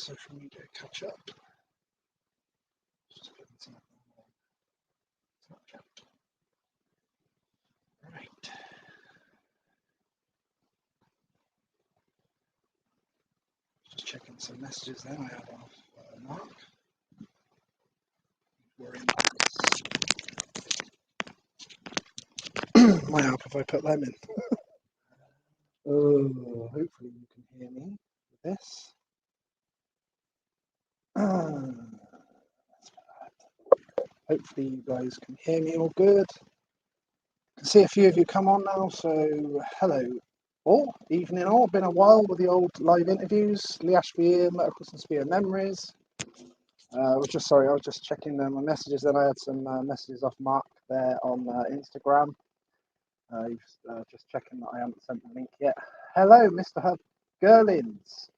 social media catch up. Just getting some Snapchat. Right. Just checking some messages then I have off Mark. Might help if I put them in. Oh, hopefully you can hear me with this. Hopefully you guys can hear me all good. I can see a few of you come on now, so hello all, evening all. Been a while with the old live interviews. Liash Spear, Motocross and Spear Memories. I was just checking my messages. Then I had some messages off Mark there on Instagram. Just checking that I haven't sent the link yet. Hello, Mr. Hub Gerlins.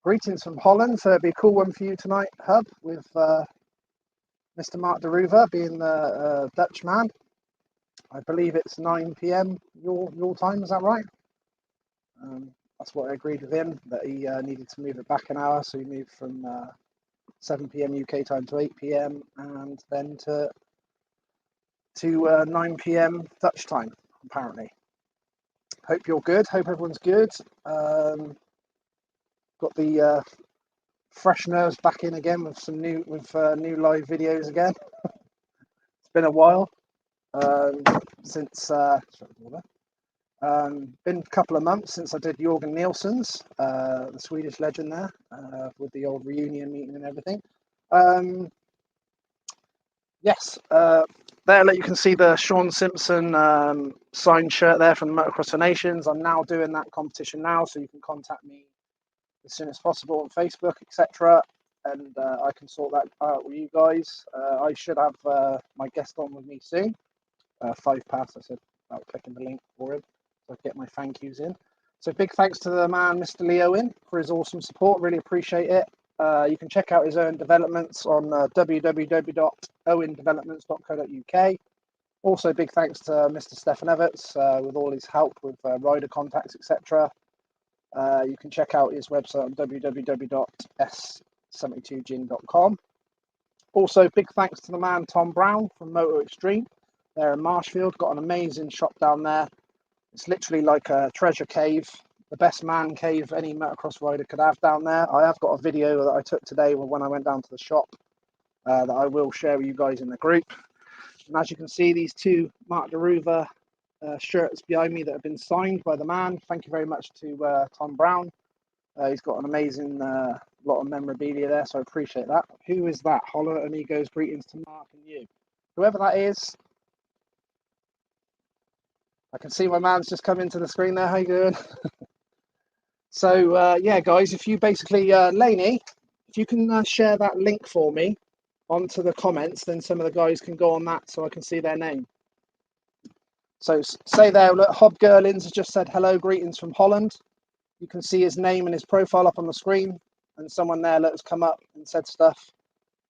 Greetings from Holland. So it'll be a cool one for you tonight, Hub, with Mr. Marc De Reuver being the Dutch man. I believe it's 9 p.m. your time. Is that right? That's what I agreed with him, that he needed to move it back an hour, so he moved from 7 p.m. UK time to 8 p.m. and then to 9 p.m. Dutch time, apparently. Hope you're good. Hope everyone's good. Got the fresh nerves back in again with some new live videos again. It's been a while since been a couple of months since I did Jorgen Nielsen's, the Swedish legend there, with the old reunion meeting and everything. Yes, there you can see the Sean Simpson signed shirt there from the Motocross for Nations. I'm now doing that competition now, so you can contact me as soon as possible on Facebook, etc. And I can sort that out with you guys. I should have my guest on with me soon. 5 past, I said, about clicking the link for him, so I can get my thank yous in. So big thanks to the man, Mr. Lee Owen, for his awesome support. Really appreciate it. You can check out his own developments on www.owendevelopments.co.uk. Also, big thanks to Mr. Stefan Everts with all his help with rider contacts, etc. You can check out his website on www.s72gin.com. Also, big thanks to the man Tom Brown from Moto Extreme. There in Marshfield, got an amazing shop down there. It's literally like a treasure cave, the best man cave any motocross rider could have down there. I have got a video that I took today when I went down to the shop that I will share with you guys in the group. And as you can see, these two Marc De Reuver shirts behind me that have been signed by the man. Thank you very much to Tom Brown. He's got an amazing lot of memorabilia there, so I appreciate that. Who is that? Holler amigos, greetings to Mark and you. Whoever that is, I can see my man's just come into the screen there. How you doing? So, yeah, guys, if you basically, Lainey, if you can share that link for me onto the comments, then some of the guys can go on that so I can see their name. So say there, look, Hob Gerlins has just said hello, greetings from Holland. You can see his name and his profile up on the screen, and someone there has come up and said stuff.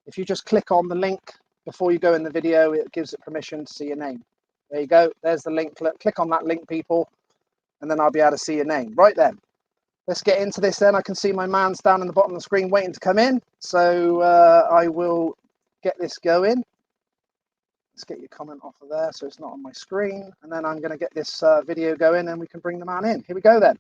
If you just click on the link before you go in the video, it gives it permission to see your name. There you go. There's the link. Click on that link, people, and then I'll be able to see your name. Right then, let's get into this then. I can see my man's down in the bottom of the screen waiting to come in. So I will get this going. Let's get your comment off of there so it's not on my screen. And then I'm going to get this video going and we can bring the man in. Here we go then.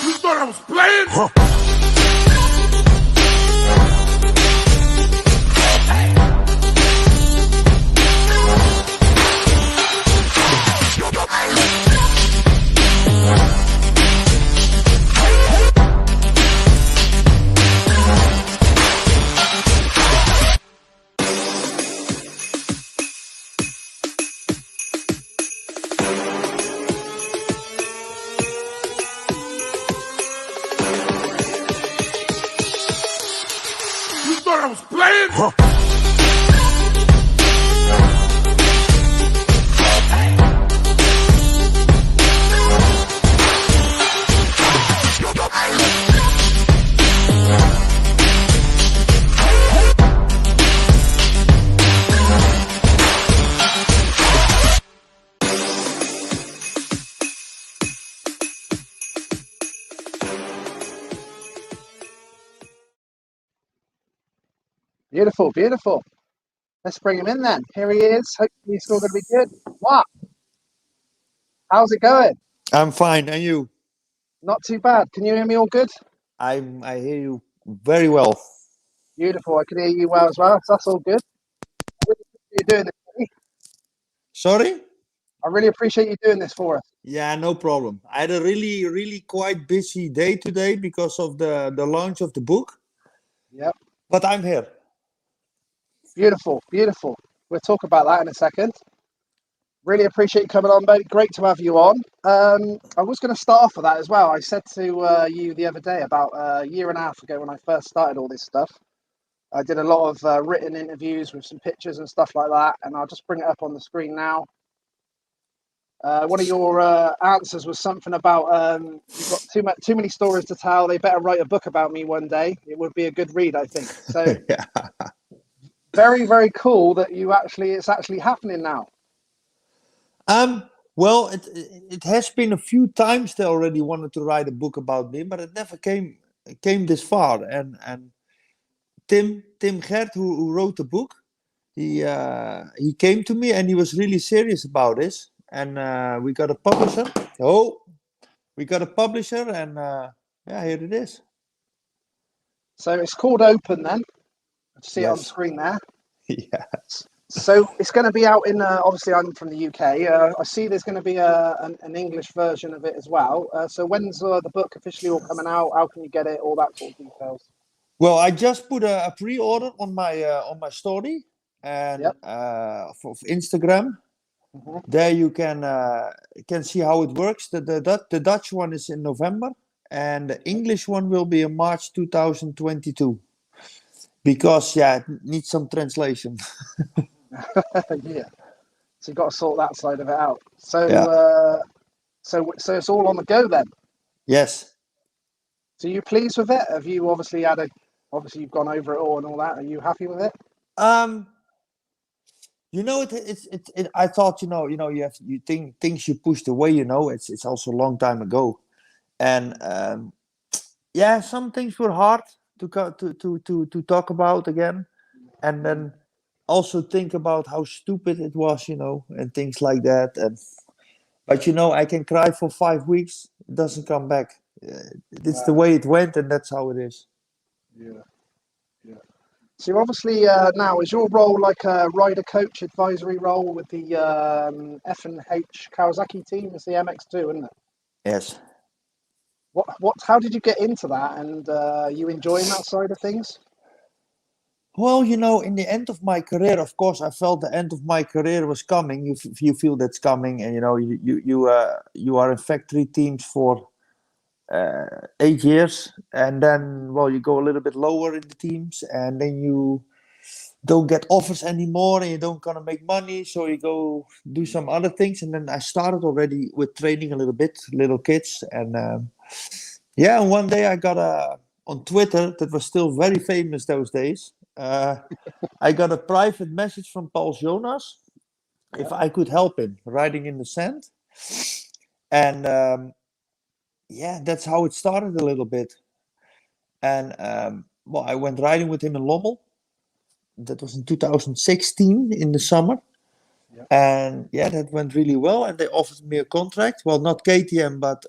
You thought I was playing? Huh. I was playing? Huh. Beautiful, beautiful. Let's bring him in then. Here he is. Hopefully he's still going to be good. What? How's it going? I'm fine, and you? Not too bad. Can you hear me all good? I hear you very well. Beautiful. I can hear you well as well. So that's all good. I really appreciate you doing this, buddy. Sorry? I really appreciate you doing this for us. Yeah, no problem. I had a really quite busy day today because of the launch of the book, Yep. but I'm here. Beautiful, beautiful. We'll talk about that in a second. Really appreciate you coming on, mate. Great to have you on. I was going to start off with that as well. I said to you the other day, about a year and a half ago when I first started all this stuff, I did a lot of written interviews with some pictures and stuff like that, and I'll just bring it up on the screen now. One of your answers was something about you've got too many stories to tell. They better write a book about me one day. It would be a good read, I think. So Yeah. very cool that it's actually happening now. Well, it has been a few times they already wanted to write a book about me, but it never came this far. And Tim Gert, who wrote the book, he came to me and he was really serious about this. And we got a publisher. And yeah, here it is. So it's called Open then. See it on the Yes. screen there. Yeah. So it's going to be out in, obviously I'm from the UK. I see there's going to be an English version of it as well. So when's the book officially all coming out? How can you get it? All that sort of details. Well, I just put a pre-order on my story and Yep. for Instagram. Mm-hmm. There you can see how it works. The Dutch one is in November, and the English one will be in March 2022. Because it needs some translation. Yeah. So you've got to sort that side of it out. So Yeah. so it's all on the go then. Yes. So you pleased with it? Have you obviously you've gone over it all and all that? Are you happy with it? I thought you think things you pushed away. It's also a long time ago, and some things were hard to talk about again, and then also think about how stupid it was, and things like that. But I can cry for 5 weeks; it doesn't come back. It's the way it went, and that's how it is. Yeah. So obviously now is your role like a rider coach advisory role with the F&H Kawasaki team? It's the MX2, isn't it? Yes. How did you get into that, and you enjoying that side of things? Well, in the end of my career, of course, I felt the end of my career was coming. You feel that's coming, and you are in factory teams for 8 years, and then you go a little bit lower in the teams, and then you don't get offers anymore, and you don't gonna make money, so you go do some other things. And then I started already with training a little bit, little kids, and and one day I got on Twitter, that was still very famous those days. I got a private message from Paul Jonas if I could help him riding in the sand, and that's how it started a little bit. And I went riding with him in Lommel. That was in 2016 in the summer. Yeah. And that went really well. And they offered me a contract. Well, not KTM, but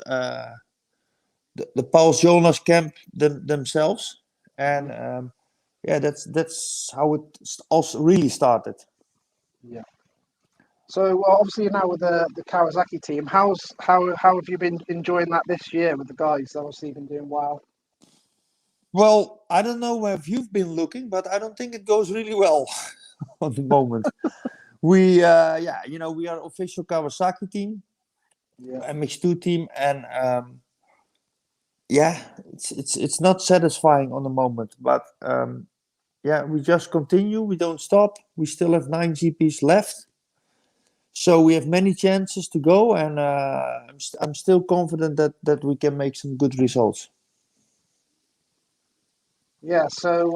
the Paul Jonas camp themselves. And that's how it also really started. Yeah. So obviously now with the Kawasaki team, how have you been enjoying that this year with the guys? Obviously you've been doing well. Well, I don't know where you've been looking, but I don't think it goes really well at the moment. We we are official Kawasaki team, MX2 team, and it's not satisfying on the moment. But we just continue. We don't stop. We still have 9 GPs left, so we have many chances to go, and I'm still confident that we can make some good results. Yeah. So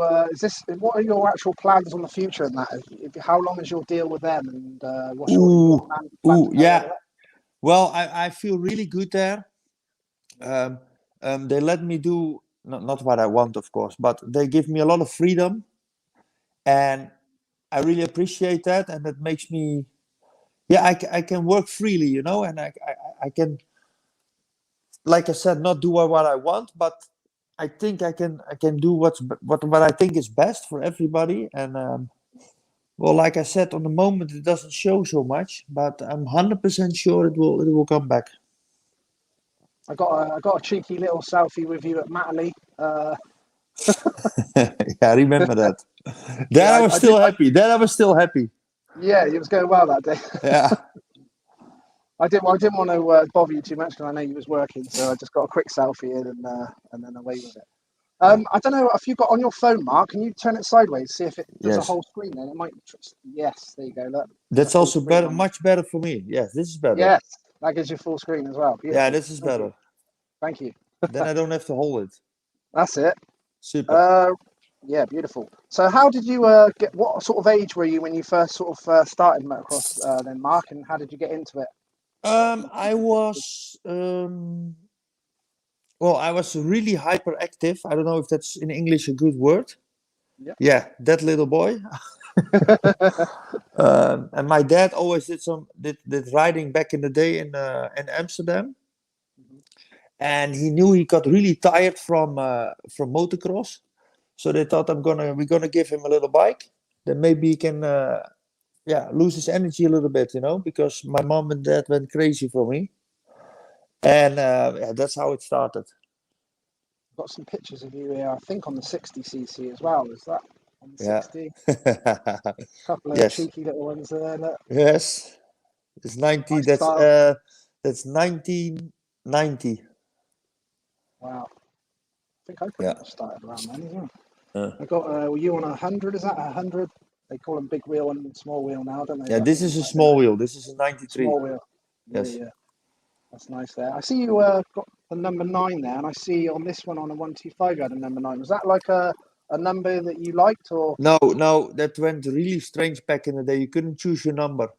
what are your actual plans on the future in that? How long is your deal with them, and what's your plan to carry on? Well, I feel really good there. They let me do not what I want, of course, but they give me a lot of freedom, and I really appreciate that, and that makes me, yeah, I can work freely, you know, and I can, like I said, not do what I want, but I think I can do what I think is best for everybody. And well, like I said, on the moment it doesn't show so much, but I'm 100% sure it will come back. I got a cheeky little selfie with you at Matterley. Yeah, I remember that. Then Yeah, I was I did. still happy. Then I was still happy. Yeah, it was going well that day. Yeah. I didn't want to bother you too much because I know you was working, so I just got a quick selfie in and then away with it. I don't know if you got on your phone, Mark. Can you turn it sideways, see if it does a Yes. whole screen? Then it might. Yes, there you go. Look, That's full also screen better, on. much better for me. Yes, this is better. Yes, that gives you full screen as well. Yeah, Beautiful. this is Thank you. better. Thank you. Then I don't have to hold it. That's it. Super. Yeah, beautiful. So, how did you get? What sort of age were you when you first sort of started motocross? Then, Mark, and how did you get into it? I was well, I was really hyperactive. I don't know if that's in English a good word. Yeah. Yeah, that little boy. And my dad always did riding back in the day in Amsterdam, and he knew he got really tired from motocross. So they thought we're gonna give him a little bike. Then maybe he can lose his energy a little bit, you know, because my mom and dad went crazy for me, and yeah, that's how it started. Got some pictures of you here. I think on the 60cc as well. Is that on the Yeah. 60? Couple of Yes. cheeky little ones there. Look. Yes. It's 90. Nice style. That's 1990. Wow. I think I pretty Yeah. much started around then as well. Uh, I got. Were you on 100? Is that 100? They call them big wheel and small wheel now, don't they? yeah. But I This think you is a might have been small wheel. This is a 93. small wheel. Yeah, Yes. yeah. That's nice there. I see you got the number 9 there, and I see on this one on a 125 you had a number 9. Was that like a number that you liked, or? No, no, that went really strange back in the day. You couldn't choose your number.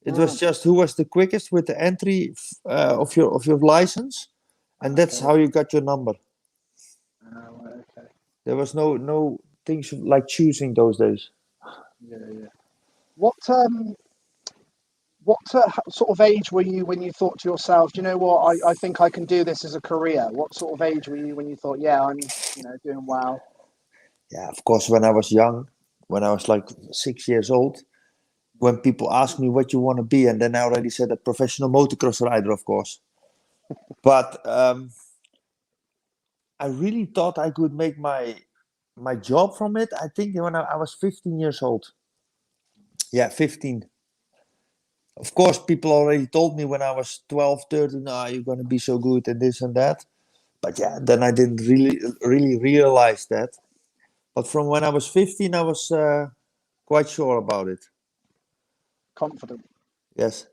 It Oh, was just who was the quickest with the entry of your license, and that's okay. how you got your number. Right, okay. There was no things like choosing those days. Yeah, yeah. What sort of age were you when you thought to yourself, do you know what, I think I can do this as a career? What sort of age were you when you thought, yeah, I'm doing well? Yeah, of course, when I was young, when I was like 6 years old, when people ask me what you want to be, and then I already said a professional motocross rider, of course. But I really thought I could make my job from it. I think when I was 15 years old. Yeah, 15. Of course, people already told me when I was 12, 13, you're going to be so good and this and that. But yeah, then I didn't really realize that. But from when I was 15, I was quite sure about it. Confident. Yes.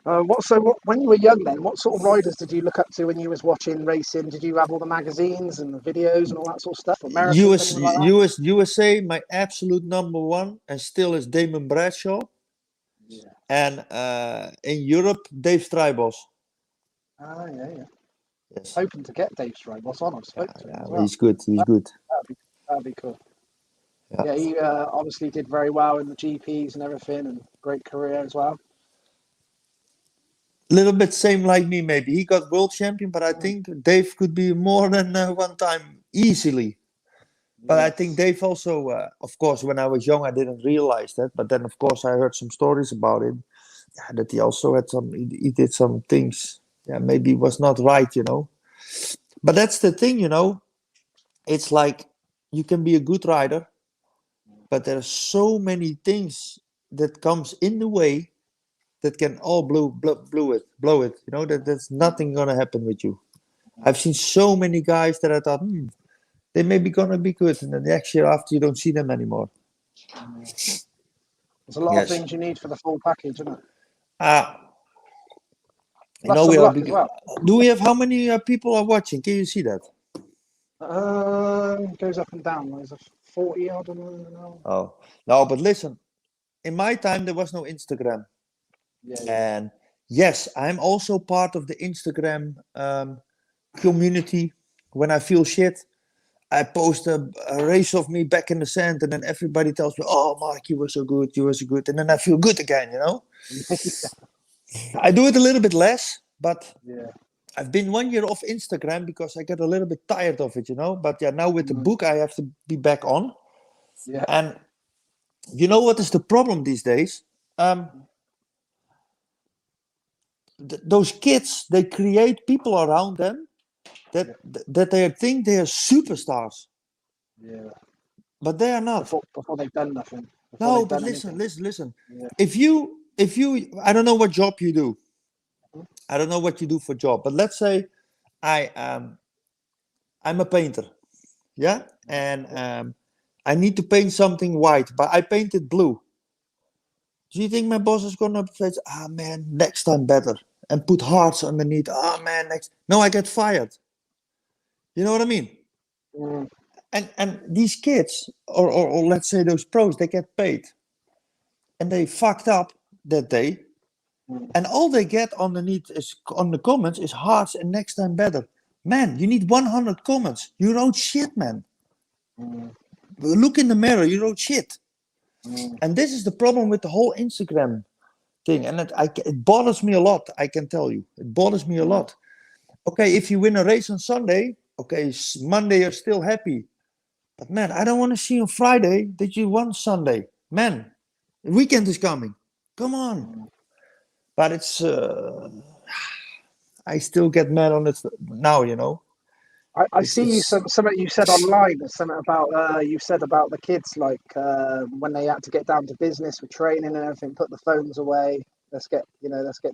When you were young then, what sort of riders did you look up to when you was watching racing? Did you have all the magazines and the videos and all that sort of stuff? Americans, US, anyone like that? USA, my absolute number one, and still is Damon Bradshaw. Yeah. And in Europe, Dave Strybos. Yeah, yeah. Yes. Hoping to get Dave Strybos on. I've spoken to him as well. He's good. He's good. That'd be cool. Yeah. Yeah, he obviously did very well in the GPs and everything, and great career as well. Little bit same like me, maybe. He got world champion, but I think Dave could be more than one time easily. But I think Dave also, of course, when I was young, I didn't realize that. But then, of course, I heard some stories about him. Yeah, that he also had he did some things. Yeah, maybe was not right, you know. But that's the thing, you know. It's like you can be a good rider, but there are so many things that comes in the way that can all blow it. You know that there's nothing gonna happen with you. I've seen so many guys that I thought, they may be gonna be good, and then the next year after you don't see them anymore. There's a lot of Yes. things you need for the full package, isn't it? You Plus know some we are. luck as well. Do we have how many people are watching? Can you see that? Goes up and down. There's a 40. I don't know. Oh no, but listen. In my time, there was no Instagram, Yeah. and yes, I'm also part of the Instagram community. When I feel shit, I post a race of me back in the sand, and then everybody tells me, "Oh, Mark, you were so good, you were so good," and then I feel good again. I do it a little bit less, but Yeah. I've been 1 year off Instagram because I get a little bit tired of it, But yeah, now with the book, I have to be back on. Yeah. And you know what is the problem these days? Those kids, they create people around them that they think they are superstars, Yeah. but they are not. Before they've done nothing. Before No, they've but done listen, anything. listen, listen. Yeah. If you, I don't know what job you do. I don't know what you do for job, but let's say I'm a painter, yeah, and I need to paint something white, but I painted blue. Do you think my boss is gonna say, "Ah, man, next time better," and put hearts underneath? "Ah, man, next." No, I get fired. You know what I mean? Mm. And these kids, or let's say those pros, they get paid, and they fucked up that day, and all they get underneath is on the comments is hearts and next time better. Man, you need 100 comments. You wrote shit, man. Look in the mirror. You wrote shit. And this is the problem with the whole Instagram thing, and it bothers me a lot. I can tell you, it bothers me a lot. Okay, if you win a race on Sunday, okay, Monday you're still happy, but man, I don't want to see on Friday that you won Sunday. Man, the weekend is coming. Come on. But it's I still get mad on it now. I see you something you said online. Something about you said about the kids, like when they had to get down to business with training and everything, put the phones away. Let's get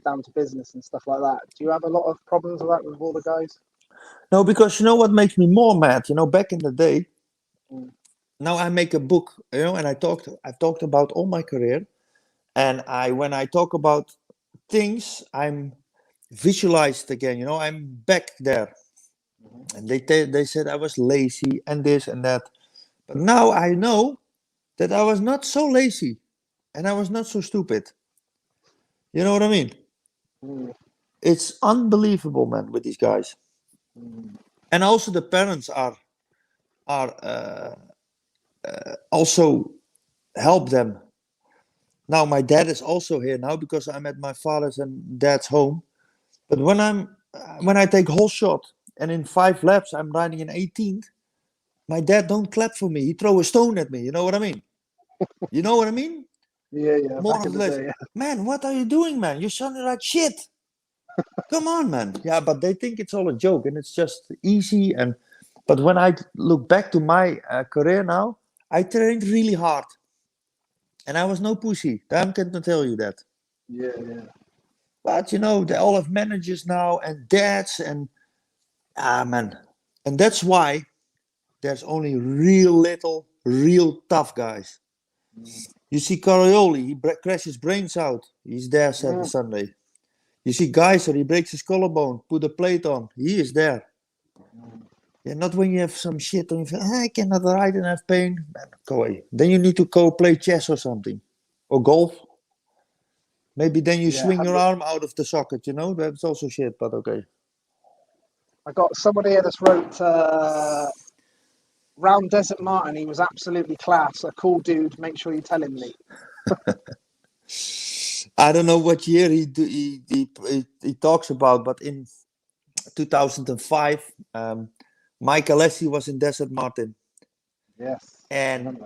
down to business and stuff like that. Do you have a lot of problems with that with all the guys? No, because you know what makes me more mad. Back in the day. Now I make a book. And I've talked about all my career, and when I talk about things, I'm visualized again. I'm back there. And they said I was lazy and this and that. But now I know that I was not so lazy and I was not so stupid. You know what I mean? It's unbelievable, man, with these guys. And also the parents are also help them. Now my dad is also here now because I'm at my father's and dad's home. But when I take whole shot and in 5 laps I'm riding in 18th, my dad don't clap for me. He throw a stone at me. You know what I mean? You know what I mean? Yeah, More back or in the less. day. Man, what are you doing, man? You're sounding like shit. Come on, man. Yeah, but they think it's all a joke and it's just easy. But when I look back to my career now, I trained really hard, and I was no pussy. I can tell you that. Yeah. But they all have managers now and dads and man, and that's why there's only real tough guys. You see Carioli, he crashes his brains out. He's there Saturday, Sunday. You see Geyser, he breaks his collarbone, put a plate on. He is there. Yeah, not when you have some shit and you feel, I cannot ride and have pain. Man, go away. Then you need to go play chess or something. Or golf. Maybe then you swing your arm out of the socket, That's also shit, but okay. I got somebody here that's wrote Round Desert Martin. He was absolutely class, a cool dude. Make sure you tell him, Lee. I don't know what year he talks about, but in 2005, Mike Alessi was in Desert Martin. Yes. And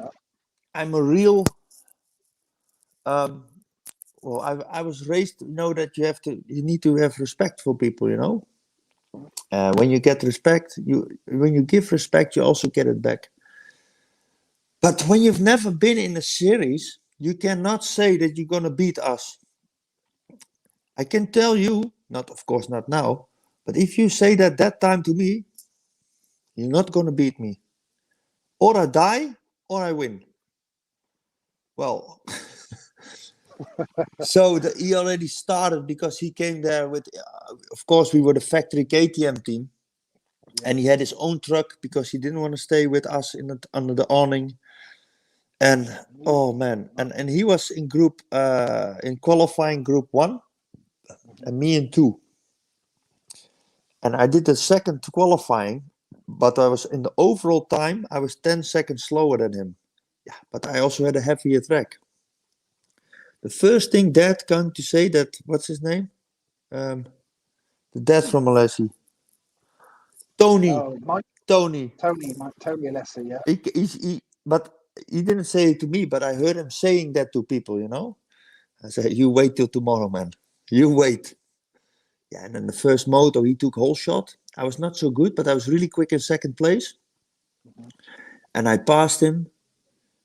I'm a real well, I was raised to know that you need to have respect for people, when you get respect, when you give respect, you also get it back. But when you've never been in a series, you cannot say that you're gonna beat us. I can tell you, of course not now, but if you say that time to me, you're not gonna beat me. Or I die, or I win. Well, so he already started because he came there with, of course, we were the factory KTM team, and he had his own truck because he didn't want to stay with us under the awning. And oh man, and he was in in qualifying group 1, and me in 2. And I did the second qualifying, but I was in the overall time, I was 10 seconds slower than him. Yeah, but I also had a heavier track. The first thing Dad came to say that, what's his name? The dad from Alessi. Tony. Oh, Mike, Tony. Tony Alessi, yeah. But he didn't say it to me, but I heard him saying that to people, you know? I said, you wait till tomorrow, man. You wait. Yeah, and then the first moto, he took whole shot. I was not so good, but I was really quick in second place. Mm-hmm. And I passed him,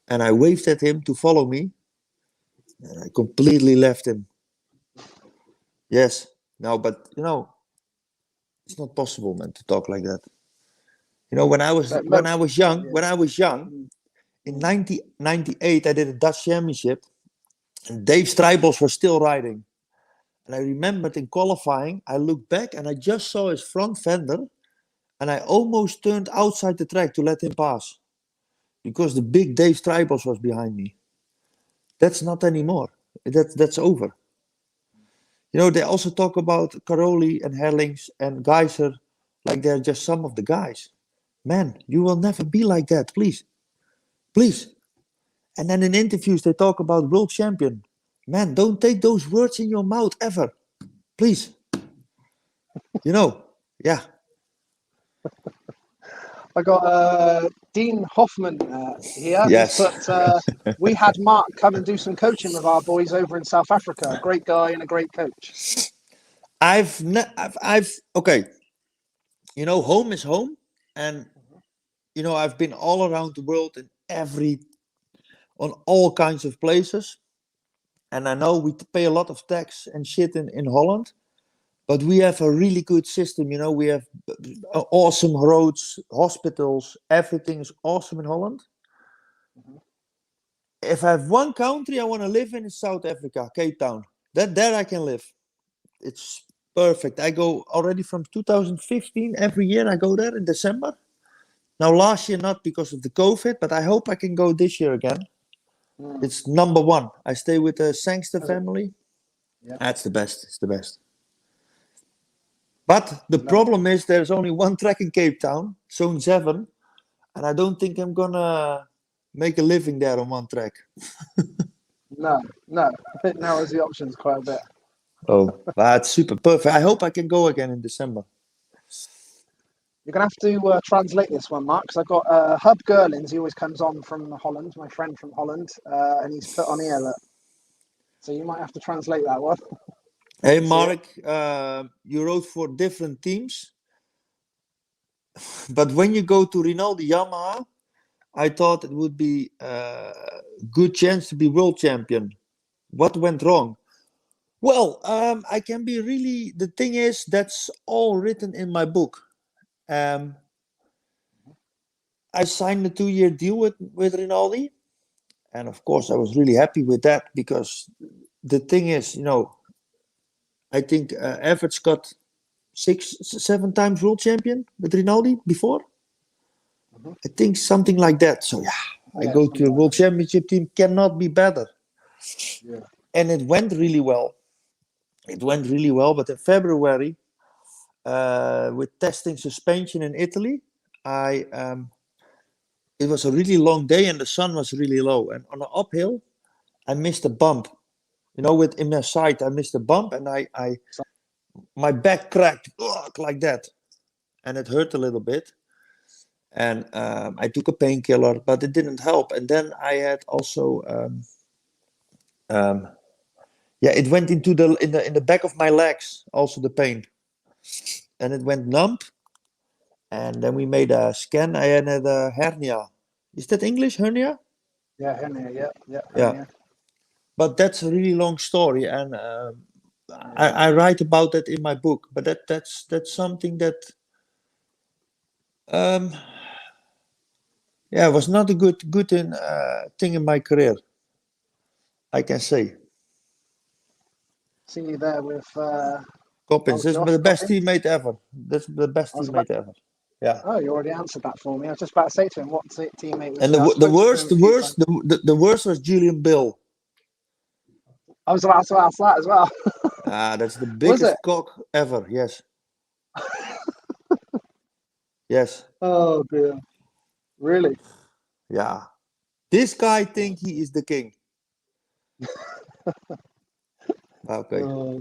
and I waved at him to follow me. And I completely left him. Yes. No, but, you know, it's not possible, man, to talk like that. You know, when I was young, in 1998, I did a Dutch championship, and Dave Strijbos was still riding. And I remembered in qualifying, I looked back and I just saw his front fender, and I almost turned outside the track to let him pass because the big Dave Strijbos was behind me. That's not anymore. That's over. You know, they also talk about Caroli and Herlings and Geyser like they're just some of the guys. Man, you will never be like that, please. Please. And then in interviews, they talk about world champion. Man, don't take those words in your mouth ever. Please. You know, yeah. I got Dean Hoffman here. Yes. He's put, we had Mark come and do some coaching with our boys over in South Africa. A great guy and a great coach. Okay. You know, home is home. And, you know, I've been all around the world on all kinds of places. And I know we pay a lot of tax and shit in Holland. But we have a really good system, you know. We have awesome roads, hospitals, everything is awesome in Holland. Mm-hmm. If I have one country I want to live in, it's South Africa, Cape Town. There I can live. It's perfect. I go already from 2015. Every year I go there in December. Now last year not because of the COVID, but I hope I can go this year again. It's number one. I stay with the Sangster family. Yeah. That's the best. It's the best. But the problem is there's only one track in Cape Town, Zone 7, and I don't think I'm gonna make a living there on one track. No. It narrows the options quite a bit. Oh, that's super perfect. I hope I can go again in December. You're going to have to translate this one, Mark, because I've got Hub Gerlins. He always comes on from Holland, my friend from Holland, and he's put on here. Look. So you might have to translate that one. Hey, Mark, you rode for different teams, but when you go to Rinaldi Yamaha, I thought it would be a good chance to be world champion. What went wrong? Well, I can be really. The thing is, that's all written in my book. I signed a 2-year deal with Rinaldi, and of course, I was really happy with that because the thing is, you know, I think Everts got 6-7 times world champion with Rinaldi before. Mm-hmm. I think something like that. So I go to a world championship team, cannot be better. Yeah. And it went really well. But in February, with testing suspension in Italy, it was a really long day and the sun was really low. And on the uphill, I missed a bump. You know, in my side, I missed a bump and my back cracked like that. And it hurt a little bit. And I took a painkiller, but it didn't help. And then I had also, it went into in the back of my legs, also the pain, and it went numb. And then we made a scan. I had a hernia. Is that English, hernia? Yeah, hernia. Yeah. Yeah. But that's a really long story, and I write about that in my book. But that's something that was not a good thing in my career, I can say. See you there with Coppins. This is the best Coppins. teammate ever. That's the best teammate ever. Yeah. Oh, you already answered that for me. I was just about to say to him, what teammate was And he? the worst was Julian Bill. I was about to ask that as well. That's the biggest cock ever. Yes. Yes. Oh dear. Really? Yeah. This guy think he is the king. Okay. Oh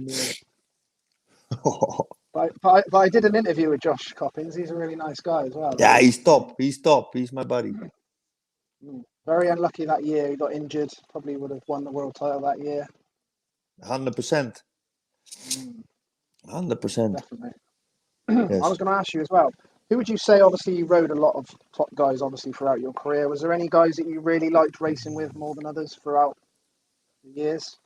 no. But I did an interview with Josh Coppins. He's a really nice guy as well. Yeah, he's top. He's top. He's my buddy. Very unlucky that year. He got injured. Probably would have won the world title that year. 100%. 100%. Definitely. I Yes. was going to ask you as well. Who would you say, obviously, you rode a lot of top guys, obviously, throughout your career. Was there any guys that you really liked racing with more than others throughout the years?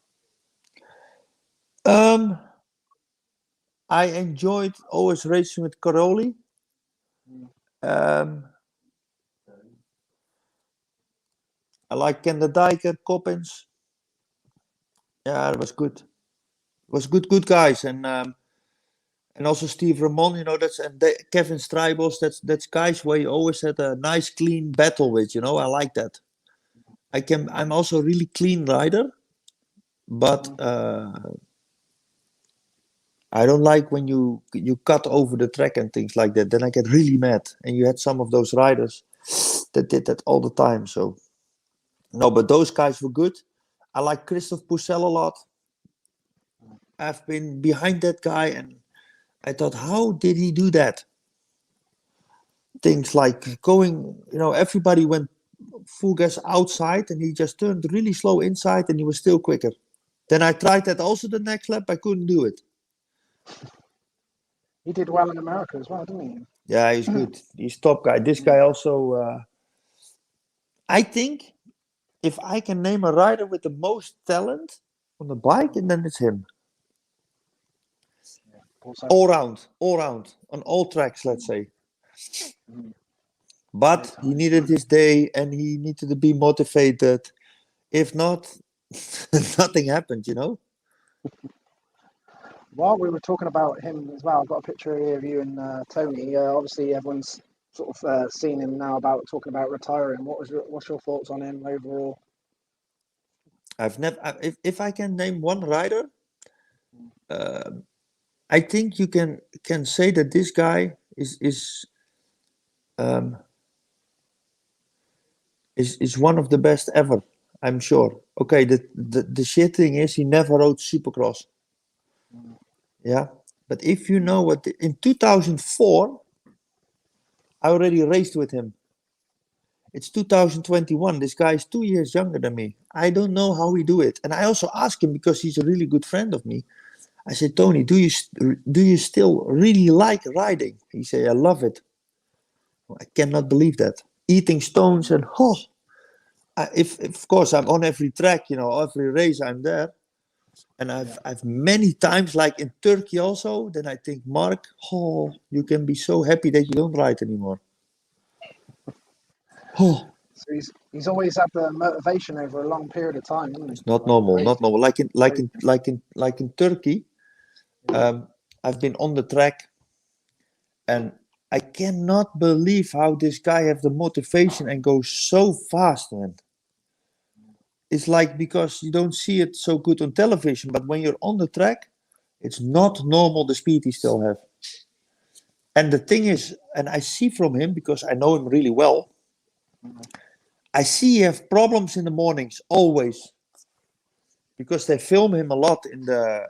I enjoyed always racing with Caroli. I like Ken de Dijker, Coppins. Yeah, it was good. It was good guys, and also Steve Ramon. You know, Kevin Strybos. That's guys where you always had a nice, clean battle with. You know, I like that. I'm also a really clean rider, but I don't like when you cut over the track and things like that. Then I get really mad. And you had some of those riders that did that all the time. So no, but those guys were good. I like Christophe Poussel a lot. I've been behind that guy, and I thought, how did he do that? Things like going, everybody went full gas outside, and he just turned really slow inside, and he was still quicker. Then I tried that also the next lap. I couldn't do it. He did well in America as well, didn't he? Yeah, he's good. He's top guy. This guy also, I think if I can name a rider with the most talent on the bike, and then it's him. All round, on all tracks, let's say. But he needed his day, and he needed to be motivated. If not, nothing happened, While we were talking about him as well, I've got a picture here of you and Tony. Obviously, everyone's sort of seen him now about talking about retiring. What's your thoughts on him overall? I've never. If I can name one rider, I think you can say that this guy is one of the best ever. I'm sure. Okay, the shit thing is he never rode Supercross. Yeah, but if you know what, in 2004, I already raced with him. It's 2021. This guy is 2 years younger than me. I don't know how he do it. And I also asked him, because he's a really good friend of me. I said, Tony, do you still really like riding? He said, I love it. I cannot believe that. Eating stones and if of course I'm on every track, every race I'm there. And I've many times, like in Turkey also, then I think, Mark, you can be so happy that you don't ride anymore. So he's always had the motivation over a long period of time, isn't he? It's not normal, not normal. Like in Turkey, I've been on the track, and I cannot believe how this guy have the motivation and goes so fast, man. It's like, because you don't see it so good on television, but when you're on the track, it's not normal the speed he still have. And the thing is, and I see from him, because I know him really well, I see he have problems in the mornings, always. Because they film him a lot in the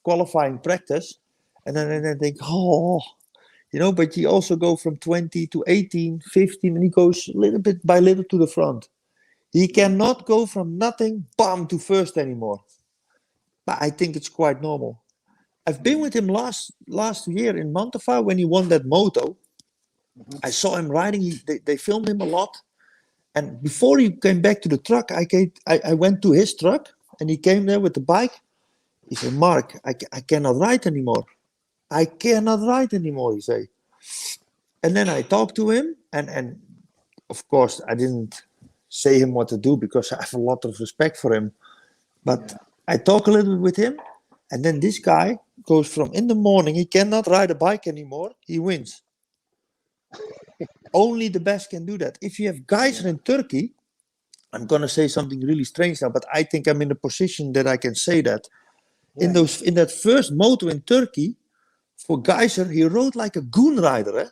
qualifying practice. And then I think, but he also go from 20 to 18, 15, and he goes little bit by little to the front. He cannot go from nothing, bam, to first anymore. But I think it's quite normal. I've been with him last year in Mantova when he won that moto. I saw him riding. They filmed him a lot. And before he came back to the truck, I went to his truck, and he came there with the bike. He said, Mark, I cannot ride anymore. I cannot ride anymore, he said. And then I talked to him, and of course, I didn't say him what to do, because I have a lot of respect for him. But I talk a little bit with him, and then this guy goes from in the morning, he cannot ride a bike anymore, he wins. Only the best can do that. If you have guys in Turkey, I'm going to say something really strange now, but I think I'm in a position that I can say that. In that first moto in Turkey, for Geyser, he rode like a goon rider.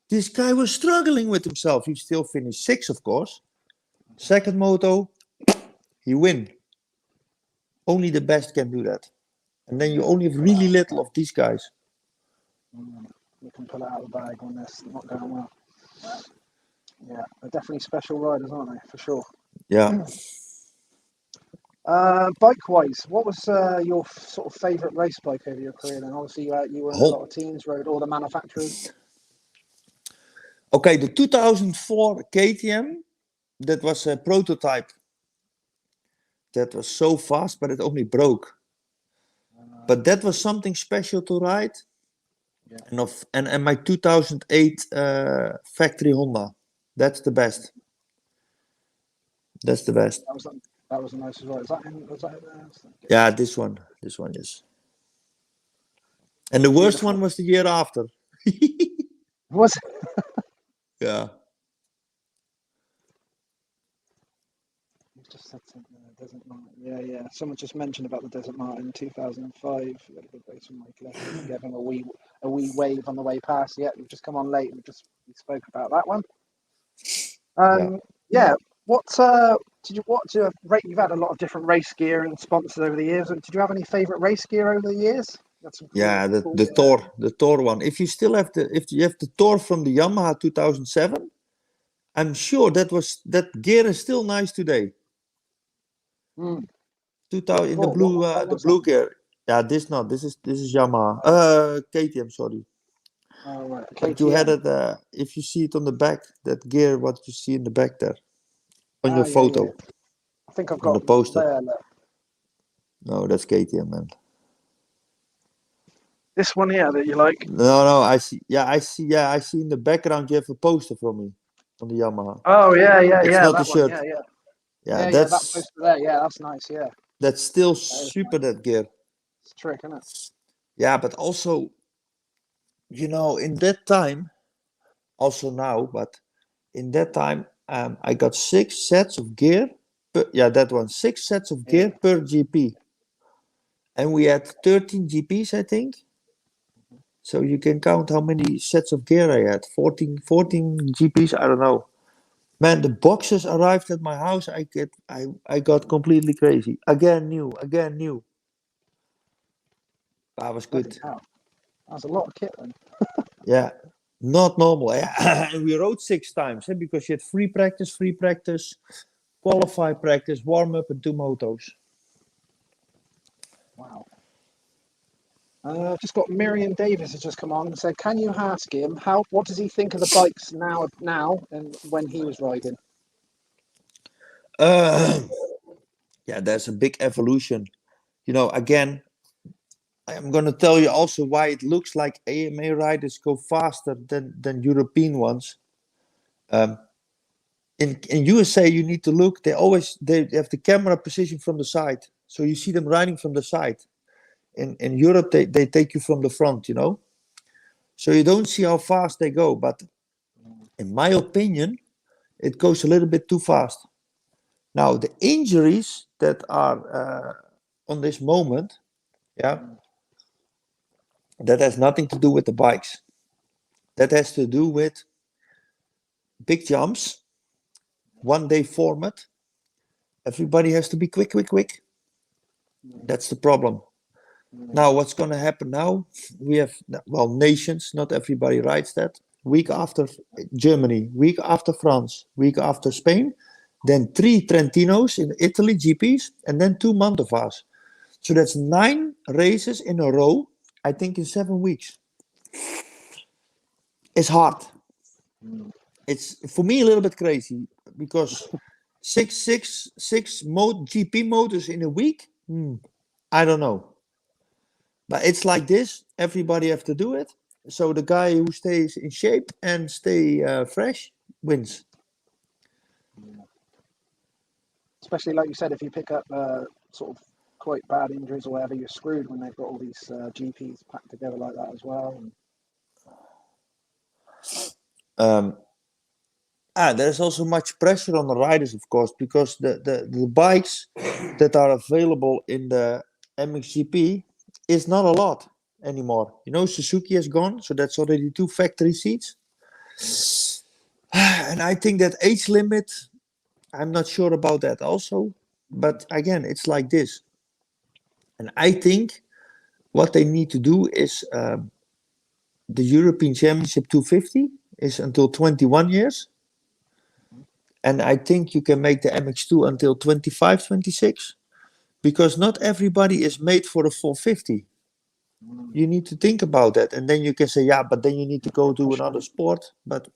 This guy was struggling with himself. He still finished 6th, of course. Second moto, he win. Only the best can do that. And then you only have really little of these guys. You can pull it out of the bag when that's not going well. Yeah, they're definitely special riders, aren't they? For sure. Yeah. Bike-wise, what was your sort of favourite race bike over your career? Then obviously you were in a lot of teams, rode all the manufacturers. Okay, the 2004 KTM, that was a prototype. That was so fast, but it only broke. But that was something special to ride. Yeah. And my 2008 factory Honda, that's the best. That's the best. That was a nice as well. Yeah, this one, yes. And the worst one was the year after. Was it? Yeah. Just said something. Desert Martin. Yeah. Someone just mentioned about the Desert Martin in 2005. We had a good race with Michael. We gave him a wee wave on the way past. Yeah, we've just come on late. We spoke about that one. Yeah. You've had a lot of different race gear and sponsors over the years. Did you have any favourite race gear over the years? The Thor one. If you have the Thor from the Yamaha 2007, I'm sure that gear is still nice today. 2000 in the blue gear. Yeah, this is Yamaha. KTM, sorry. Oh, right. But you had it. If you see it on the back, that gear, what you see in the back there, on your photo. Yeah. I think I've got on the poster. There, no, that's KTM, man. This one here that you like? No, I see. Yeah, I see in the background you have a poster from me on the Yamaha. Oh yeah. It's not the shirt. Yeah, that's that poster there. Yeah, that's nice. Yeah. That's still super, that gear. It's a trick, isn't it? Yeah, but also, in that time, also now, but in that time, I got 6 sets of gear. 6 sets of gear per GP. And we had 13 GPs, I think. So you can count how many sets of gear I had. 14 GPs, I don't know. Man, the boxes arrived at my house. I got completely crazy. Again new. That was good. That was a lot of kit then. Yeah, not normal. And we rode 6 times because you had free practice, qualify practice, warm up, and 2 motos. Wow. Just got Miriam Davis has just come on and said, can you ask him what does he think of the bikes now and when he was riding? There's a big evolution. Again, I'm going to tell you also why it looks like AMA riders go faster than European ones. In USA, you need to look. They have the camera position from the side, so you see them riding from the side. In Europe, they take you from the front, so you don't see how fast they go. But in my opinion, it goes a little bit too fast. Now, the injuries that are on this moment, that has nothing to do with the bikes. That has to do with big jumps, one-day format. Everybody has to be quick. That's the problem. Now, what's going to happen now? We have, nations, not everybody rides that. Week after Germany, week after France, week after Spain, then 3 Trentinos in Italy, GPs, and then 2 Mantovas. So that's 9 races in a row, I think in 7 weeks. It's hard. It's, for me, a little bit crazy because six GP motors in a week, I don't know. But it's like this. Everybody have to do it. So the guy who stays in shape and stay fresh wins. Especially like you said, if you pick up sort of quite bad injuries or whatever, you're screwed when they've got all these GPs packed together like that as well. There's also much pressure on the riders, of course, because the bikes that are available in the MXGP is not a lot anymore. Suzuki has gone, so that's already 2 factory seats. And I think that age limit, I'm not sure about that also. But again, it's like this. And I think what they need to do is the European Championship 250 is until 21 years. And I think you can make the MX2 until 25, 26. Because not everybody is made for the 450. You need to think about that. And then you can say, yeah, but then you need to go to another sport. But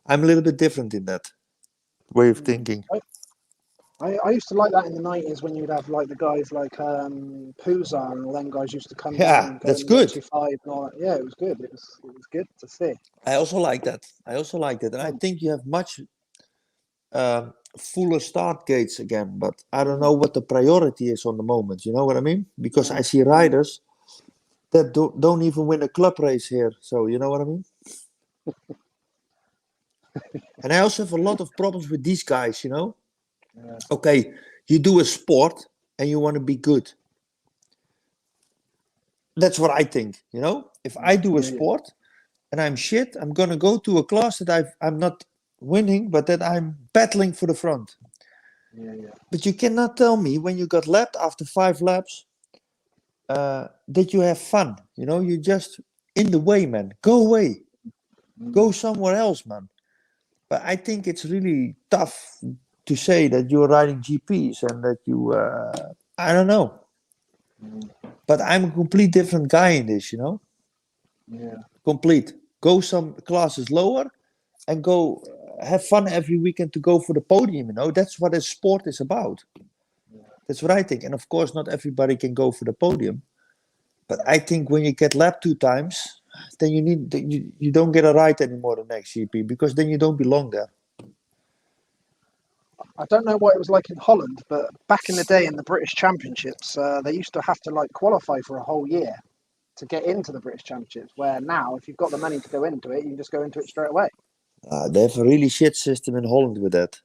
I'm a little bit different in that way of thinking. I used to like that in the 90s when you'd have like the guys like Puzar and all them guys used to come down Yeah, and go that's in the good. 85 and all that. Yeah, it was good. It was good to see. I also like that. And I think you have much fuller start gates again. But I don't know what the priority is on the moment. You know what I mean? Because I see riders that don't even win a club race here. So you know what I mean? And I also have a lot of problems with these guys, you know? Yeah. Okay, you do a sport and you want to be good. That's what I think, you know? If I do a sport and I'm shit, I'm going to go to a class that I'm not winning, but that I'm battling for the front. Yeah. But you cannot tell me when you got lapped after 5 laps that you have fun. You know, you're just in the way, man. Go away. Go somewhere else, man. But I think it's really tough to say that you're riding GPs and that you, I don't know. But I'm a complete different guy in this, you know? Yeah. Complete. Go some classes lower and go have fun every weekend to go for the podium, you know? That's what a sport is about. That's what I think. And of course, not everybody can go for the podium. But I think when you get lapped 2 times, then you don't get a ride anymore the next GP because then you don't belong there. I don't know what it was like in Holland, but back in the day in the British Championships, they used to have to like qualify for a whole year to get into the British Championships. Where now, if you've got the money to go into it, you can just go into it straight away. They have a really shit system in Holland with that.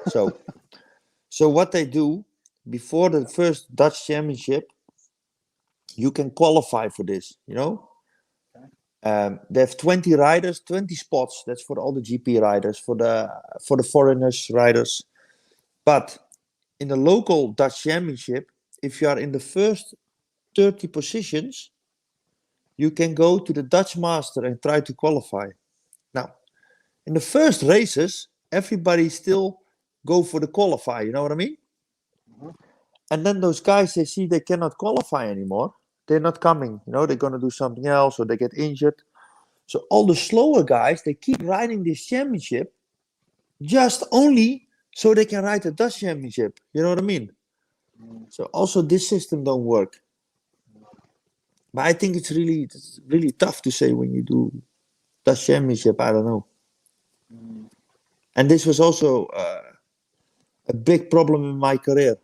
So what they do before the first Dutch Championship, you can qualify for this, you know? They have 20 riders, 20 spots. That's for all the GP riders, for the foreigners riders. But in the local Dutch Championship, if you are in the first 30 positions, you can go to the Dutch Master and try to qualify. Now, in the first races, everybody still go for the qualify. You know what I mean? And then those guys, they see they cannot qualify anymore. They're not coming. You know, they're going to do something else or they get injured. So all the slower guys, they keep riding this championship just only so they can ride the Dutch championship. You know what I mean? So also this system don't work. But I think it's really tough to say when you do Dutch championship. I don't know. And this was also a big problem in my career.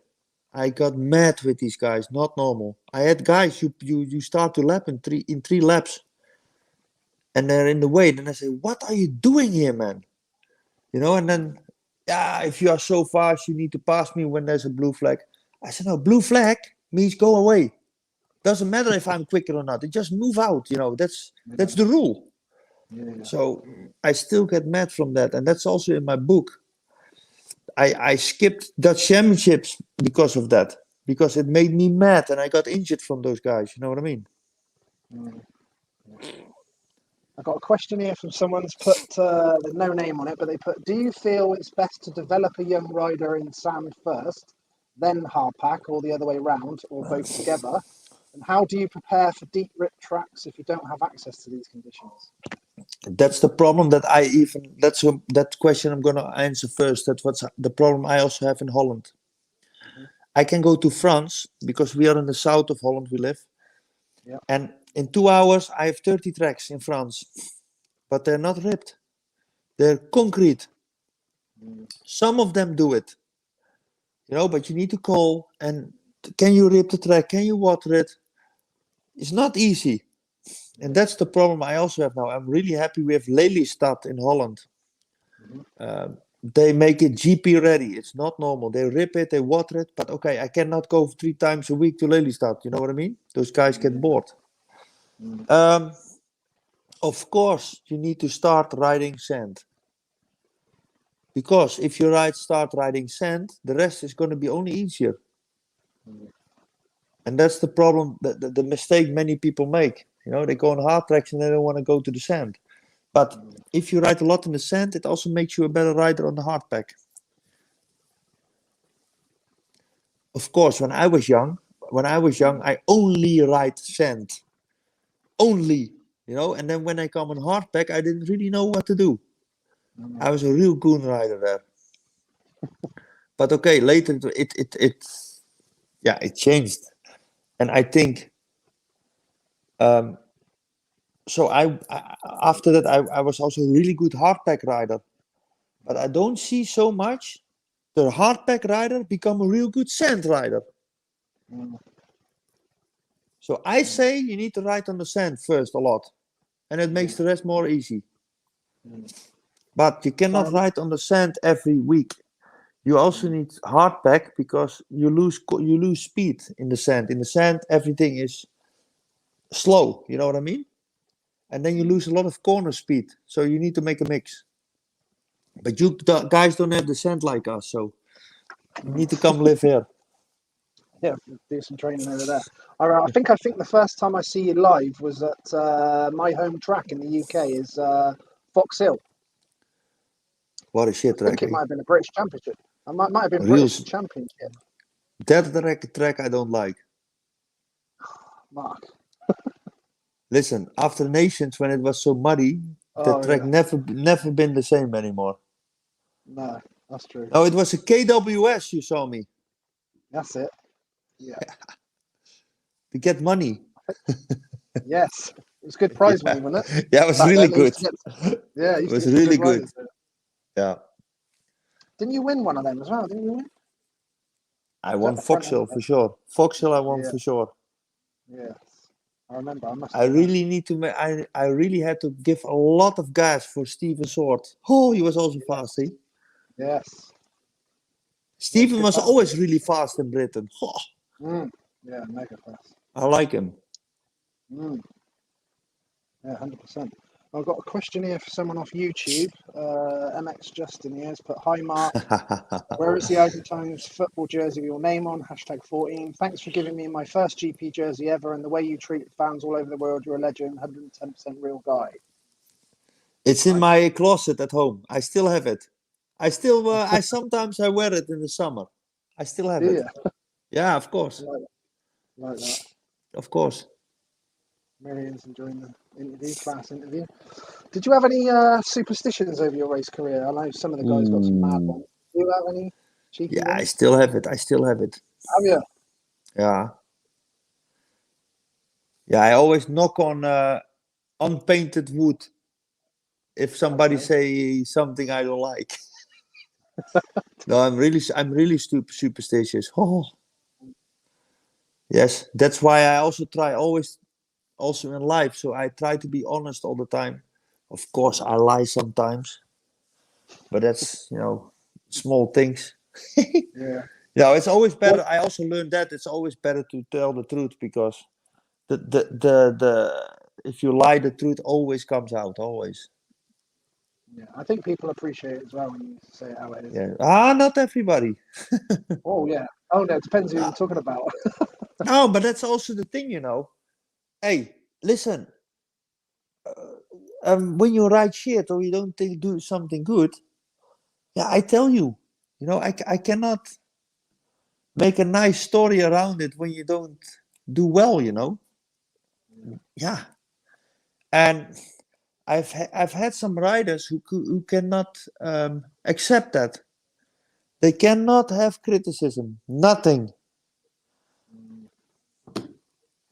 I got mad with these guys, not normal. I had guys you start to lap in three laps, and they're in the way. Then I say, "What are you doing here, man?" You know. And then, yeah, if you are so fast, you need to pass me when there's a blue flag. I said, "No, blue flag means go away. Doesn't matter if I'm quicker or not. It just move out. You know, that's the rule." Yeah. So I still get mad from that, and that's also in my book. I skipped Dutch championships because of that, because it made me mad and I got injured from those guys. You know what I mean? I've got a question here from someone's put, there's no name on it, but they put, do you feel it's best to develop a young rider in sand first, then hard pack, or the other way round, or both together? And how do you prepare for deep rip tracks if you don't have access to these conditions? That's the problem that question I'm going to answer first. That's what's the problem I also have in Holland. I can go to France because we are in the south of Holland, we live. Yeah. And in 2 hours, I have 30 tracks in France, but they're not ripped. They're concrete. Some of them do it, you know, but you need to call and can you rip the track? Can you water it? It's not easy. And that's the problem I also have now. I'm really happy we have Lelystad in Holland. They make it GP ready. It's not normal. They rip it, they water it. But okay, I cannot go 3 times a week to Lelystad. You know what I mean? Those guys get bored. Of course, you need to start riding sand. Because if you start riding sand, the rest is going to be only easier. And that's the problem, the mistake many people make. You know, they go on hard tracks and they don't want to go to the sand. But if you ride a lot in the sand, it also makes you a better rider on the hard pack. Of course, when I was young, I only ride sand. Only, you know, and then when I come on hard pack, I didn't really know what to do. I was a real goon rider there. But okay, later it changed. And I think so after that I was also a really good hardpack rider, but I don't see so much the hardpack rider become a real good sand rider. So I say you need to ride on the sand first a lot, and it makes the rest more easy. But you cannot ride on the sand every week. You also need hardpack because you lose speed in the sand. In the sand, everything is slow. You know what I mean? And then you lose a lot of corner speed. So you need to make a mix. But you guys don't have the sand like us, so you need to come live here. Yeah, do some training over there. All right, I think the first time I see you live was at my home track in the UK is Fox Hill. What a shit I think track. it might have been a British Championship. It might have been Real British Championship. That track I don't like. Mark. Listen, after Nations, when it was so muddy, the track never been the same anymore. No, that's true. Oh, it was a KWS you saw me. That's it. Yeah. To get money. Yes. It was good prize money, wasn't it? Yeah, it was really good. It was really good. Yeah. Didn't you win one of them as well? Didn't you win? I won Fox Hill for sure. Fox Hill I won for sure. Yes. I remember. I really need to. I really had to give a lot of gas for Steven Sword. Oh, he was also fast, see? Yes. Steven was always really fast in Britain. Oh. Yeah, mega fast. I like him. Yeah, 100%. I've got a question here for someone off YouTube. MX Justin here has put, "Hi Mark, where is the Open Times football jersey with your name on? #14. Thanks for giving me my first GP jersey ever, and the way you treat fans all over the world. You're a legend, 110% real guy." It's in my closet at home. I still have it. I sometimes I wear it in the summer. I still have it. Yeah, of course. Like that. Of course. Marian's enjoying the interview, class interview. Did you have any superstitions over your race career? I know some of the guys got some mad ones. Do you have any cheeky ones? I still have it. Have you? Yeah. Yeah, I always knock on unpainted wood if somebody say something I don't like. No, I'm really superstitious. Oh. Yes, that's why I also try also in life. So I try to be honest all the time. Of course, I lie sometimes, but that's small things. Yeah, it's always better. I also learned that it's always better to tell the truth because the if you lie, the truth always comes out. Always. Yeah, I think people appreciate it as well when you say it how it is. Yeah. Not everybody. Oh yeah. Oh no, it depends who you're talking about. No, but that's also the thing, Hey, listen. When you write shit or you don't do something good, I tell you, I cannot make a nice story around it when you don't do well, Yeah. And I've had some riders who cannot accept that. They cannot have criticism. Nothing.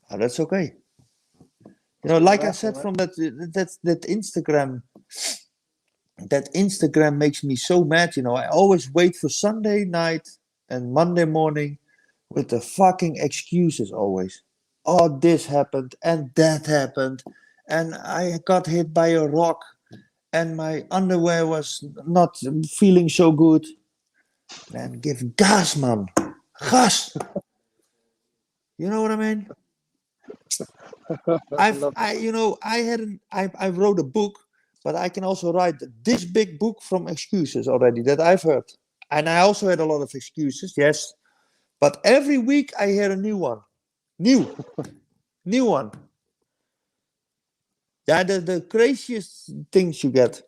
That's okay. Like I said from that Instagram. That Instagram makes me so mad. I always wait for Sunday night and Monday morning with the fucking excuses always. Oh, this happened and that happened. And I got hit by a rock and my underwear was not feeling so good. Man, give gas, man. Gas. You know what I mean? I wrote a book, but I can also write this big book from excuses already that I've heard. And I also had a lot of excuses, yes. But every week I hear a new one. New one. Yeah, the craziest things you get.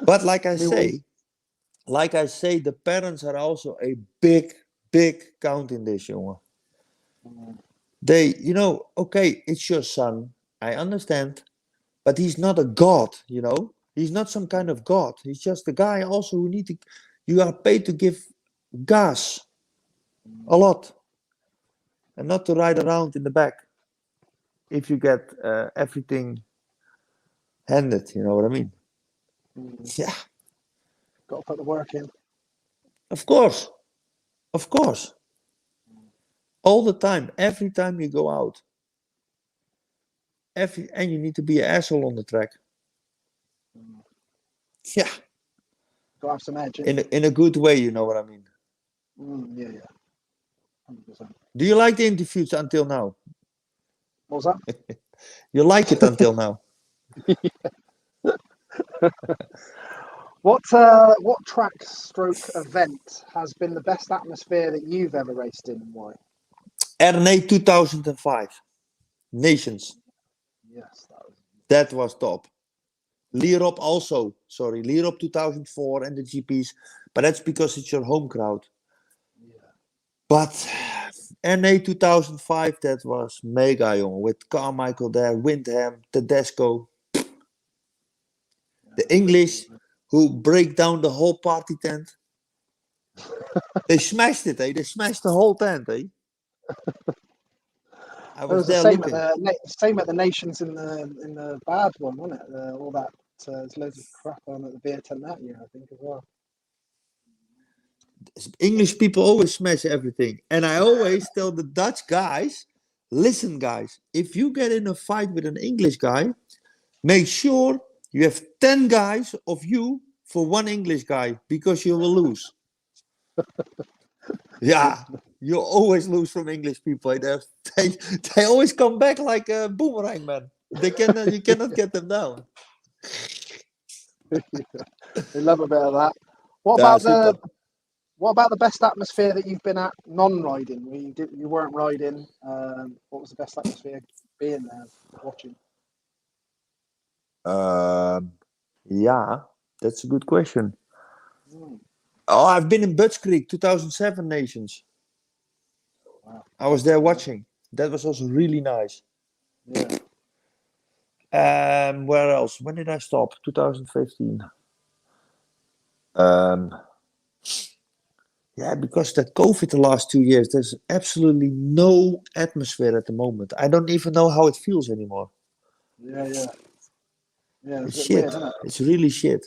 But like I say, the parents are also a big count in this, jongen. They, okay, it's your son. I understand. But he's not a god, He's not some kind of god. He's just a guy also who you are paid to give gas a lot. And not to ride around in the back if you get everything handed, you know what I mean? Yeah. Got to put the work in. Of course. All the time, every time you go out. And you need to be an asshole on the track. Yeah. Got to have some edge. In a good way, you know what I mean? Yeah. 100%. Do you like the interviews until now? What was that? You like it until now? What track stroke event has been the best atmosphere that you've ever raced in, and why? RNA 2005. Nations. Yes, that was top. Lierop also. Sorry, Lierop 2004 and the GPs. But that's because it's your home crowd. Yeah. But NA 2005, that was mega, jongen. With Carmichael there, Windham, Tedesco. The English who break down the whole party tent. They smashed it, eh? They smashed the whole tent, eh? I was there looking. Same at the Nations in the bad one, wasn't it? All that there's loads of crap on at the beer tent that year, I think, as well. English people always smash everything, and I always tell the Dutch guys, listen, guys, if you get in a fight with an English guy, make sure you have 10 guys of you for one English guy, because you will lose. Yeah, you always lose from English people. They always come back like a boomerang, man. You cannot get them down. They love a bit of that. What about the best atmosphere that you've been at non-riding? Where you weren't riding. What was the best atmosphere being there, watching? Yeah, that's a good question. Oh, I've been in Butts Creek, 2007 Nations. Wow. I was there watching. That was also really nice. Yeah. Where else? When did I stop? 2015. Yeah, because that COVID the last 2 years, there's absolutely no atmosphere at the moment. I don't even know how it feels anymore. Yeah. It's shit. Weird, isn't it? It's really shit.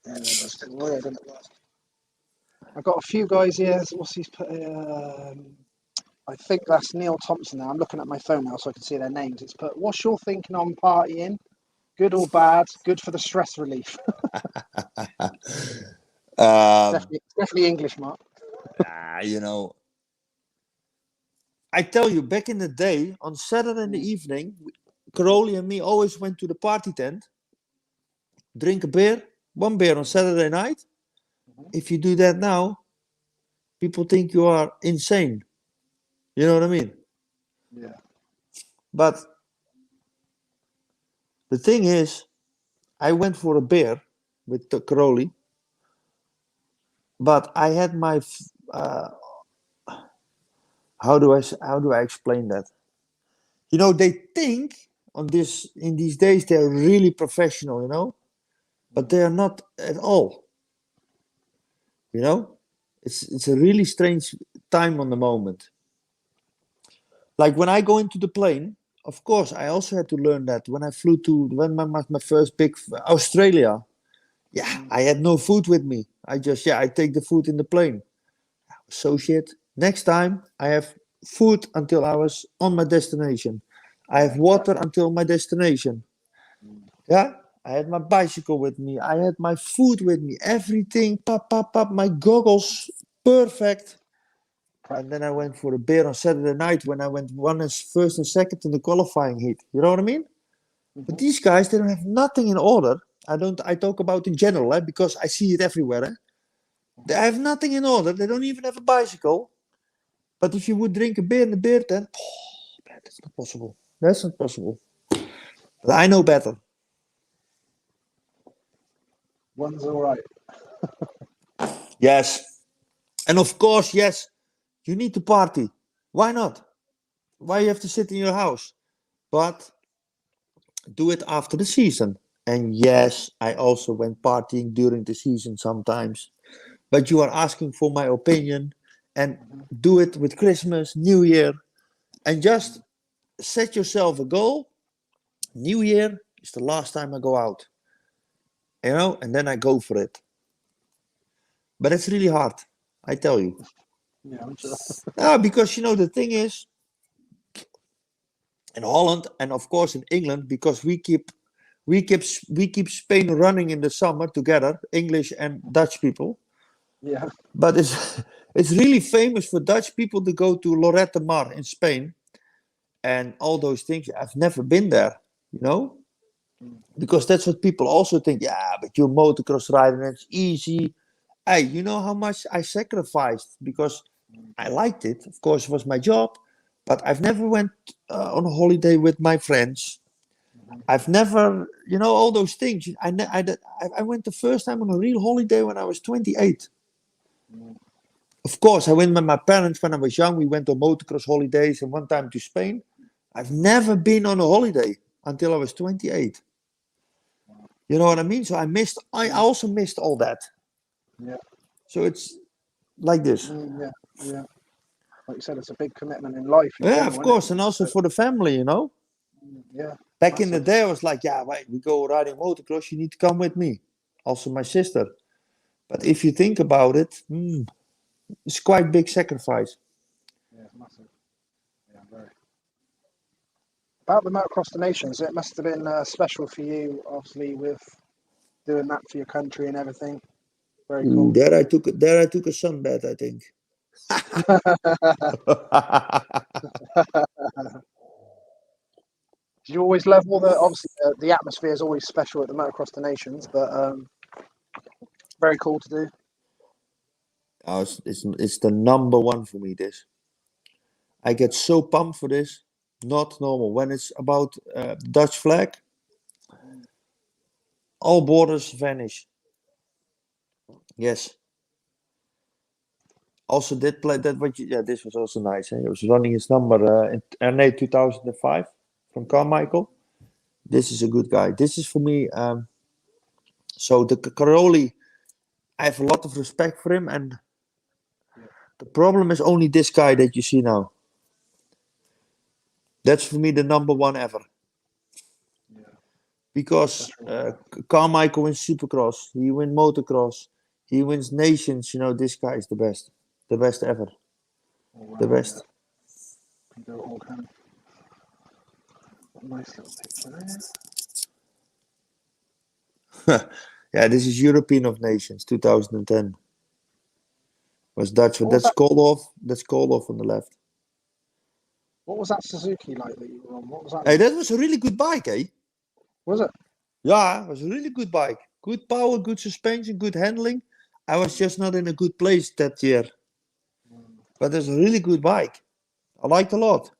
Yeah, it's weird, isn't it? I've got a few guys here. What's his? I think that's Neil Thompson now. I'm looking at my phone now so I can see their names. It's put, what's your thinking on partying? Good or bad? Good for the stress relief. Definitely English, Mark. I tell you, back in the day, on Saturday in the evening, Caroli and me always went to the party tent, drink a beer, one beer on Saturday night. If you do that now, people think you are insane. You know what I mean? Yeah. But the thing is, I went for a beer with Caroli, but I had my how do I explain that? They think in these days they're really professional, but they are not at all. It's a really strange time on the moment. Like when I go into the plane, of course, I also had to learn that when I flew to my first big Australia. Yeah, I had no food with me. I take the food in the plane. So shit. Next time I have food until I was on my destination. I have water until my destination. Yeah, I had my bicycle with me. I had my food with me. Everything, pop, my goggles, perfect. And then I went for a beer on Saturday night when I went first and second in the qualifying heat. You know what I mean? But these guys, they don't have nothing in order. I talk about in general, because I see it everywhere. They have nothing in order. They don't even have a bicycle. But if you would drink a beer in the beer tent, man, that's not possible. That's not possible. But I know better. One's all right. Yes. And of course, yes, you need to party. Why not? Why you have to sit in your house? But do it after the season. And yes, I also went partying during the season sometimes. But you are asking for my opinion, and do it with Christmas, New Year, and just set yourself a goal. New Year is the last time I go out, and then I go for it. But it's really hard, I tell you. Yeah, I'm sure. Because the thing is, in Holland and of course in England, because we keep Spain running in the summer together, English and Dutch people. Yeah. But it's really famous for Dutch people to go to Lorette Mar in Spain and all those things. I've never been there, because that's what people also think. Yeah, but you're motocross rider and it's easy. Hey, you know how much I sacrificed because I liked it. Of course, it was my job, but I've never went on a holiday with my friends. I've never, all those things. I went the first time on a real holiday when I was 28. Of course, I went with my parents when I was young. We went on motocross holidays and one time to Spain. I've never been on a holiday until I was 28. You know what I mean? So I also missed all that. Yeah. So it's like this. Yeah. Like you said, it's a big commitment in life. Yeah, of course. And also for the family, Yeah. Back in the day, I was like, yeah, wait, we go riding motocross. You need to come with me. Also my sister. But if you think about it, it's quite big sacrifice. Yeah, massive. Yeah, very. About the Motocross the Nations, it must have been special for you, obviously, with doing that for your country and everything. Very cool. There I took a sunbath, I think. Did you always love all the? Obviously, the atmosphere is always special at the Motocross the Nations, but very cool to do. Oh, it's the number one for me, this. I get so pumped for this. Not normal. When it's about Dutch flag, all borders vanish. Yes. Also did play that this was also nice. He was running his number in NA 2005 from Carmichael. This is a good guy. This is for me. So the Caroli, I have a lot of respect for him, and the problem is only this guy that you see now. That's for me the number one ever. Because Carmichael wins Supercross, he wins Motocross, he wins Nations. This guy is the best ever, the best. Do it all, can. Nice little picture there. Yeah, this is European of Nations, 2010. Was Dutch, but that's Koloff. That's Koloff on the left. What was that Suzuki like that you were on? What was that? Hey, that was a really good bike, eh? Was it? Yeah, it was a really good bike. Good power, good suspension, good handling. I was just not in a good place that year. But it's a really good bike. I liked it a lot.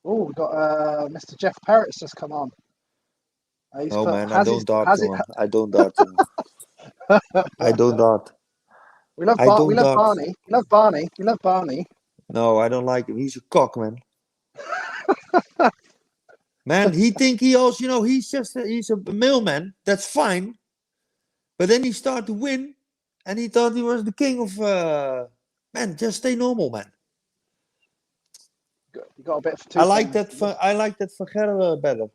Oh, we got Mr. Jeff Parrott's just come on. Oh man, I don't dart. I don't dart. I don't dart. We love I don't we love dart. Barney. We love Barney. We love Barney. No, I don't like him. He's a cock, man. Man, he think he also, he's a mailman. That's fine. But then he started to win, and he thought he was the king of. Man, just stay normal, man. You got a bit of I like that. I like that Van Gerwen better.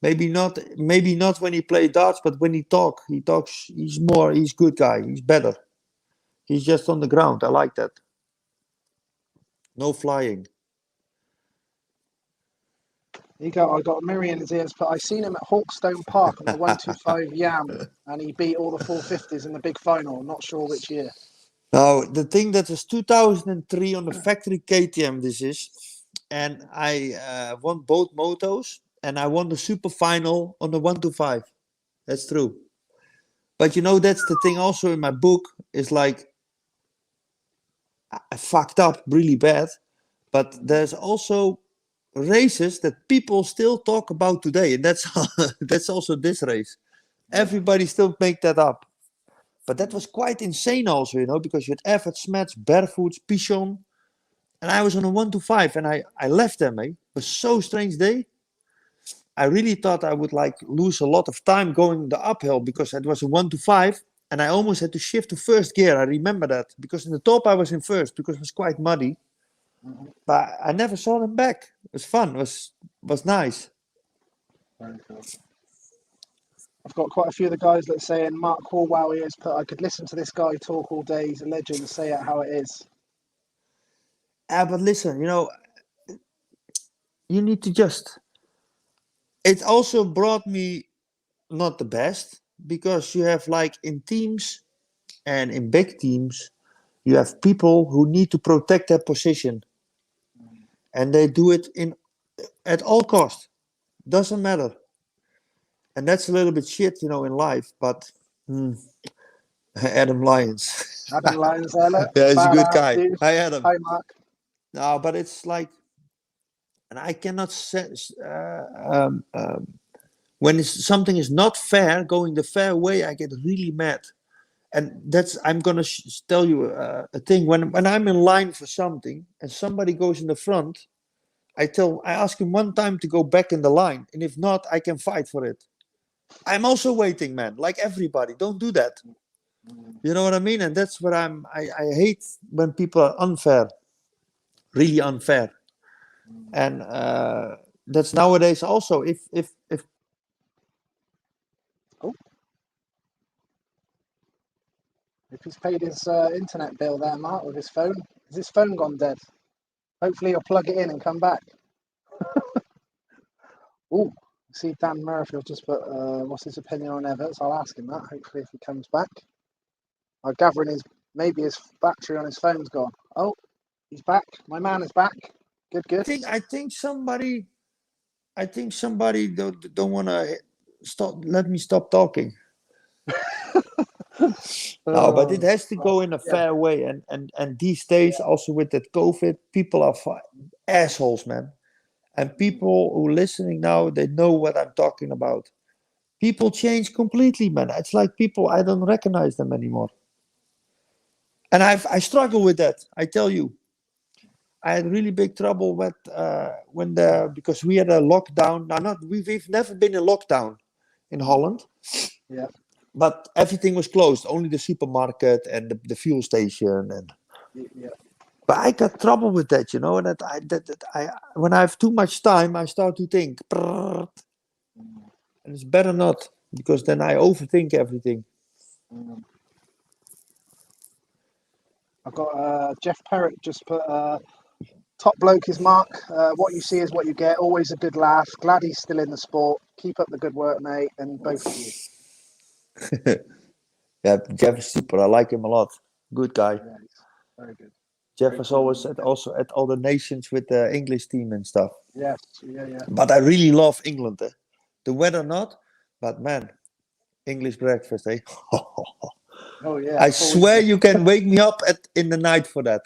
Maybe not when he plays darts, but when he talks. He's a good guy. He's better. He's just on the ground. I like that. No flying. I got a mirror in his ears, but I seen him at Hawkstone Park on the 125 Yam, and he beat all the 450s in the big final. I'm not sure which year. Now, the thing that was 2003 on the factory KTM, this is, and I won both motos, and I won the super final on the 125. That's true. But you know, that's the thing also in my book is like, I fucked up really bad, but there's also races that people still talk about today, and that's that's also this race. Everybody still make that up. But that was quite insane also, you know, because you had Everett, Smets, Barefoots, Pichon, and I was on a 125 and I left them, eh? It was so strange day. I really thought I would like lose a lot of time going the uphill because it was a 125 and I almost had to shift to first gear. I remember that because in the top I was in first because it was quite muddy. But I never saw them back. It was fun. It was nice. Very cool. I've got quite a few of the guys that saying Mark Horwow is, but I could listen to this guy talk all day. He's a legend. Say it how it is. But listen, you know, you need to just. It also brought me not the best because you have like in teams and in big teams, you have people who need to protect their position, and they do it in at all cost. Doesn't matter, and that's a little bit shit, you know, in life. But Adam Lyons, Adam Lyons, hello. yeah, he's a good Badass guy. dude. Hi, Adam. Hi, Mark. No, but it's like, and I cannot say when something is not fair, going the fair way, I get really mad. And that's I'm gonna tell you a thing. When I'm in line for something and somebody goes in the front, I ask him one time to go back in the line, and if not, I can fight for it. I'm also waiting, man. Like everybody, don't do that. You know what I mean? And that's what I hate when people are unfair, really unfair. And that's nowadays also if Oh. If he's paid his internet bill there, Mark, with his phone. Has his phone gone dead? Hopefully he'll plug it in and come back. Oh, see Dan Merrifield just put, what's his opinion on Everts? I'll ask him that, hopefully if he comes back. I'm gathering maybe his battery on his phone's gone. Oh, he's back. My man is back. Good. I think somebody don't want to let me stop talking. No, but it has to go in a fair way, and these days also with that COVID, people are assholes, man. And people who are listening now, they know what I'm talking about. People change completely, man. It's like people, I don't recognize them anymore. And I struggle with that. I tell you, I had really big trouble with because we had a lockdown. Now, we've never been in lockdown in Holland. Yeah. But everything was closed. Only the supermarket and the fuel station and. Yeah. But I got trouble with that, you know. And I when I have too much time, I start to think, and it's better not because then I overthink everything. I've got Jeff Perrick just put top bloke is Mark. What you see is what you get. Always a good laugh. Glad he's still in the sport. Keep up the good work, mate. And both of you. Yeah, Jeff is super. I like him a lot. Good guy. Yeah, very good. Jeff was always also at all the nations with the English team and stuff. Yes, yeah. But I really love England. Eh? The weather not, but man, English breakfast, eh? Oh yeah. I swear you can wake me up in the night for that.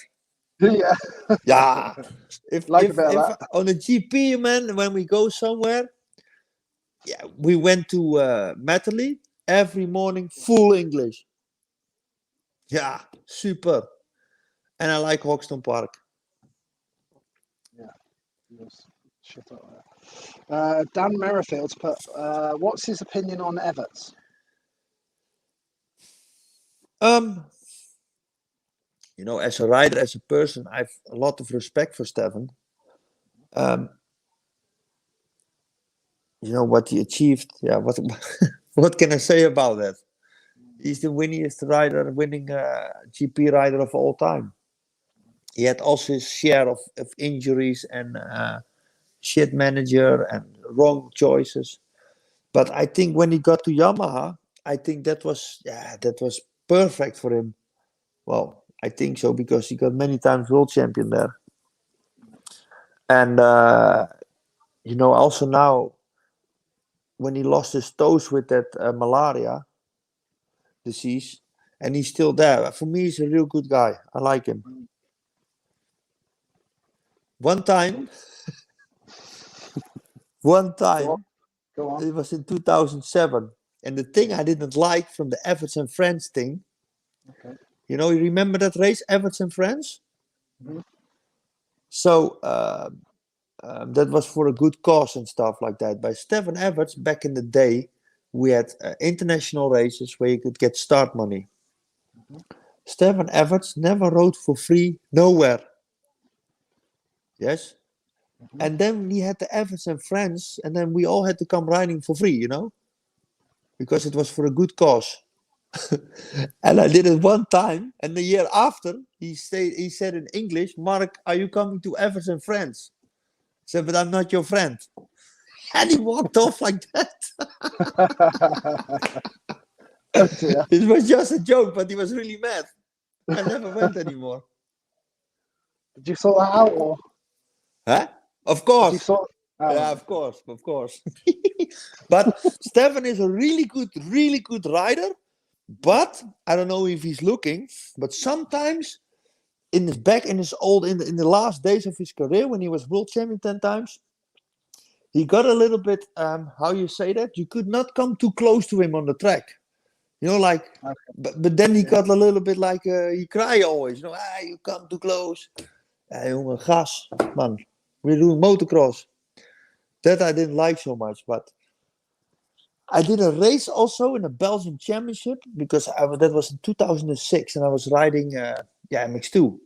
Yeah. Yeah. If that. on a GP, man, when we go somewhere, yeah, we went to Metally every morning, full English. Yeah, super. And I like Hoxton Park. Yeah. Shit up there. Dan Merrifield's put, what's his opinion on Everts? You know, as a rider, as a person, I have a lot of respect for Stefan. You know what he achieved. Yeah, what can I say about that? He's the winning GP rider of all time. He had also his share of injuries and shit manager and wrong choices. But I think when he got to Yamaha, I think that was perfect for him. Well, I think so because he got many times world champion there. And also now when he lost his toes with that malaria disease, and he's still there. For me, he's a real good guy. I like him. One time, Go on. it was in 2007. And the thing I didn't like from the Everts and Friends thing, Okay. you remember that race, Everts and Friends? Mhm. So that was for a good cause and stuff like that. By Stefan Everts, back in the day, we had international races where you could get start money. Stefan Everts never rode for free nowhere. Yes? And then we had the Everts and Friends, and then we all had to come riding for free, because it was for a good cause. And I did it one time, and the year after, he said in English, "Mark, are you coming to Everts and Friends?" I said, "But I'm not your friend." And he walked off like that. Oh dear. It was just a joke, but he was really mad. I never went anymore. Did you sort that out, or Huh? Of did course. you sort? Oh, Yeah, of course. But Stefan is a really good rider. But I don't know if he's looking. But sometimes in the last days of his career, when he was world champion 10 times, he got a little bit, how you say that? You could not come too close to him on the track. Okay. But then he got a little bit like, he cry always. You come too close. Ja, jongen, gas, man. We're doing motocross. That I didn't like so much, but I did a race also in a Belgian championship because that was in 2006 and I was riding MX2.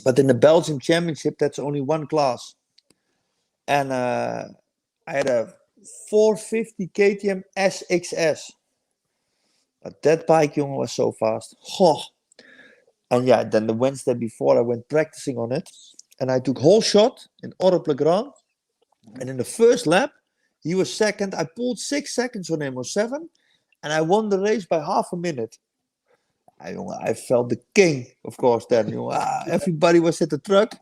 But in the Belgian championship, that's only one class. And I had a 450 KTM SXS. But that bike, jongen, was so fast. Goh. And then the Wednesday before I went practicing on it. And I took whole shot in Orop Le Grand. And in the first lap, he was second. I pulled 6 seconds on him or 7. And I won the race by half a minute. I felt the king, of course, then. Everybody was at the truck.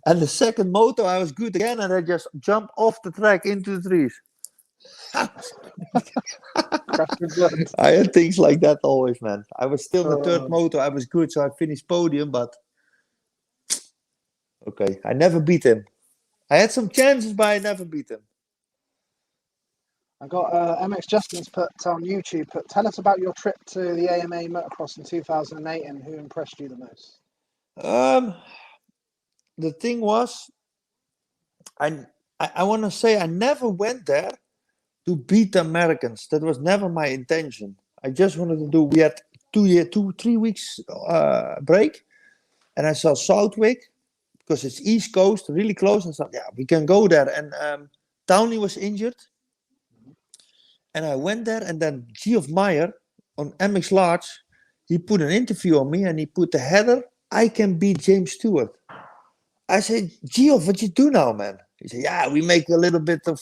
And the second moto, I was good again. And I just jumped off the track into the trees. I had things like that always, man. I was still in the third moto. I was good, so I finished podium. But, okay, I never beat him. I had some chances, but I never beat him. I got MX Justin's put on YouTube. Tell us about your trip to the AMA Motocross in 2008 and who impressed you the most. The thing was, I want to say I never went there to beat the Americans. That was never my intention. I just wanted to do. We had 3 weeks break, and I saw Southwick because it's East Coast, really close. I thought, we can go there. And Townley was injured. And I went there, and then Geoff Meyer on MX Large, he put an interview on me, and he put the header, "I can beat James Stewart." I said, "Geoff, what you do now, man?" He said, "We make a little bit of,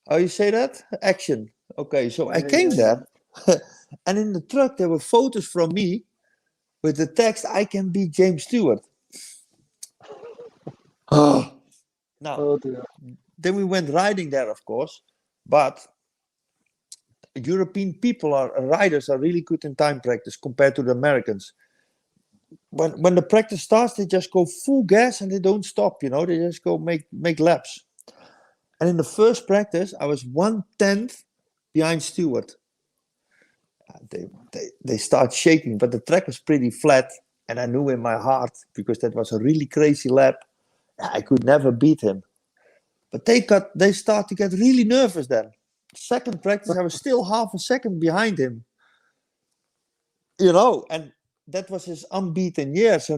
how you say that? Action." Okay, so I came there, and in the truck, there were photos from me with the text, "I can beat James Stewart." Now, then we went riding there, of course, but European riders are really good in time practice compared to the Americans. When the practice starts, they just go full gas and they don't stop. They just go make laps. And in the first practice, I was 1/10 behind Stewart. They start shaking, but the track was pretty flat, and I knew in my heart because that was a really crazy lap. I could never beat him. But they start to get really nervous then. Second practice, I was still half a second behind him. And that was his unbeaten year. So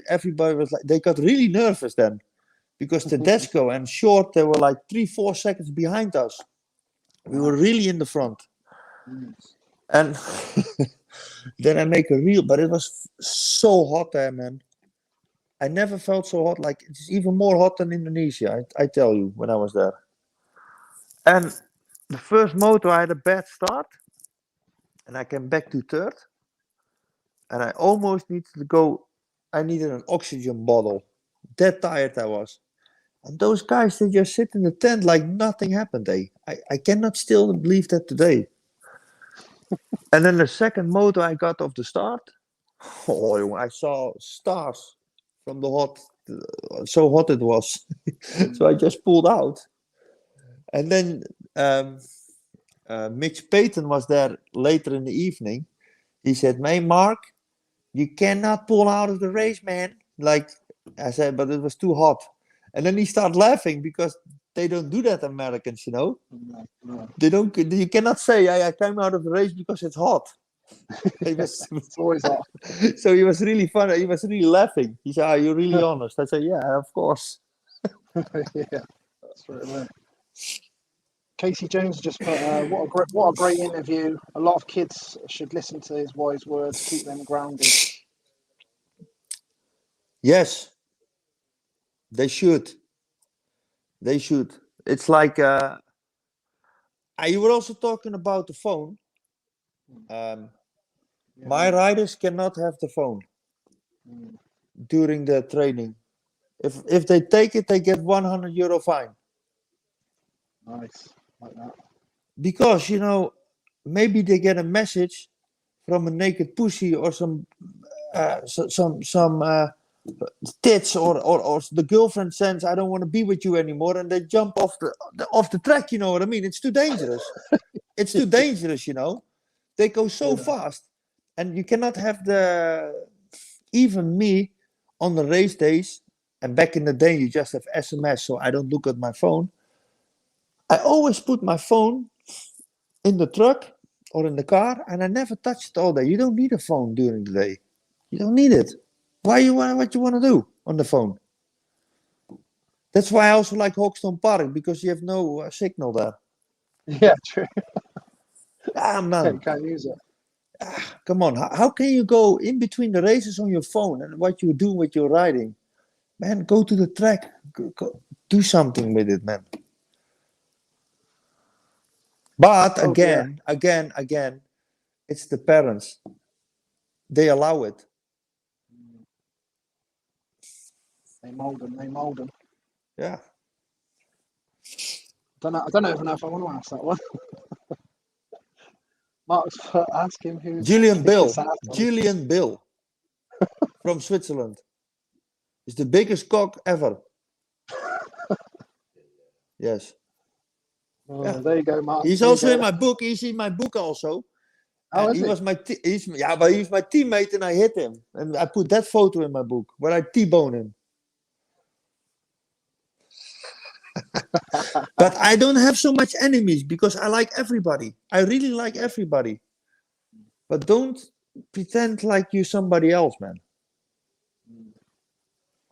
everybody was like, they got really nervous then. Because Tedesco and Short, they were like 3-4 seconds behind us. We were really in the front. And then I make a reel, but it was so hot there, man. I never felt so hot. Like it's even more hot than Indonesia. I tell you, when I was there. And the first moto, I had a bad start, and I came back to third, and I almost needed to go. I needed an oxygen bottle. That tired I was. And those guys, they just sit in the tent like nothing happened. I cannot still believe that today. And then the second moto I got off the start, oh, I saw stars from the hot, so hot it was. So I just pulled out. And then Mitch Payton was there later in the evening. He said, "Hey, Mark, you cannot pull out of the race, man." Like I said, but it was too hot. And then he started laughing because they don't do that, Americans, you know. No. They don't. You cannot say, I came out of the race because it's hot. It's always hot. So he was really funny. He was really laughing. He said, "Are you really honest?" I said, "Yeah, of course." Yeah, that's right. Casey Jones just put, what a great interview. A lot of kids should listen to his wise words, keep them grounded. Yes, they should. They should. It's like you were also talking about the phone. My riders cannot have the phone during the training. If they take it, they get €100 fine. Nice, like that. Because maybe they get a message from a naked pussy or some tits or the girlfriend sends, "I don't want to be with you anymore," and they jump off the track. You know what I mean? It's too dangerous. It's too dangerous. They go so fast, and you cannot have even me on the race days. And back in the day, you just have SMS, so I don't look at my phone. I always put my phone in the truck or in the car, and I never touch it all day. You don't need a phone during the day. You don't need it. What you want to do on the phone? That's why I also like Hawkstone Park, because you have no signal there. Yeah, true. Man. You can't use it. Come on. How can you go in between the races on your phone and what you do with your riding? Man, go to the track. Go, do something with it, man. But again, it's the parents. They allow it. They mold them. Yeah. I don't even know if I want to ask that one. Mark's ask him who's Julian Bill from Switzerland is the biggest cock ever. Yes. Oh, yeah. There you go, Mark. He's also in my book. He's in my book also. Oh, and he was my but he was my teammate, and I hit him, and I put that photo in my book where I T-bone him. But I don't have so much enemies because I like everybody. I really like everybody. But don't pretend like you're somebody else, man.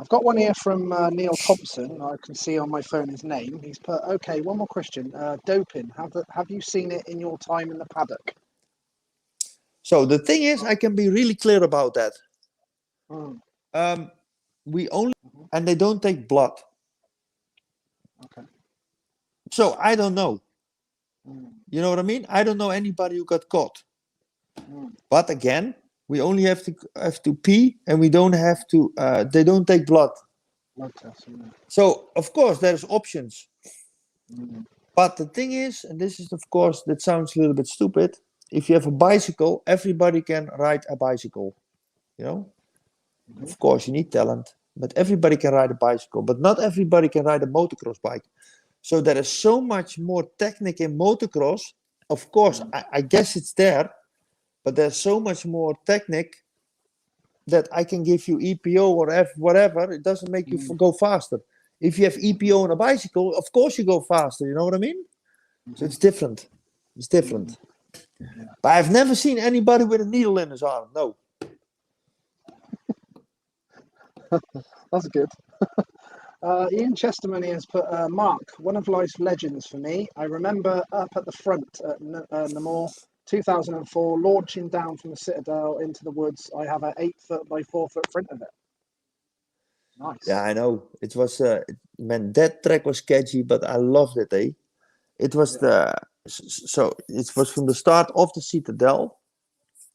I've got one here from Neil Thompson. I can see on my phone his name. He's put, okay, one more question. Doping, have you seen it in your time in the paddock? So the thing is, I can be really clear about that. We only, and they don't take blood. Okay. So I don't know. You know what I mean? I don't know anybody who got caught. But again, we only have to pee, and we don't have to. They don't take blood. Blood test, yeah. So of course there's options. But the thing is, and this is of course, that sounds a little bit stupid. If you have a bicycle, everybody can ride a bicycle. Of course you need talent, but everybody can ride a bicycle. But not everybody can ride a motocross bike. So there is so much more technique in motocross. Of course, I guess it's there, but there's so much more technique that I can give you EPO or whatever. It doesn't make you go faster. If you have EPO on a bicycle, of course you go faster. You know what I mean? So it's different. It's different. But I've never seen anybody with a needle in his arm. No. That's good. Ian Chesterman has put, Mark, one of life's legends for me. I remember up at the front at Namur 2004, launching down from the Citadel into the woods. I have an 8 foot by 4 foot print of it. Nice. Yeah, I know. It was, man, that track was sketchy, but I loved it, eh? It was so it was from the start of the Citadel,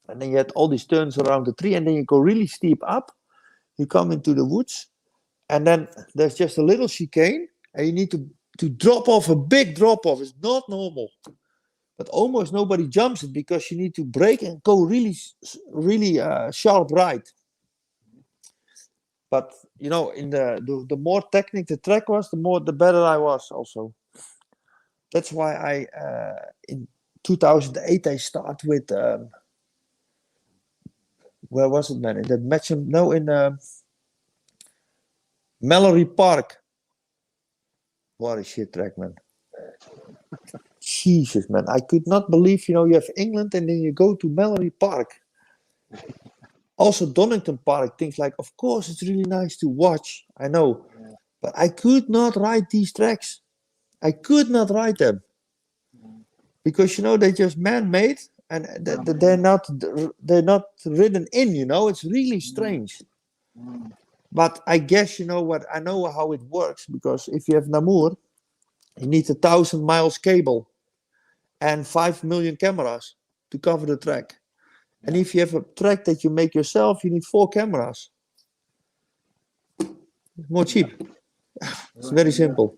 and then you had all these turns around the tree, and then you go really steep up. You come into the woods, and then there's just a little chicane, and you need to drop off a big drop off. It's not normal, but almost nobody jumps it because you need to brake and go really sharp right. But you know, in the more technical the track was, the better I was also. That's why I in 2008 I start with where was it, man? In the match, no, in Mallory Park. What a shit track, man. Jesus, man. I could not believe, you know, you have England and then you go to Mallory Park. Also, Donington Park, things like, of course, it's really nice to watch. I know. But I could not ride these tracks. I could not ride them. Because, you know, they're just man-made and they're not ridden in, you know. It's really strange. But I guess, you know what, I know how it works. Because if you have Namur, you need 1,000 miles cable and 5 million cameras to cover the track. And if you have a track that you make yourself, you need 4 cameras. It's more cheap. It's very simple.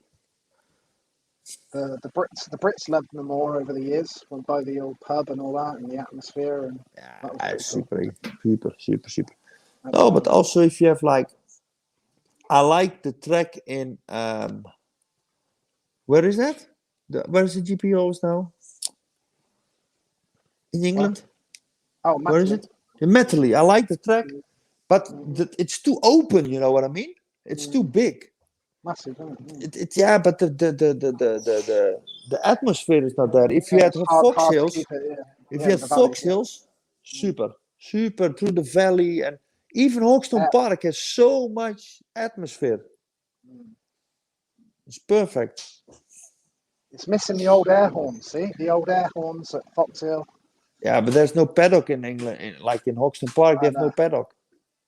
The Brits loved them more over the years. Went by the old pub and all that, and the atmosphere, and that was pretty cool. Super. No, but also if you have like, I like the track in where is that? Where is the GP host now? In England? Oh, where is it? In Mettley. I like the track, but it's too open. You know what I mean? It's too big. Massive, isn't it? Yeah, but the atmosphere is not there. If you had Fox Hills, if you had Fox Hills, super through the valley, and even Hoxton Park has so much atmosphere. It's perfect. It's missing the old air horns. See the old air horns at Fox Hill. Yeah, but there's no paddock in England. Like in Hoxton Park, they have no paddock.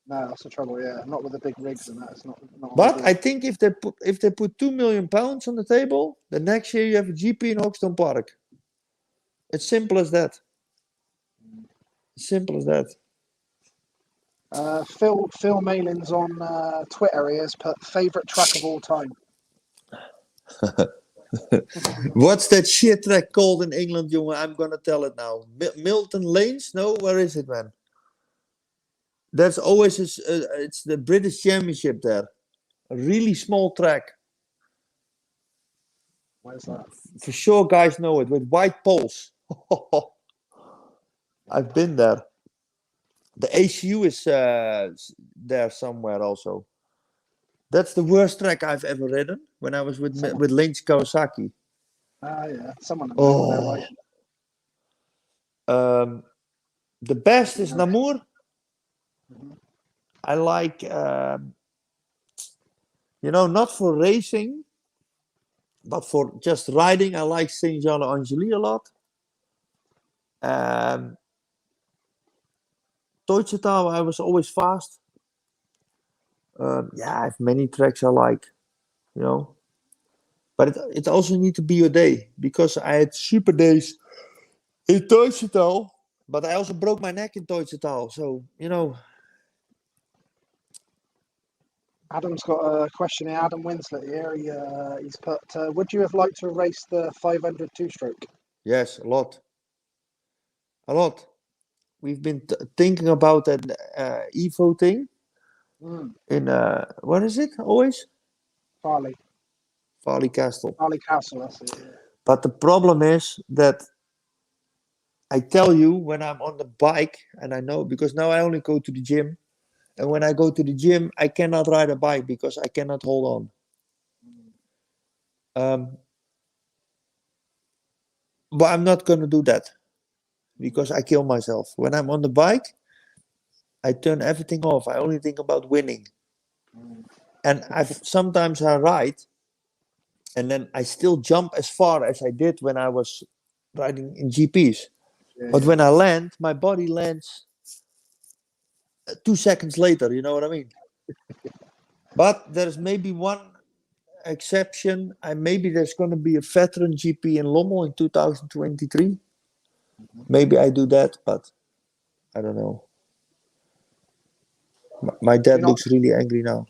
No, that's the trouble. Yeah, not with the big rigs and that. It's not but I think if they put £2 million on the table, the next year you have a GP in Hoxton Park. It's simple as that. Simple as that. Phil Malin's on Twitter. He has put favorite track of all time. What's that shit track called in England, jongen? I'm gonna tell it now. Milton Lanes? No, where is it, man? There's always it's the British Championship there. A really small track. Where's that? For sure, guys know it with white poles. I've been there. The ACU is there somewhere also. That's the worst track I've ever ridden when I was with Lynch Kawasaki. Yeah, someone. The best is Namur. I like, not for racing, but for just riding. I like Saint Jean Angely a lot. Deutschetal, I was always fast. I have many tracks I like, But it also need to be your day, because I had super days in Deutschetal, but I also broke my neck in Deutschetal. So, Adam's got a question here. Adam Winslet here. He's put, would you have liked to race the 500 two-stroke? Yes, a lot. We've been thinking about that Evo thing. In, what is it always? Farley Castle. Farley Castle, that's it. Yeah. But the problem is that I tell you, when I'm on the bike, and I know, because now I only go to the gym, and when I go to the gym, I cannot ride a bike because I cannot hold on. But I'm not going to do that because I kill myself. When I'm on the bike, I turn everything off. I only think about winning. And sometimes I ride, and then I still jump as far as I did when I was riding in GPs. Yeah. But when I land, my body lands 2 seconds later. You know what I mean? But there's maybe one exception. Maybe there's going to be a veteran GP in Lommel in 2023. Maybe I do that, but I don't know. My dad You're not. looks really angry now.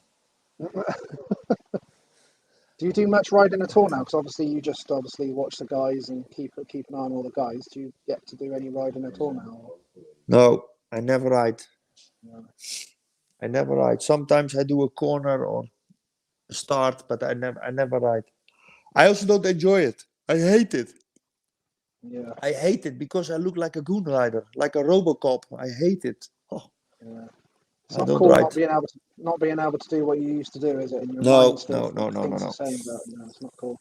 Do you do much riding at all now? Because obviously you just watch the guys and keep an eye on all the guys. Do you get to do any riding at all now? No, I never ride. No. I never ride. Sometimes I do a corner or a start, but I never ride. I also don't enjoy it. I hate it. Yeah. I hate it because I look like a goon rider, like a RoboCop. I hate it. Oh, Yeah. It's I not don't cool ride. not being able to do what you used to do, is it? And your mind No, still no, no, no, no, thinks the no. same, but it's not cool.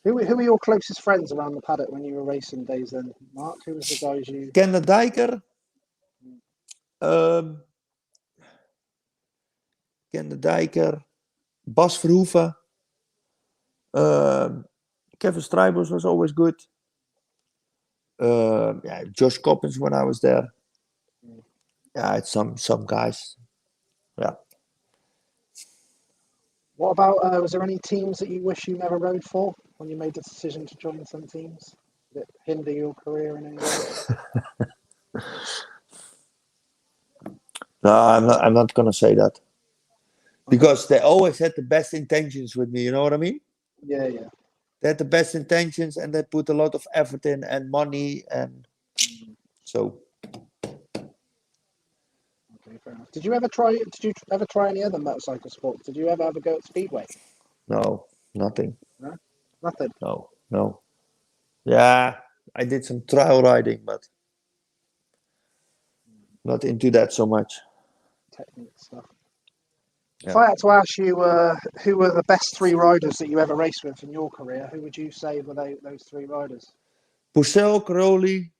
Who were your closest friends around the paddock when you were racing days then, Mark? Who was the guys you... Ken de Dijker, Ken de Dijker, Bas Verhoeven, Kevin Strijbos was always good. Yeah, Josh Coppins when I was there. Yeah, it's some guys. Yeah. What about, was there any teams that you wish you never rode for when you made the decision to join some teams? Did it hinder your career in any way? No, I'm not gonna say that. Because they always had the best intentions with me, you know what I mean? Yeah, yeah. They had the best intentions and they put a lot of effort in and money and so Okay, fair enough. Did you ever try any other motorcycle sports? Did you ever go at Speedway? no, nothing. No? Nothing. No. Yeah, I did some trial riding, but not into that so much. Technique stuff. Yeah. If I had to ask you who were the best three riders that you ever raced with in your career, who would you say were those three riders? Purcell, Crowley.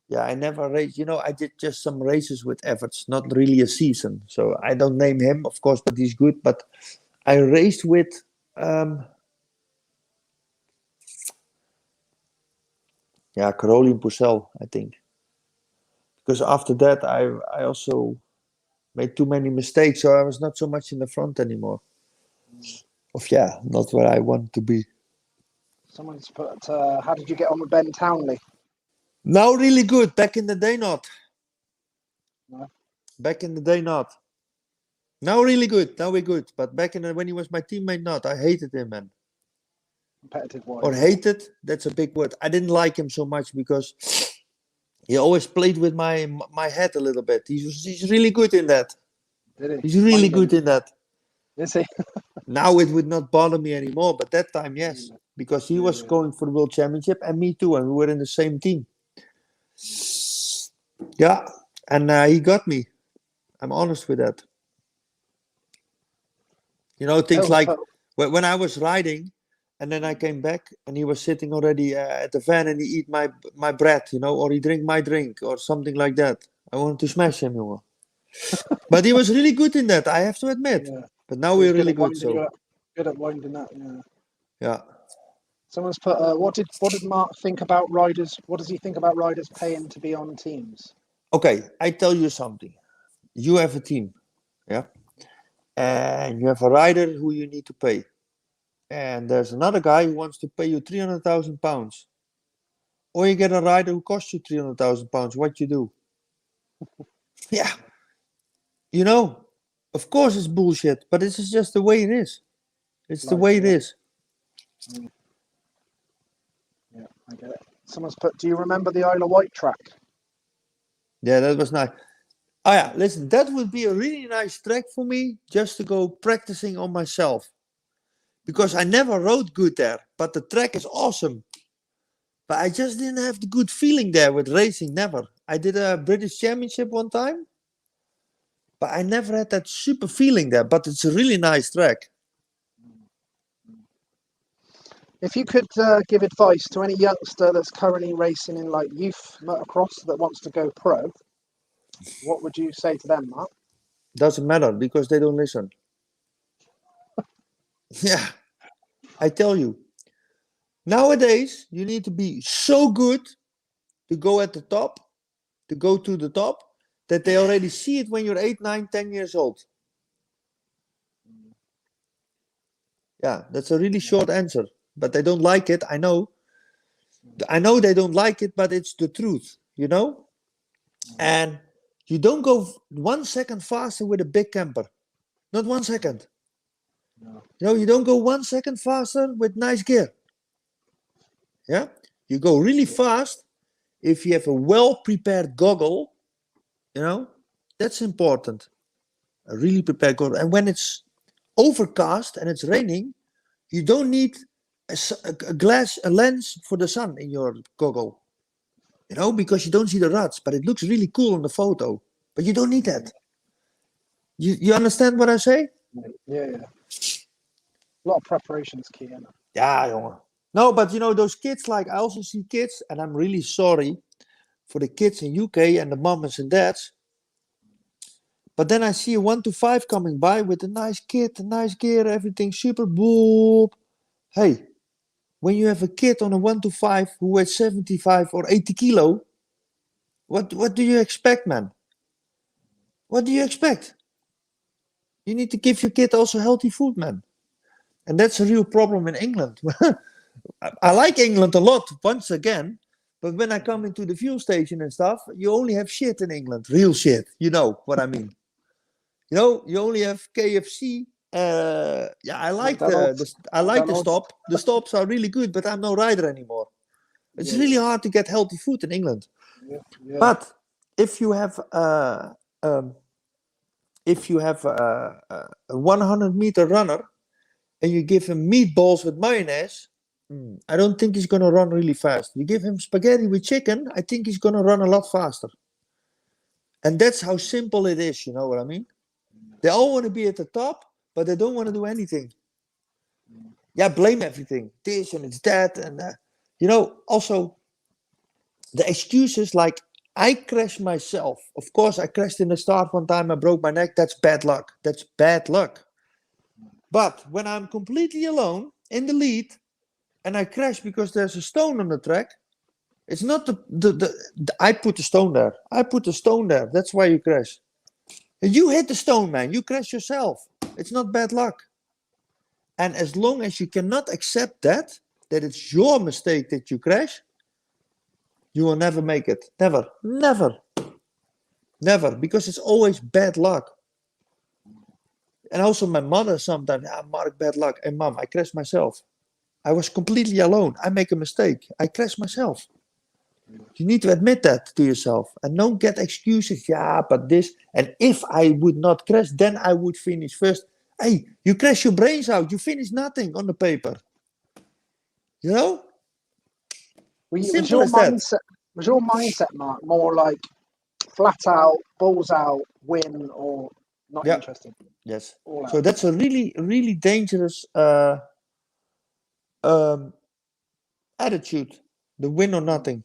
Yeah, I never raced. You know, I did just some races with Everts, not really a season. So I don't name him, of course, but he's good. But I raced with Crowley and Purcell, I think. Because after that, I also made too many mistakes, so I was not so much in the front anymore. Not where I want to be. Someone's put, how did you get on with Ben Townley? Now really good. Back in the day, not. No? Back in the day, not. Now really good. Now we're good. But back when he was my teammate, not. I hated him, man. Competitive wise. Or hated, that's a big word. I didn't like him so much because he always played with my head a little bit. He's really good in that. Did he? He's really good in that. Is he? Now it would not bother me anymore, but that time, yes. Because he was going for the World Championship and me too, and we were in the same team. Yeah, and he got me. I'm honest with that. You know, things like when I was riding and then I came back and he was sitting already at the van and he eat my bread, you know, or he drink my drink or something like that. I wanted to smash him, jongen. But he was really good in that, I have to admit. Yeah. But now we're really good. So Good at winding up, yeah. Yeah. Someone's put, what did Mark think about riders? What does he think about riders paying to be on teams? Okay, I tell you something. You have a team, yeah, and you have a rider who you need to pay, and there's another guy who wants to pay you £300,000, or you get a rider who costs you £300,000. What you do? Yeah, you know, of course it's bullshit, but this is just the way it is. It's the way it is. Yeah, I get it. Someone's put, do you remember the Isle of Wight track? Yeah, that was nice. Oh yeah, listen, that would be a really nice track for me just to go practicing on myself. Because I never rode good there, but the track is awesome. But I just didn't have the good feeling there with racing, never. I did a British Championship one time, but I never had that super feeling there. But it's a really nice track. If you could give advice to any youngster that's currently racing in like youth motocross that wants to go pro, what would you say to them, Mark? Doesn't matter because they don't listen. Yeah, I tell you. Nowadays, you need to be so good to go at the top, to go to the top, that they already see it when you're 8, 9, 10 years old. Yeah, that's a really short answer, but they don't like it. I know they don't like it, but it's the truth, you know. And you don't go 1 second faster with a big camper, not 1 second. No. You know, you don't go 1 second faster with nice gear. Yeah, you go really fast if you have a well-prepared goggle. You know, that's important. A really prepared goggle. And when it's overcast and it's raining, you don't need a lens for the sun in your goggle. You know, because you don't see the ruts, but it looks really cool on the photo. But you don't need that. You understand what I say? Yeah. A lot of preparation is key, isn't it? Yeah, jongen. No, but you know, those kids, like I also see kids, and I'm really sorry for the kids in UK and the mamas and dads. But then I see a 1 to 5 coming by with a nice kit, a nice gear, everything super boop. Hey, when you have a kid on a 1 to 5 who weighs 75 or 80 kilo, what do you expect, man? What do you expect? You need to give your kid also healthy food, man. And that's a real problem in England. I like England a lot, once again. But when I come into the fuel station and stuff, you only have shit in England. Real shit. You know what I mean. You know, you only have KFC. Yeah, I like the stop. The stops are really good, but I'm no rider anymore. It's really hard to get healthy food in England. Yeah. But if you have a 100-meter runner and you give him meatballs with mayonnaise, I don't think he's going to run really fast. You give him spaghetti with chicken, I think he's going to run a lot faster. And that's how simple it is, you know what I mean? They all want to be at the top, but they don't want to do anything. Yeah, blame everything. This and it's that. And, you know, also the excuses like, I crashed myself. Of course, I crashed in the start one time. I broke my neck. That's bad luck. That's bad luck. But when I'm completely alone in the lead and I crash because there's a stone on the track, it's not I put the stone there. I put the stone there. That's why you crash. You hit the stone, man. You crash yourself. It's not bad luck. And as long as you cannot accept that it's your mistake that you crash, you will never make it. Never. Because it's always bad luck. And also my mother sometimes, Mark, bad luck. And mom, I crashed myself. I was completely alone. I make a mistake. I crashed myself. You need to admit that to yourself and don't get excuses. Yeah, but this, and if I would not crash, then I would finish first. Hey, you crash your brains out. You finish nothing on the paper. You know? Was your mindset, Mark, more like flat out, balls out, win, or not interested? Yes. So that's a really, really dangerous attitude. The win or nothing.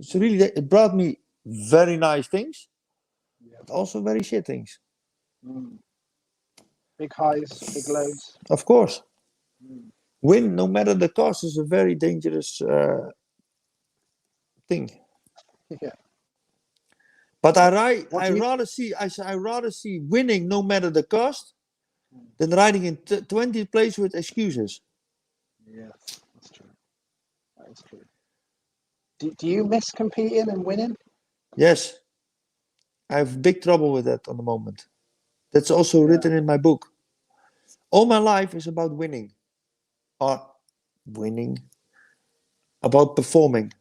It's really, it brought me very nice things, but also very shit things. Big highs, big lows. Of course. Win, no matter the cost, is a very dangerous thing. Yeah. But I rather see winning no matter the cost than riding in 20th place with excuses. Yes, that's true. That is true. Do you miss competing and winning? Yes. I have big trouble with that on the moment. That's also written in my book. All my life is about winning. About performing.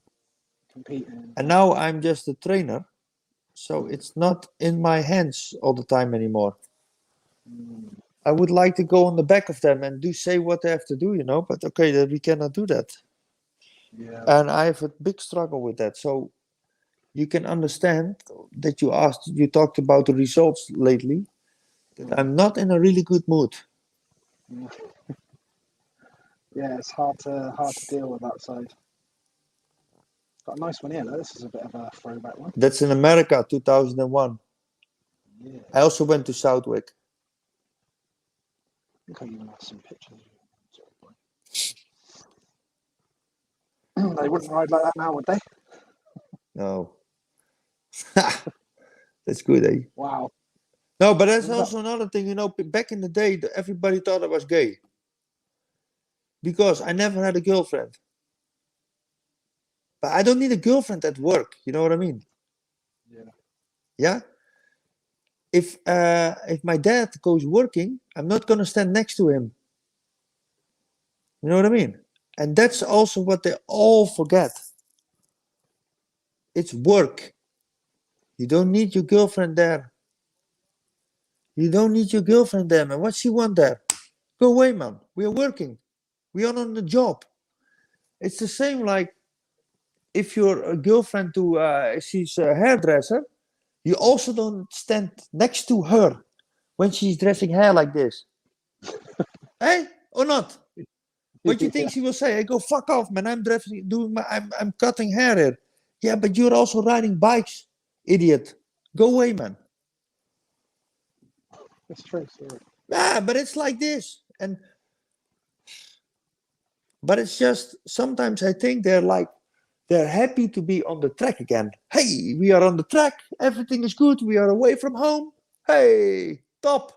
Competing. And now I'm just a trainer. So it's not in my hands all the time anymore. I would like to go on the back of them and say what they have to do, you know, but okay, we cannot do that. Yeah. And I have a big struggle with that. So you can understand that you talked about the results lately, that I'm not in a really good mood. Yeah, it's hard to deal with that side. Got a nice one here, though. This is a bit of a throwback one. That's in America, 2001. Yeah. I also went to Southwick. I think I even have some pictures. They wouldn't ride like that now, would they? No. That's good, eh? Wow. No, but that's Was that- also another thing. You know, back in the day, everybody thought I was gay because I never had a girlfriend. But I don't need a girlfriend at work. You know what I mean? Yeah. Yeah. If my dad goes working, I'm not gonna stand next to him. You know what I mean? And that's also what they all forget. It's work. You don't need your girlfriend there. You don't need your girlfriend there, man. What she want there? Go away, man. We are working. We are on the job. It's the same like if your girlfriend she's a hairdresser, you also don't stand next to her when she's dressing hair like this. Hey, or not? What do you think Yeah. she will say? I go, fuck off, man. I'm cutting hair here. Yeah, but you're also riding bikes, idiot. Go away, man. It's true. Sorry. Yeah, but it's like this. But it's just sometimes I think they're happy to be on the track again. Hey, we are on the track. Everything is good. We are away from home. Hey, top.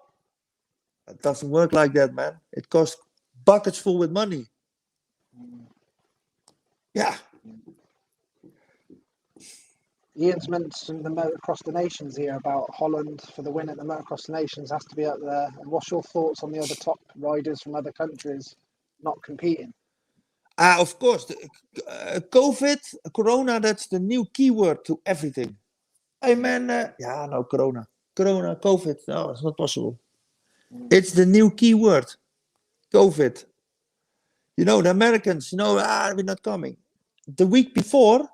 It doesn't work like that, man. It costs buckets full with money. Yeah. Ian's mentioned the Motocross the Nations here about Holland for the win at the Motocross the Nations has to be up there. And what's your thoughts on the other top riders from other countries not competing? Of course, COVID, Corona, that's the new keyword to everything. Hey, man. Yeah, no, Corona. Corona, COVID. No, it's not possible. It's the new keyword. COVID. You know, the Americans, we're not coming. The week before,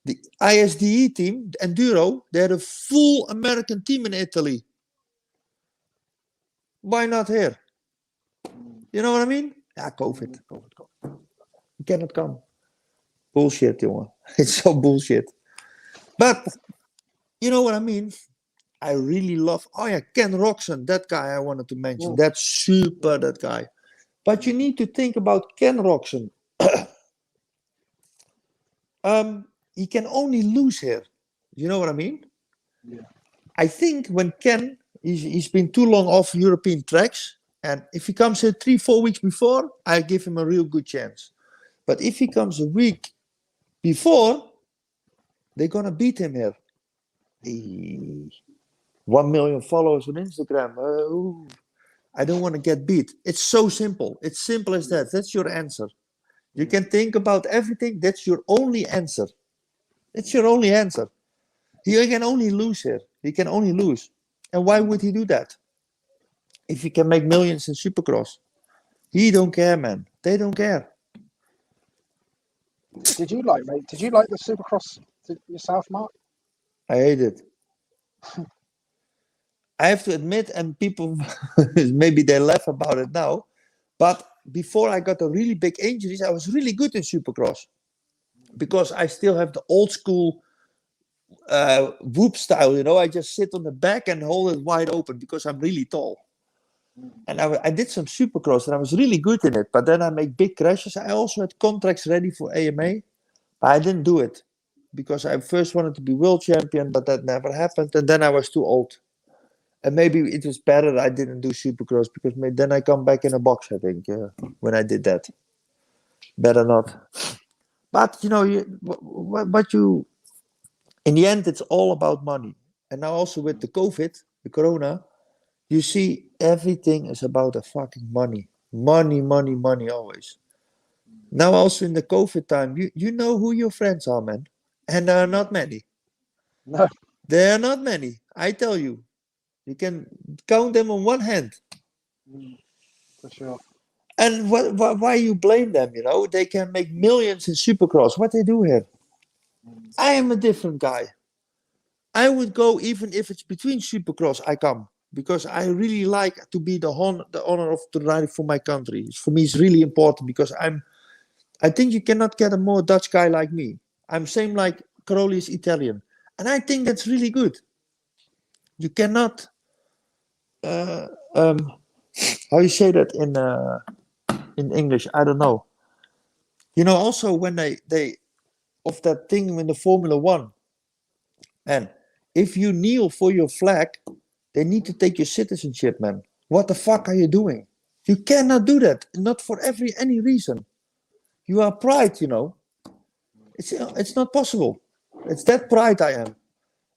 the ISDE team, the Enduro, they had a full American team in Italy. Why not here? You know what I mean? Yeah, COVID. You cannot come. Bullshit, jongen. It's so bullshit. But, you know what I mean? I really love, Ken Roxon, that guy I wanted to mention. That's super, that guy. But you need to think about Ken Roxon. He can only lose here. You know what I mean? Yeah. I think when Ken, he's been too long off European tracks, and if he comes here 3-4 weeks before, I give him a real good chance. But if he comes a week before, they're gonna beat him here. 1 million followers on Instagram. I don't want to get beat. It's so simple. It's simple as that. That's your answer. You can think about everything. That's your only answer. That's your only answer. He can only lose here. He can only lose. And why would he do that? If he can make millions in Supercross. He don't care, man. They don't care. Did you like the Supercross yourself, Mark? I hate it. I have to admit, and people maybe they laugh about it now, but before I got the really big injuries, I was really good in Supercross because I still have the old school whoop style. I just sit on the back and hold it wide open because I'm really tall. And I did some Supercross and I was really good in it, but then I make big crashes. I also had contracts ready for AMA, but I didn't do it because I first wanted to be world champion, but that never happened. And then I was too old. And maybe it was better I didn't do Supercross because then I come back in a box, I think, when I did that. Better not. But, in the end, it's all about money. And now also with the COVID, the Corona, you see everything is about the fucking money. Money, money, money always. Now also in the COVID time, you know who your friends are, man. And there are not many. No. There are not many, I tell you. You can count them on one hand. For sure. And why you blame them? They can make millions in Supercross. What they do here? I am a different guy. I would go even if it's between Supercross. I come because I really like to be the honor of the ride for my country. For me, it's really important because I think you cannot get a more Dutch guy like me. I'm same like Caroli is Italian, and I think that's really good. You cannot. How you say that in English? I don't know. Also when they of that thing in the Formula One, and if you kneel for your flag, they need to take your citizenship, man. What the fuck are you doing? You cannot do that. Not for any reason. You are pride, you know. It's not possible. It's that pride I am.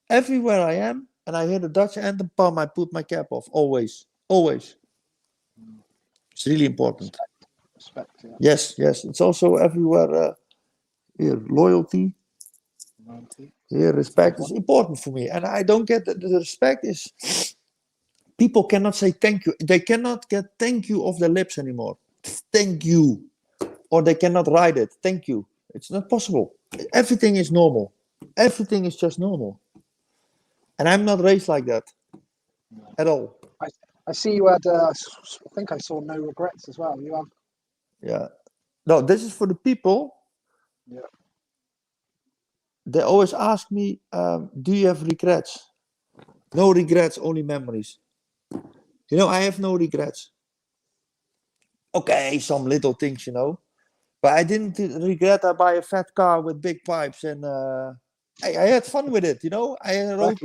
Everywhere I am, and I hear the Dutch anthem, I put my cap off. Always. Always. It's really important. Respect, yeah. Yes, yes. It's also everywhere. Here, loyalty. Here, respect is important for me. And I don't get that the respect is... People cannot say thank you. They cannot get thank you off their lips anymore. Thank you. Or they cannot write it. Thank you. It's not possible. Everything is normal. Everything is just normal. And I'm not raised like that. At all. I see you had, I think I saw no regrets as well. You have? Yeah. No, this is for the people. Yeah. They always ask me, do you have regrets? No regrets, only memories. You know, I have no regrets. Okay, some little things, you know. But I didn't regret I buy a fat car with big pipes. And I had fun with it, you know. I rode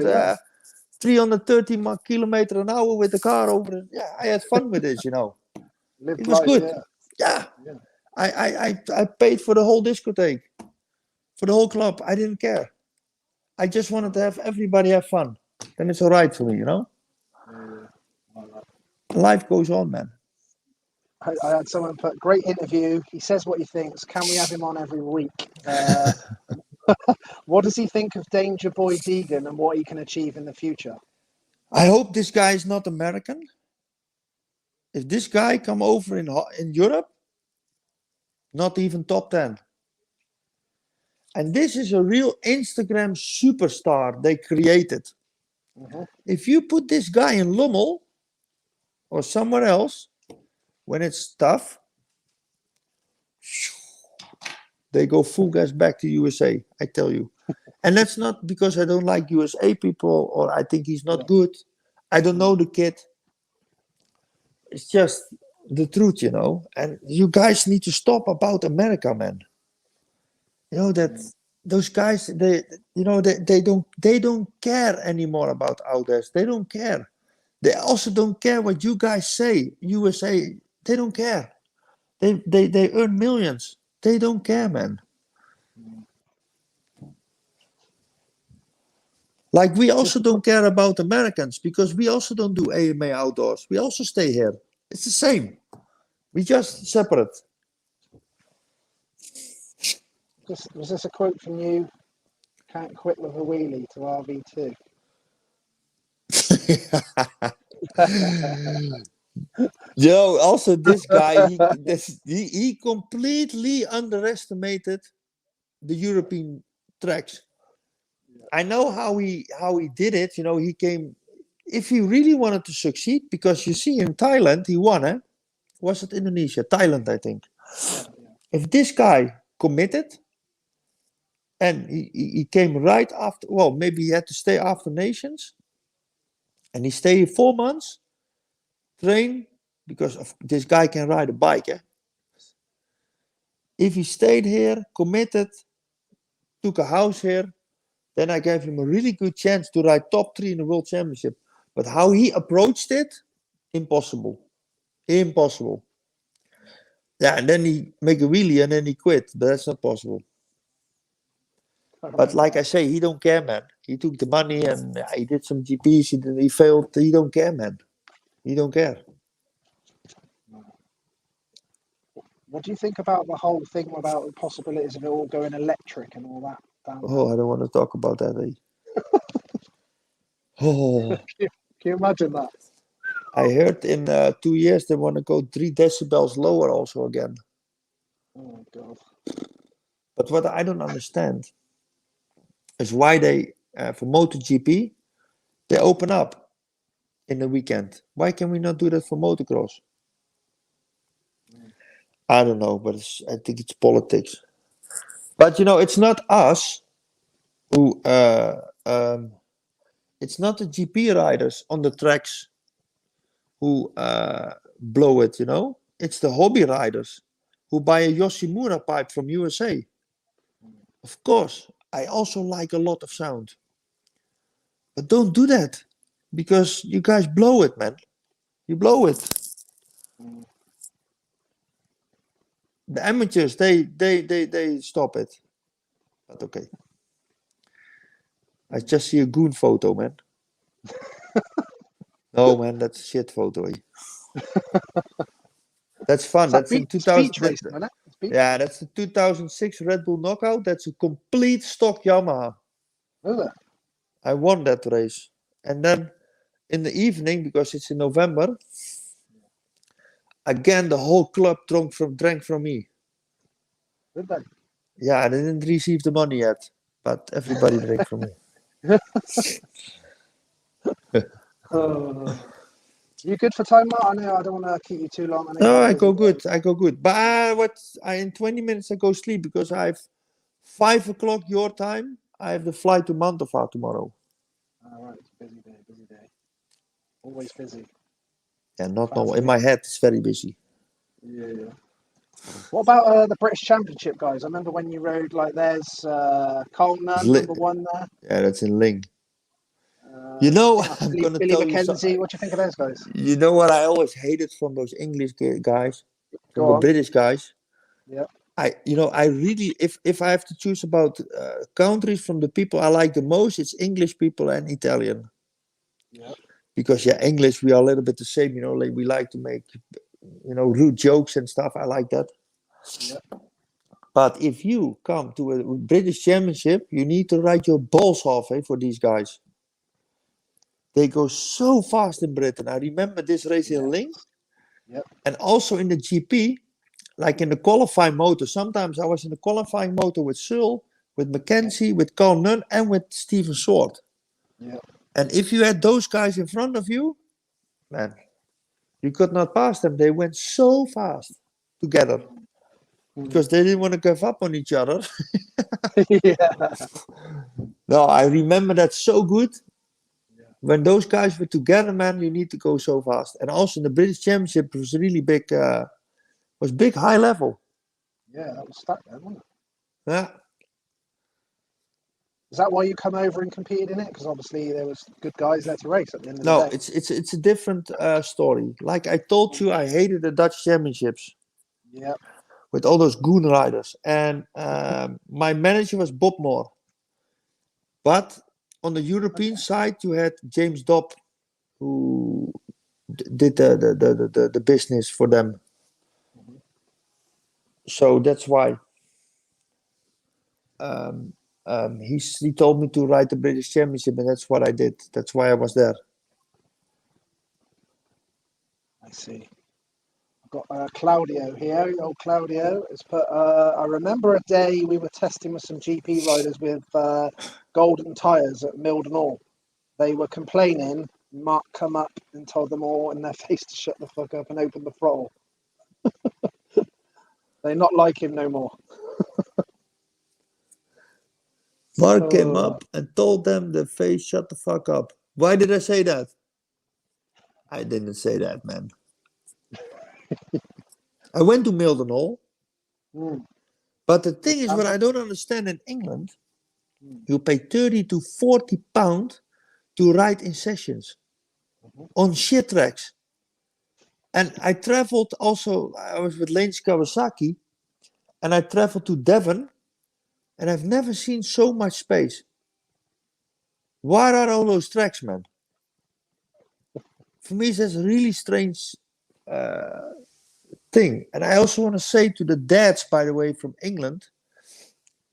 330 kilometers an hour with the car over it. Yeah, I had fun with this, you know. It was good. Yeah. I paid for the whole discotheque. For the whole club. I didn't care. I just wanted to have everybody have fun. Then it's all right for me, you know. Life goes on, man. I had someone put, great interview. He says what he thinks. Can we have him on every week? What does he think of Danger Boy Deegan and what he can achieve in the future? I hope this guy is not American. If this guy come over in Europe, not even top 10. And this is a real Instagram superstar they created. Mm-hmm. If you put this guy in Lommel or somewhere else, when it's tough, they go full gas back to USA, I tell you. And that's not because I don't like USA people or I think he's not good. I don't know the kid. It's just the truth, you know. And you guys need to stop about America, man. You know that those guys, they don't care anymore about others. They don't care. They also don't care what you guys say. USA, they don't care. They earn millions. They don't care, man. Like we also don't care about Americans because we also don't do AMA outdoors. We also stay here. It's the same. We just separate. Was this a quote from you? Can't quit with a wheelie to RV2. Yo, also this guy, he completely underestimated the European tracks. I know how he did it. You know, he came. If he really wanted to succeed, because you see in Thailand he won, eh? Was it Indonesia? Thailand, I think. If this guy committed, and he came right after. Well, maybe he had to stay after Nations, and he stayed 4 months, train, because of this guy can ride a bike. Eh? If he stayed here, committed, took a house here, then I gave him a really good chance to ride top 3 in the World Championship. But how he approached it, impossible. Impossible. Yeah, and then he make a wheelie and then he quit. But that's not possible. But like I say, he don't care, man. He took the money and he did some GPs. He failed. He don't care, man. He don't care. What do you think about the whole thing about the possibilities of it all going electric and all that? Oh, I don't want to talk about that. Eh? Oh. Can you imagine that? I heard in 2 years they want to go 3 decibels lower also again. Oh, God. But what I don't understand is why they, for MotoGP, they open up in the weekend. Why can we not do that for motocross? I don't know, but I think it's politics. But, you know, it's not us who... it's not the GP riders on the tracks who blow it, you know. It's the hobby riders who buy a Yoshimura pipe from USA. Of course, I also like a lot of sound. But don't do that because you guys blow it, man. You blow it. Mm. The amateurs, they stop it. But okay. I just see a goon photo, man. No, man, that's a shit photo. That's fun. It's like That's in beach 2000. racing, isn't it? It's beach Yeah, that's the 2006 Red Bull Knockout. That's a complete stock Yamaha. racing, is it? I won that race. And then in the evening, because it's in November, again the whole club drank from me. Did they? Yeah, I didn't receive the money yet, but everybody drank from me. You good for time, Mark? I know I don't want to keep you too long. I know you've No, got a I busy go day. good. I go good. But in 20 minutes I go sleep because I have 5 o'clock your time. I have the flight to Mantova tomorrow. All right, it's a busy day, busy day. Always busy. Yeah, not normal. In Fascinating. my head, it's very busy. Yeah. What about the British Championship guys? I remember when you rode like there's Cole It's Nunn, number one there. Yeah, that's in Ling. I You know, think that's I'm Billy, gonna Billy tell you McKenzie. something. What do you think of those guys? You know what I always hated from those English guys, from Go the on. British guys. Yeah. I really, if I have to choose about countries from the people I like the most, it's English people and Italian. Yeah. Because yeah, English we are a little bit the same. Like we like to make, rude jokes and stuff. I like that. Yeah. But if you come to a British Championship, you need to ride your balls off, for these guys. They go so fast in Britain. I remember this race in Ling, Yep. and also in the GP, like in the qualifying motor. Sometimes I was in the qualifying motor with Searle, with Mackenzie, with Carl Nunn, and with Stephen Sword. Yeah. And if you had those guys in front of you, man, you could not pass them. They went so fast together because they didn't want to give up on each other. Yeah. No, I remember that so good. Yeah. When those guys were together, man, you need to go so fast. And also in the British Championship was really big, was big high level. Yeah, that was stacked then, wasn't it? Yeah. Is that why you come over and competed in it? Because obviously there was good guys there to race at the end of the No, day. it's a different story. Like I told you, I hated the Dutch Championships Yeah. with all those goon riders. And my manager was Bob Moore. But on the European side, you had James Dobb, who did the business for them. So that's why he told me to ride the British Championship, and that's what I did. That's why I was there. I see. I've got Claudio here. Old Claudio has put. I remember a day we were testing with some GP riders with golden tyres at Milden Hall. They were complaining. Mark come up and told them all in their face to shut the fuck up and open the throttle. They not like him no more. Mark came up and told them the face, shut the fuck up. Why did I say that? I didn't say that, man. I went to Milden Hall. But the thing is, what I don't understand in England, you pay 30 to 40 pounds to ride in sessions on shit tracks. And I traveled also, I was with Lane Kawasaki, and I traveled to Devon, and I've never seen so much space. Where are all those tracks, man? For me, that's a really strange thing. And I also want to say to the dads, by the way, from England,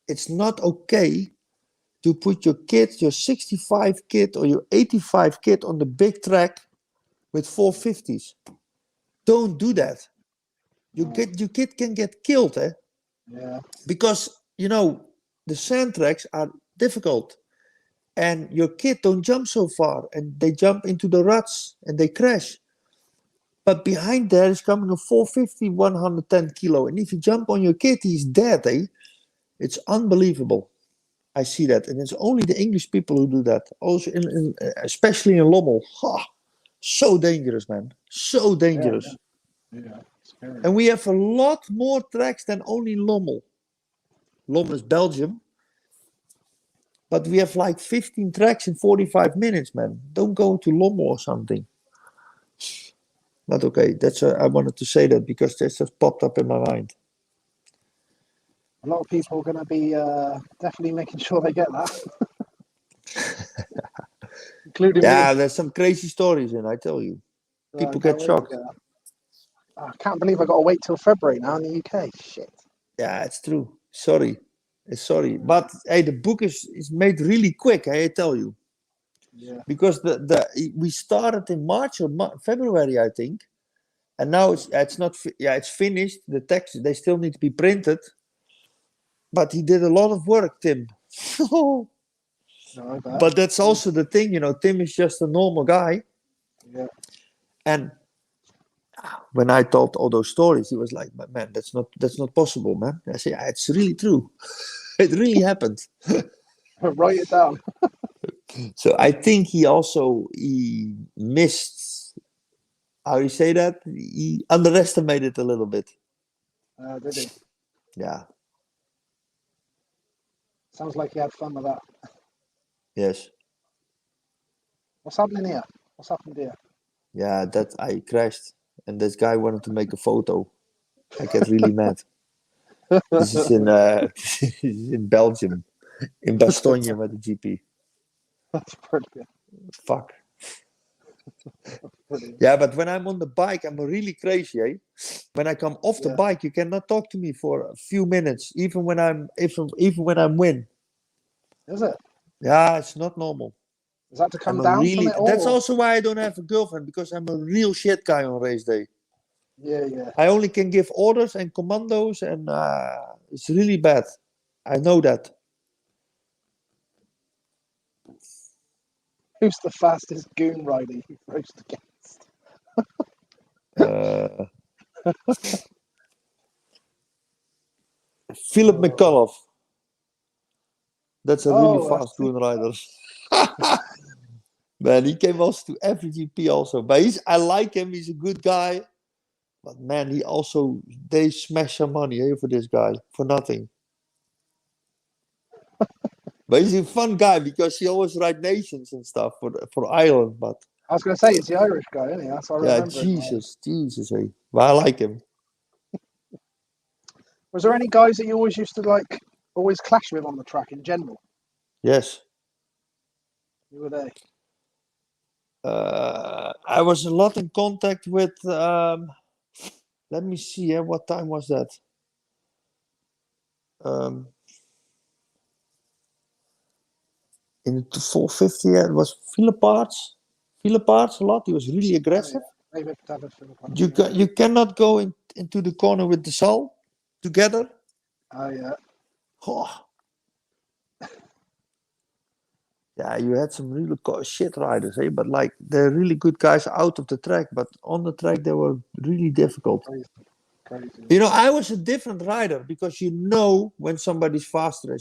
it's not okay to put your kid, your 65 kid or your 85 kid on the big track with 450s. Don't do that. Your kid can get killed, Yeah. because the sand tracks are difficult, and your kid don't jump so far, and they jump into the ruts and they crash. But behind there is coming a 450, 110 kilo, and if you jump on your kid, he's dead. It's unbelievable. I see that, and it's only the English people who do that. Also, especially in Lommel, so dangerous, man, so dangerous. Yeah. And we have a lot more tracks than only Lommel. Lommel is Belgium, But we have like 15 tracks in 45 minutes, man. Don't go to Lommel or something. But okay, that's I wanted to say that because this just popped up in my mind. A lot of people are going to be definitely making sure they get that. Including Yeah, me. there's some crazy stories in, I tell you. People Can't get wait to shocked. get that. I can't believe I got to wait till February now in the UK. Shit. Yeah, it's true. Sorry. Sorry. But hey, the book is made really quick, I tell you. Yeah. Because we started in March or February, I think. And now it's not it's finished. The text they still need to be printed. But he did a lot of work, Tim. No, I bet. But that's also the thing, Tim is just a normal guy. Yeah. And when I told all those stories, he was like, "Man, that's not possible, man." I say, "It's really true. It really happened." Write it down. So I think he missed. How you say that? He underestimated a little bit. Did he? Yeah. Sounds like he had fun with that. Yes. What's happening here? What's happened here? Yeah. That I crashed, and this guy wanted to make a photo. I get really mad. This is in this is in Belgium, in Bastogne with the GP. That's brilliant. Fuck. Brilliant. Yeah, but when I'm on the bike, I'm really crazy. Eh? When I come off the Yeah. bike, you cannot talk to me for a few minutes, even when I'm win. Is it? Yeah, it's not normal. Is that to come down from it all? That's also why I don't have a girlfriend, because I'm a real shit guy on race day. Yeah. I only can give orders and commandos, and it's really bad. I know that. Who's the fastest goon rider you've raced against? Philip McCullough. That's a really Oh, I fast see. goon rider. Man, he came also to every GP also. But I like him. He's a good guy. But man, they smash some money for this guy for nothing. But he's a fun guy because he always ride nations and stuff for Ireland. But I was going to say, he's the Irish guy, isn't he? That's what I yeah, remember him. Jesus. Hey. But I like him. Was there any guys that you always used to always clash with on the track in general? Yes. Who were they? I was a lot in contact with. Let me see. What time was that? In the 450, it was Philipparts. Philipparts a lot. He was really aggressive. Oh, yeah. You cannot go into the corner with the Sal together. Oh, yeah. Oh. Yeah, you had some really shit riders, but like they're really good guys out of the track, but on the track they were really difficult. Crazy. I was a different rider because you know when somebody's faster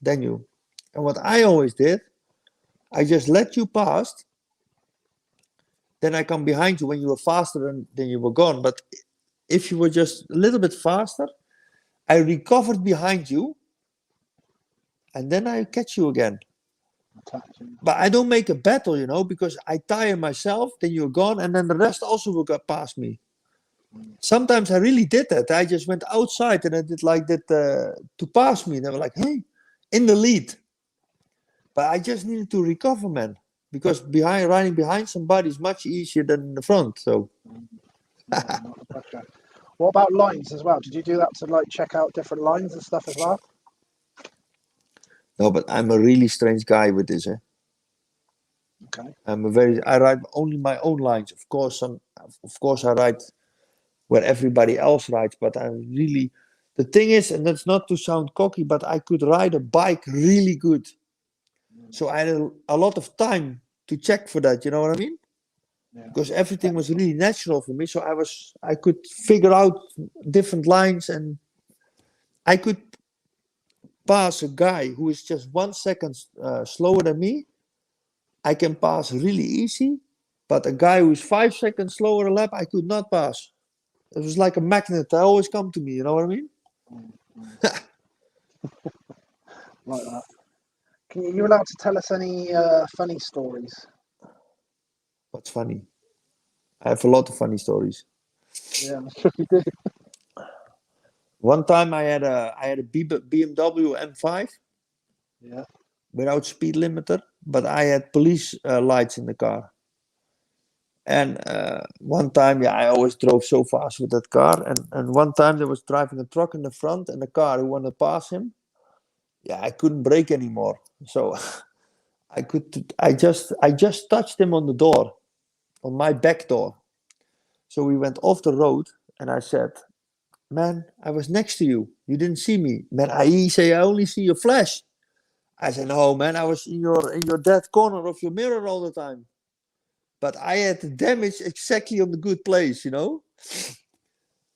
than you. And what I always did, I just let you pass. Then I come behind you when you were faster than you were gone. But if you were just a little bit faster, I recovered behind you. And then I catch you again. But I don't make a battle, because I tire myself, then you're gone. And then the rest also will go past me. Sometimes I really did that. I just went outside and I did like that to pass me. And they were like, hey, in the lead. But I just needed to recover, man. Because riding behind somebody is much easier than in the front. So, what about lines as well? Did you do that to check out different lines and stuff as well? No, but I'm a really strange guy with this. Okay. I ride only my own lines. Of course, I ride where everybody else rides. But the thing is, and that's not to sound cocky, but I could ride a bike really good. So I had a lot of time to check for that. You know what I mean? Yeah. Because everything was really natural for me. So I could figure out different lines, and I could pass a guy who is just 1 second slower than me. I can pass really easy, but a guy who is 5 seconds slower a lap, I could not pass. It was like a magnet. They always come to me. You know what I mean? Like that. You're allowed to tell us any funny stories. What's funny? I have a lot of funny stories. Yeah, I'm sure you do. One time I had a BMW M5 Yeah. without speed limiter, but I had police lights in the car. And one time, I always drove so fast with that car. And one time there was driving a truck in the front and a car who wanted to pass him. Yeah, I couldn't brake anymore. So I just touched him on the door, on my back door. So we went off the road and I said, man, I was next to you. You didn't see me. Man, he say, I only see your flash. I said, no, man, I was in your dead corner of your mirror all the time. But I had the damage exactly on the good place,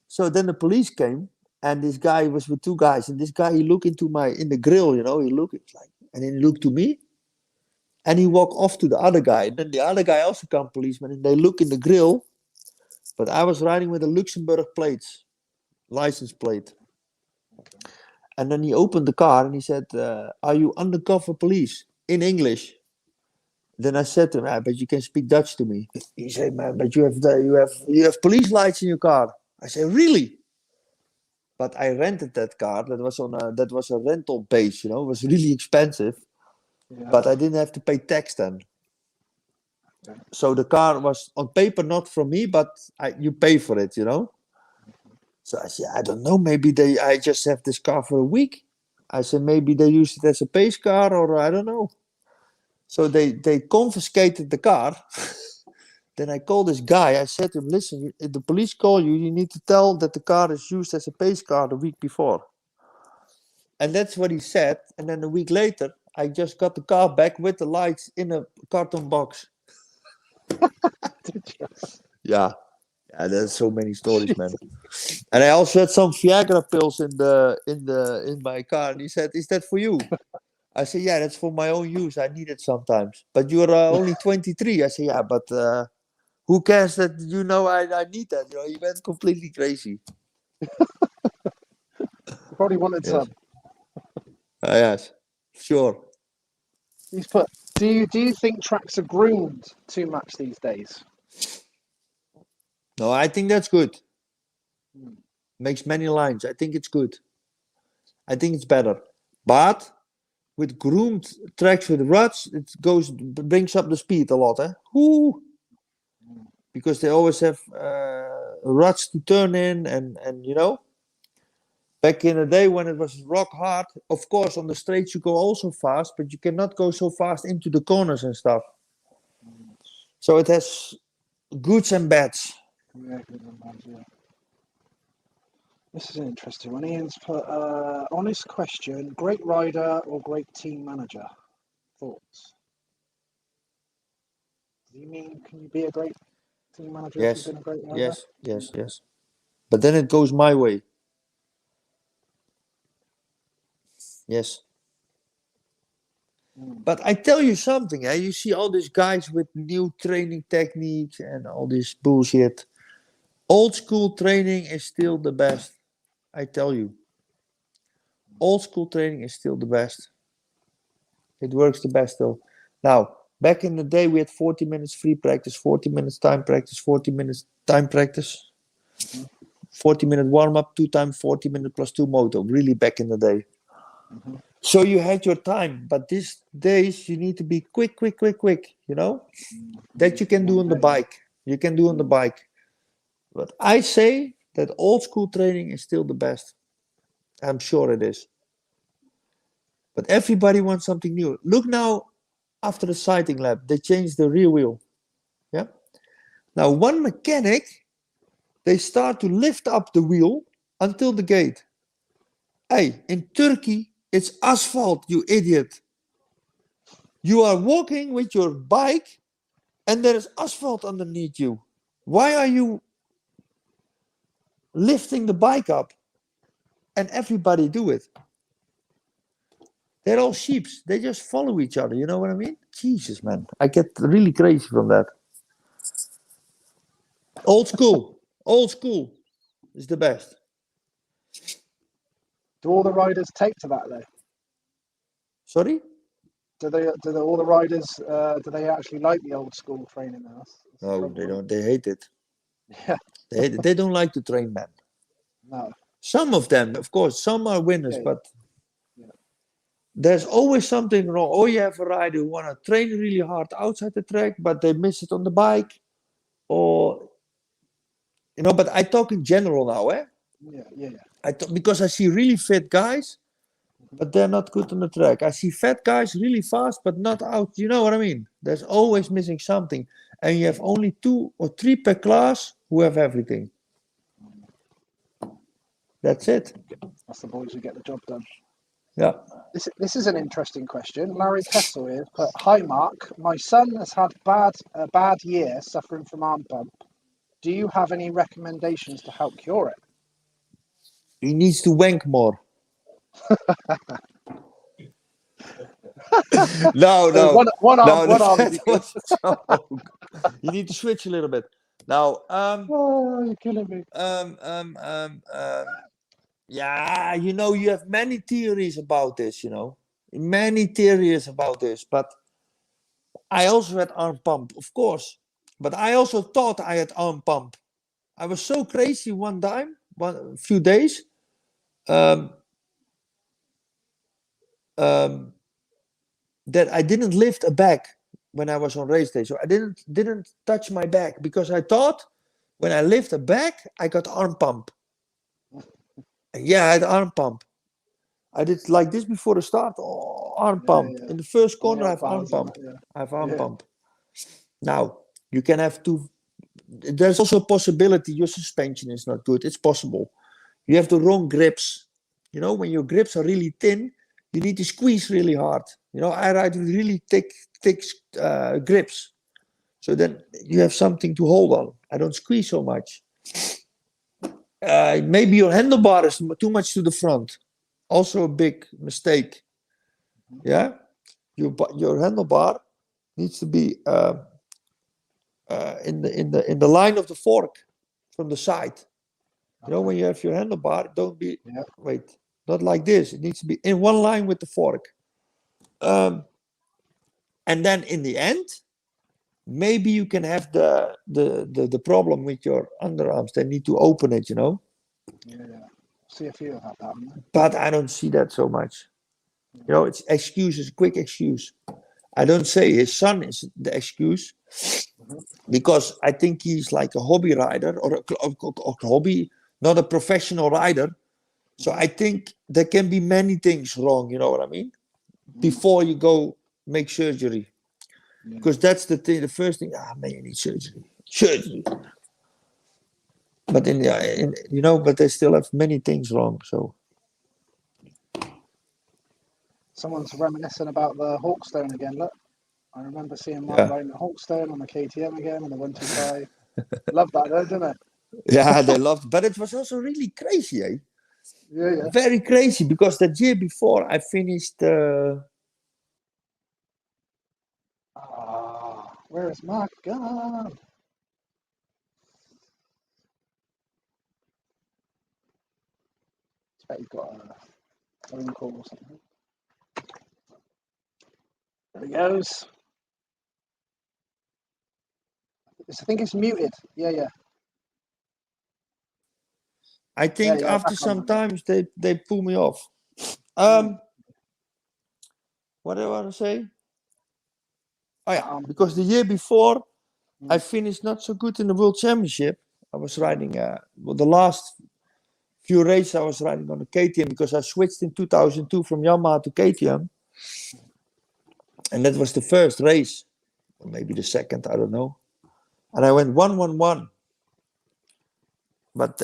So then the police came, and this guy was with two guys, and this guy he looked in the grill, he looked like, and then he looked to me, and he walked off to the other guy. And then the other guy also come policeman, and they look in the grill, but I was riding with a Luxembourg license plate. And then he opened the car and he said, "Are you undercover police?" In English. Then I said to him, "But you can speak Dutch to me." He said, "Man, but you have police lights in your car." I said, "Really?" But I rented that car. That was a rental base. It was really expensive. Yeah. But I didn't have to pay tax then. Okay. So the car was on paper not from me, but you pay for it. So I said, I don't know. Maybe I just have this car for a week. I said maybe they use it as a pace car, or I don't know. So they confiscated the car. Then I called this guy. I said to him, listen, if the police call you, you need to tell that the car is used as a pace car the week before. And that's what he said. And then a week later, I just got the car back with the lights in a carton box. Did you? Yeah, there's so many stories, man. And I also had some Viagra pills in my car. And he said, is that for you? I said, yeah, that's for my own use. I need it sometimes. But you're only 23. I said, yeah, but who cares that I need that? He went completely crazy. You probably wanted Yes. some. Yes, sure. He's put. Do you think tracks are groomed too much these days? No, I think that's good. Makes many lines. I think it's good. I think it's better. But with groomed tracks with ruts, brings up the speed a lot. Whoo! Because they always have ruts to turn in, and back in the day when it was rock hard, of course on the straights you go also fast, but you cannot go so fast into the corners and stuff. So it has goods and bads. Yeah, good and bad, yeah. This is an interesting one. Ian's put, honest question, great rider or great team manager? Thoughts? Do you mean, can you be a great team manager if you've Yes, been a great rider? yes. But then it goes my way. Yes. But I tell you something, you see all these guys with new training techniques and all this bullshit. Old school training is still the best. I tell you. Old school training is still the best. It works the best though. Now, back in the day, we had 40 minutes free practice, 40 minutes time practice, 40 minutes time practice, 40-minute warm up, 2 times 40 minutes plus 2 moto. Really back in the day. So you had your time, but these days you need to be quick. That you can do on the bike. You can do on the bike. But I say that old school training is still the best. I'm sure it is. But everybody wants something new. Look now, after the sighting lab, they changed the rear wheel. Yeah. Now, one mechanic, they start to lift up the wheel until the gate. Hey, in Turkey, it's asphalt, you idiot. You are walking with your bike and there is asphalt underneath you. Why are you lifting the bike up? And everybody do it. They're all sheeps. They just follow each other. You know what I mean? Jesus, man. I get really crazy from that. Old school is the best. Do all the riders take to that though? Sorry? Do all the riders do they actually like the old school training now? That's the No, problem. they don't. They hate it. Yeah, They hate it. They don't like to train men. no. Some of them, of course, some are winners, Yeah, but yeah. there's always something wrong. Or you have a rider who want to train really hard outside the track, but they miss it on the bike. Or, but I talk in general now, eh? Yeah. Because I see really fit guys, but they're not good on the track. I see fat guys really fast, but not out. You know what I mean? There's always missing something. And you have only 2 or 3 per class who have everything. That's it. That's the boys who get the job done. Yeah. This is an interesting question. Larry Kessel here put, "Hi Mark, my son has had a bad year suffering from arm pump. Do you have any recommendations to help cure it?" He needs to wank more. No. One arm. That was a joke. You need to switch a little bit. Now, Oh, you're killing me. yeah, you have many theories about this, many theories about this, but I also had arm pump, of course, but I also thought I had arm pump. I was so crazy a few days, that I didn't lift a bag when I was on race day. So I didn't touch my back because I thought when I lift a bag, I got arm pump. Yeah, I had arm pump. I did like this before the start. Oh, arm pump. Yeah. In the first corner, Yeah, I have arm bars and pump. that, yeah. I have arm Yeah. pump. Now, you can have two. There's also a possibility your suspension is not good. It's possible. You have the wrong grips. When your grips are really thin, you need to squeeze really hard. I ride with really thick grips. So then you have something to hold on. I don't squeeze so much. Maybe your handlebar is too much to the front. Also a big mistake. Yeah, your handlebar needs to be in the line of the fork from the side. When you have your handlebar, don't be not like this. It needs to be in one line with the fork. And then in the end, maybe you can have the problem with your underarms. They need to open it. Yeah. See a few have had that. But I don't see that so much. It's excuses, quick excuse. I don't say his son is the excuse, because I think he's like a hobby rider or a hobby, not a professional rider. So I think there can be many things wrong, you know what I mean? Before you go make surgery. Because that's the thing, the first thing, man, you need surgery. But but they still have many things wrong, so. Someone's reminiscing about the Hawkstone again, look. I remember seeing Mark riding the Hawkstone on the KTM again on the 125. Love that though, didn't it? Yeah, they loved, but it was also really crazy, eh? Yeah. Very crazy, because that year before I finished. Where is Mark gone? I bet he's got a phone call or something. There he goes. I think it's muted. Yeah. I think after some times they pull me off. What do I want to say? Oh yeah, because the year before I finished not so good in the World Championship. I was riding the last few races I was riding on the KTM, because I switched in 2002 from Yamaha to KTM, and that was the first race, or maybe the second, I don't know. And I went 1-1-1. But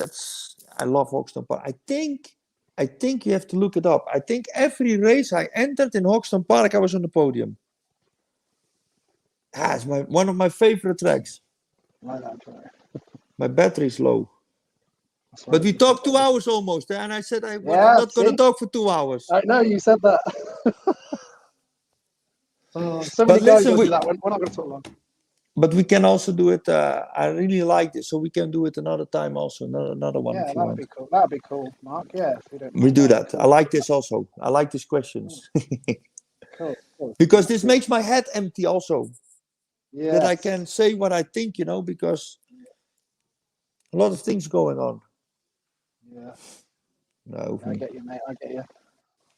I love Hoxton Park. I think you have to look it up. I think every race I entered in Hoxton Park, I was on the podium. It's one of my favorite tracks. My battery's low. But we talked 2 hours almost, and I said I'm not going to talk for 2 hours. I know, you said that. So many guys do that. We're not going to talk long. But we can also do it. I really like this, so we can do it another time also. Another one. Yeah, that'd be cool. That'd be cool, Mark. Yeah, if we don't. We do that. I like this also. I like these questions. Cool. Because this makes my head empty also. That I Yes. can say what I think, because a lot of things going on. Yeah. No. I get you, mate. I get you.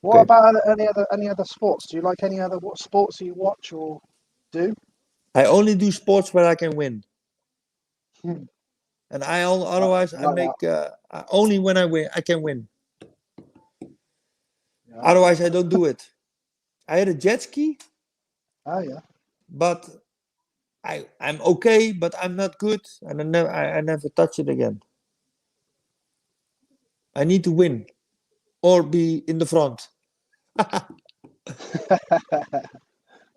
What Okay. about any other sports? Do you like any other sports you watch or do? I only do sports where I can win. Hmm. And otherwise I like that. make only when I can win. Yeah, I Otherwise like I don't do it. I had a jet ski, that. Oh yeah. but I'm okay, but I'm not good, and I never touch it again. I need to win or be in the front. I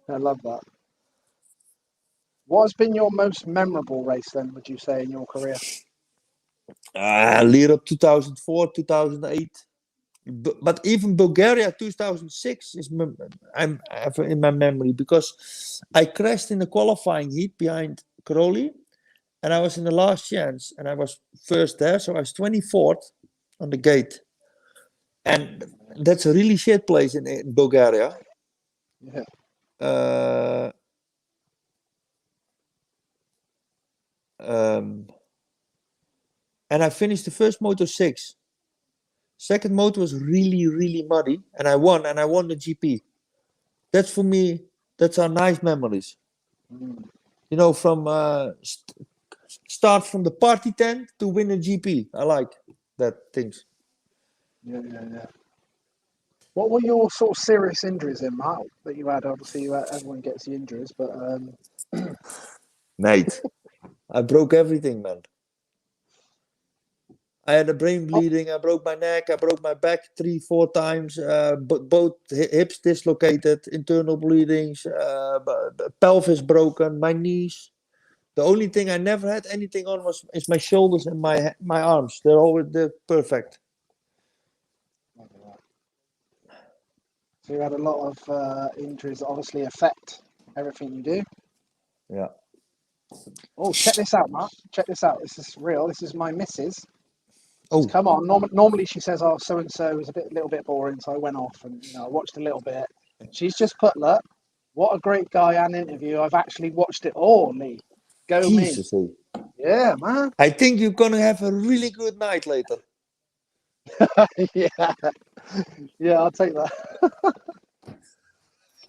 love that. What has been your most memorable race then, would you say, in your career? Lead up 2004, 2008. But even Bulgaria 2006 is I'm in my memory, because I crashed in the qualifying heat behind Crowley, and I was in the last chance, and I was first there, so I was 24th on the gate, and that's a really shit place in Bulgaria. Yeah. Uh, um, and I finished the first moto 6. Second moto was really, really muddy, and I won the GP. That's for me, that's our nice memories. Mm. From start from the party tent to win a GP. I like that things. Yeah. What were your sort of serious injuries in, Mark, that you had? Obviously, everyone gets the injuries, but Mate, I broke everything, man. I had a brain bleeding. I broke my neck. I broke my back 3-4 times. Both hips dislocated. Internal bleedings. Pelvis broken. My knees. The only thing I never had anything on is my shoulders and my arms. They're perfect. so you had a lot of injuries that obviously affect everything you do. Yeah. Oh, check this out, Mark. Check this out. This is real. This is my missus. She's Oh, come on. Normally she says, "Oh, so and so was a little bit boring," so I went off and I watched a little bit. She's just put, "Look, what a great guy and interview. I've actually watched it all, Lee. Go me." Jesus. Hey. Yeah, man. I think you're going to have a really good night later. Yeah, yeah. I'll take that.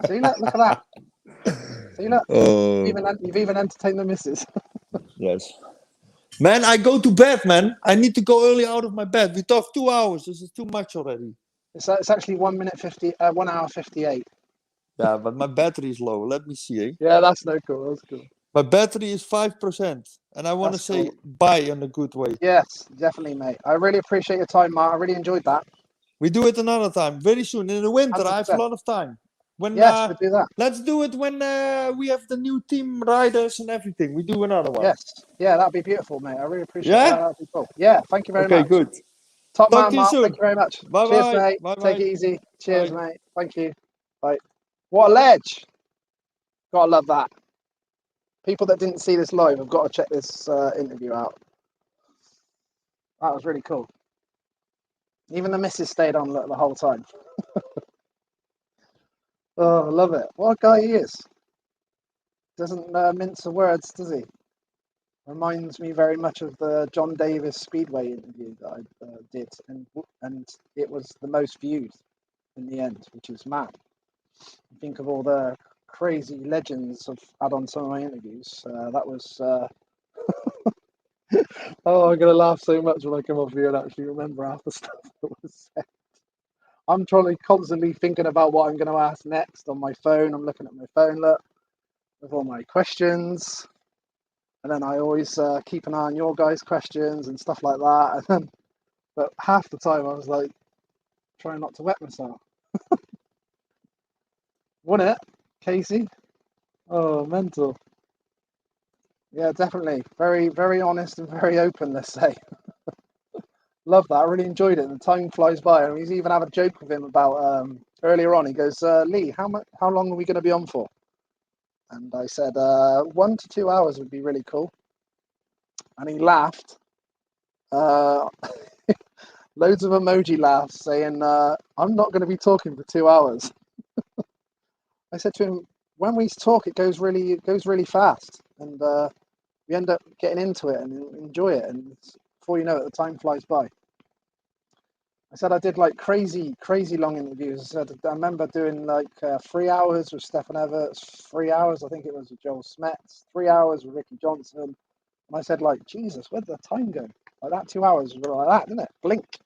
See, look at that. See, look. Oh, You've even entertained the missus. yes. Man, I go to bed, man. I need to go early out of my bed. We talked 2 hours. This is too much already. It's actually 1 hour 58. Yeah, but my battery is low. Let me see. Eh? Yeah, that's no cool. That's cool. My battery is 5%. And I want to That's say cool. bye in a good way. Yes, definitely, mate. I really appreciate your time, Mark. I really enjoyed that. We do it another time, very soon. In the winter, I have a 100%. lot of time. When Yes, we'll do that. Let's do it when we have the new team riders and everything. We do another one. Yes. Yeah, that'd be beautiful, mate. I really appreciate that. Yeah? That'd be cool. Yeah, thank you very Okay, much. good. Top Talk man, to you Mark. soon. Thank you very much. Cheers, Bye-bye. mate. Take Bye-bye. it easy. Cheers, Bye. mate. Thank you. Bye. What a ledge. Gotta love that. People that didn't see this live have got to check this interview out. That was really cool. Even the missus stayed on the whole time. Oh, I love it. What a guy he is. Doesn't mince the words, does he? Reminds me very much of the John Davis Speedway interview that I did, and it was the most viewed in the end, which is mad. You think of all the crazy legends I've had on some of my interviews. That was. Oh, I'm gonna laugh so much when I come off here and actually remember half the stuff that was said. I'm constantly thinking about what I'm going to ask next on my phone. I'm looking at my phone, look, with all my questions. And then I always keep an eye on your guys' questions and stuff like that. But half the time I was like, trying not to wet myself. Wasn't it, Casey? Oh, mental. Yeah, definitely. Very, very honest and very open, let's say. Love that. I really enjoyed it. The time flies by. And he's even had a joke with him about earlier on. He goes, Lee, how long are we going to be on for? And I said, 1 to 2 hours would be really cool. And he laughed. Loads of emoji laughs saying, I'm not going to be talking for 2 hours. I said to him, when we talk, it goes really fast, and we end up getting into it and enjoy it, and before you know it, the time flies by. I said I did like crazy long interviews. I said I remember doing like 3 hours with Stefan Everts, 3 hours I think it was with Joel Smets, 3 hours with Ricky Johnson, and I said like, Jesus, where did the time go? Like that 2 hours was like that, didn't it? Blink.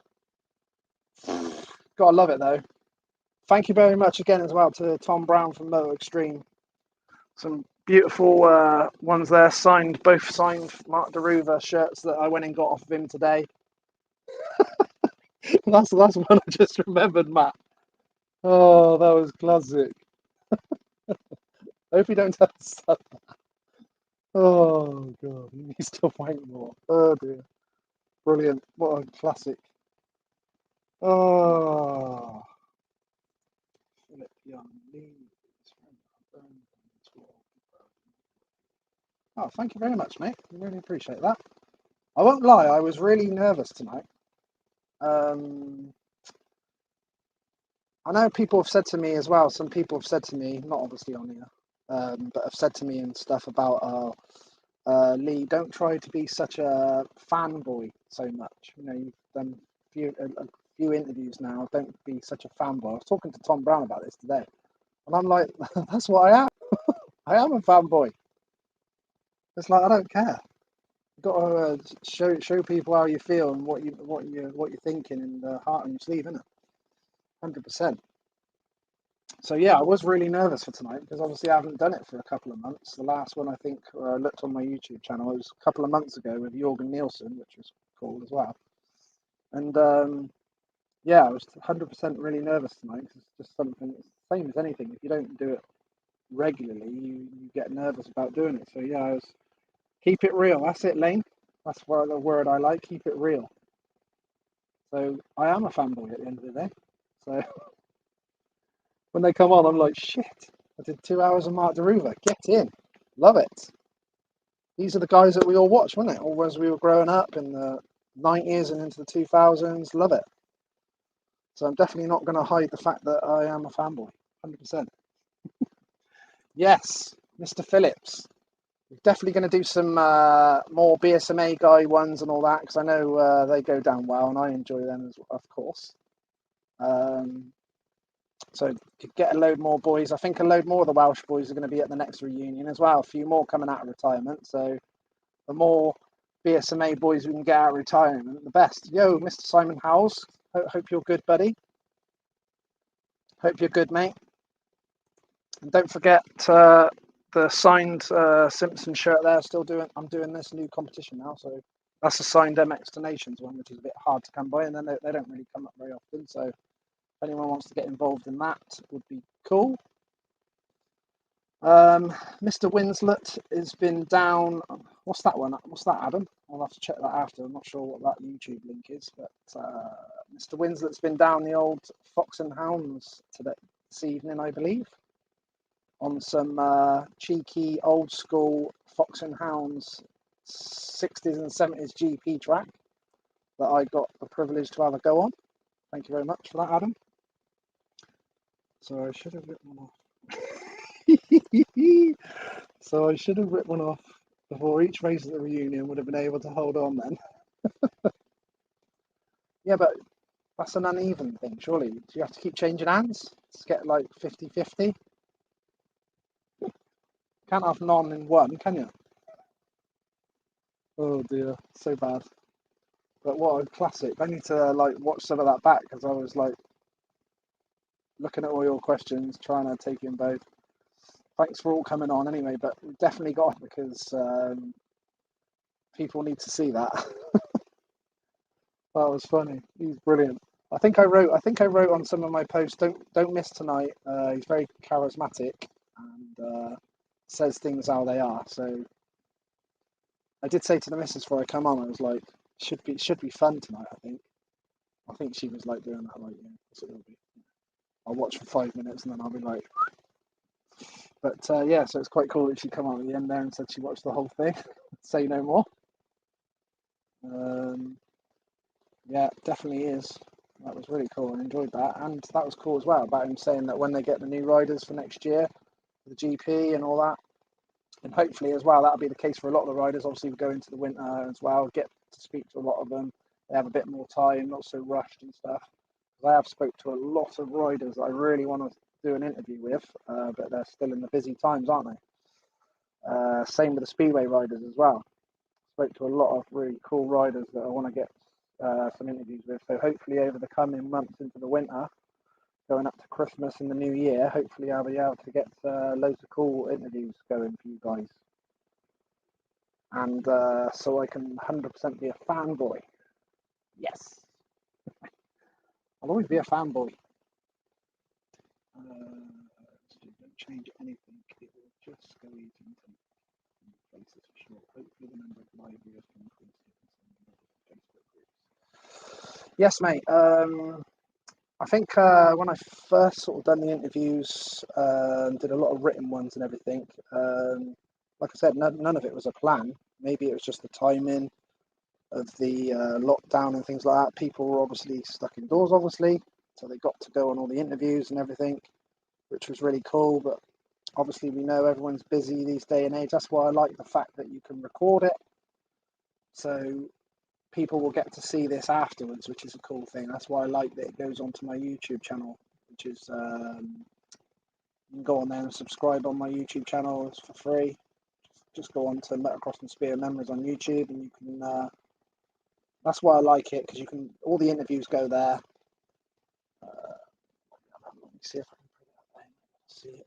Gotta love it though. Thank you very much again as well to Tom Brown from Moto Extreme. Some beautiful ones there, both signed Marc De Reuver shirts that I went and got off of him today. that's one I just remembered, Matt. Oh, that was classic. Hope you don't understand that. Oh god, he needs to wank more. Oh dear. Brilliant. What a classic. Oh. Philip Young. Oh, thank you very much, mate. I really appreciate that. I won't lie, I was really nervous tonight. I know people have said to me as well, some people have said to me, not obviously on here, but have said to me and stuff about, Lee, don't try to be such a fanboy so much. You know, you've done a few interviews now, don't be such a fanboy. I was talking to Tom Brown about this today, and I'm like, that's what I am. I am a fanboy. It's like, I don't care. You've got to show people how you feel and what you're thinking in the heart on your sleeve, innit? 100%. So yeah, I was really nervous for tonight because obviously I haven't done it for a couple of months. The last one I think I looked on my YouTube channel, it was a couple of months ago with Jorgen Nielsen, which was cool as well. And yeah, I was 100% really nervous tonight because it's just something, it's the same as anything. If you don't do it regularly, you get nervous about doing it. So yeah, keep it real. That's it, Lane. That's the word I like. Keep it real. So I am a fanboy at the end of the day. So when they come on, I'm like, shit. I did 2 hours of Marc De Reuver. Get in. Love it. These are the guys that we all watched, weren't it? All as we were growing up in the 90s and into the 2000s. Love it. So I'm definitely not going to hide the fact that I am a fanboy. 100%. Yes, Mr. Phillips. We're definitely going to do some more BSMA guy ones and all that because I know they go down well and I enjoy them as well, of course. So get a load more boys. I think a load more of the Welsh boys are going to be at the next reunion as well. A few more coming out of retirement. So the more BSMA boys we can get out of retirement, the best. Yo, Mr. Simon Howells. Hope you're good, buddy. Hope you're good, mate. And don't forget the signed Simpson shirt there. I'm doing this new competition now. So that's a signed MX to Nations one, which is a bit hard to come by, and then they don't really come up very often. So if anyone wants to get involved in that, would be cool. Mr. Winslet has been down. What's that one? What's that, Adam? I'll have to check that after. I'm not sure what that YouTube link is, but Mr. Winslet's been down the old Fox and Hounds this evening, I believe, on some cheeky old school Fox and Hounds 60s and 70s GP track that I got the privilege to have a go on. Thank you very much for that, Adam. So I should have ripped one off. So I should have ripped one off before each race at the reunion, would have been able to hold on then. Yeah, but that's an uneven thing, surely. Do you have to keep changing hands to get like 50-50? Can't have none in one, can you? Oh dear, so bad. But what a classic. I need to like watch some of that back because I was like looking at all your questions, trying to take in both. Thanks for all coming on anyway, but we definitely got because people need to see that. That was funny. He's brilliant. I think I wrote on some of my posts, don't miss tonight. He's very charismatic and says things how they are. So I did say to the missus before I come on, I was like, should be fun tonight, I think she was like doing that, like, yeah, it will be. I'll watch for 5 minutes and then I'll be like, but yeah, so it's quite cool that she come on at the end there and said she watched the whole thing. Say no more. Yeah, definitely is. that was really cool. I enjoyed that, and that was cool as well about him saying that when they get the new riders for next year, the GP and all that, and hopefully as well that'll be the case for a lot of the riders. Obviously, we go into the winter as well, get to speak to a lot of them. They have a bit more time, not so rushed and stuff. I have spoke to a lot of riders that I really want to do an interview with, but they're still in the busy times, aren't they? Same with the speedway riders as well. Spoke to a lot of really cool riders that I want to get some interviews with. So hopefully over the coming months into the winter, going up to Christmas and the new year, hopefully I'll be able to get loads of cool interviews going for you guys. And so I can 100% be a fanboy. Yes. I'll always be a fanboy. Don't change anything. It will just go easy into places for sure. Hopefully the number of live viewers can increase Facebook groups. Yes, mate. I think when I first sort of done the interviews, did a lot of written ones and everything. Like I said, none of it was a plan. Maybe it was just the timing of the lockdown and things like that. People were obviously stuck indoors, obviously, so they got to go on all the interviews and everything, which was really cool. But obviously, we know everyone's busy these day and age. That's why I like the fact that you can record it, so people will get to see this afterwards, which is a cool thing. That's why I like that it goes onto my YouTube channel, which is you can go on there and subscribe on my YouTube channel. It's for free. Just go on to Motocross and Spear Memories on YouTube, and you can. That's why I like it, because you can. All the interviews go there. Let me see if I can put it up there. See it.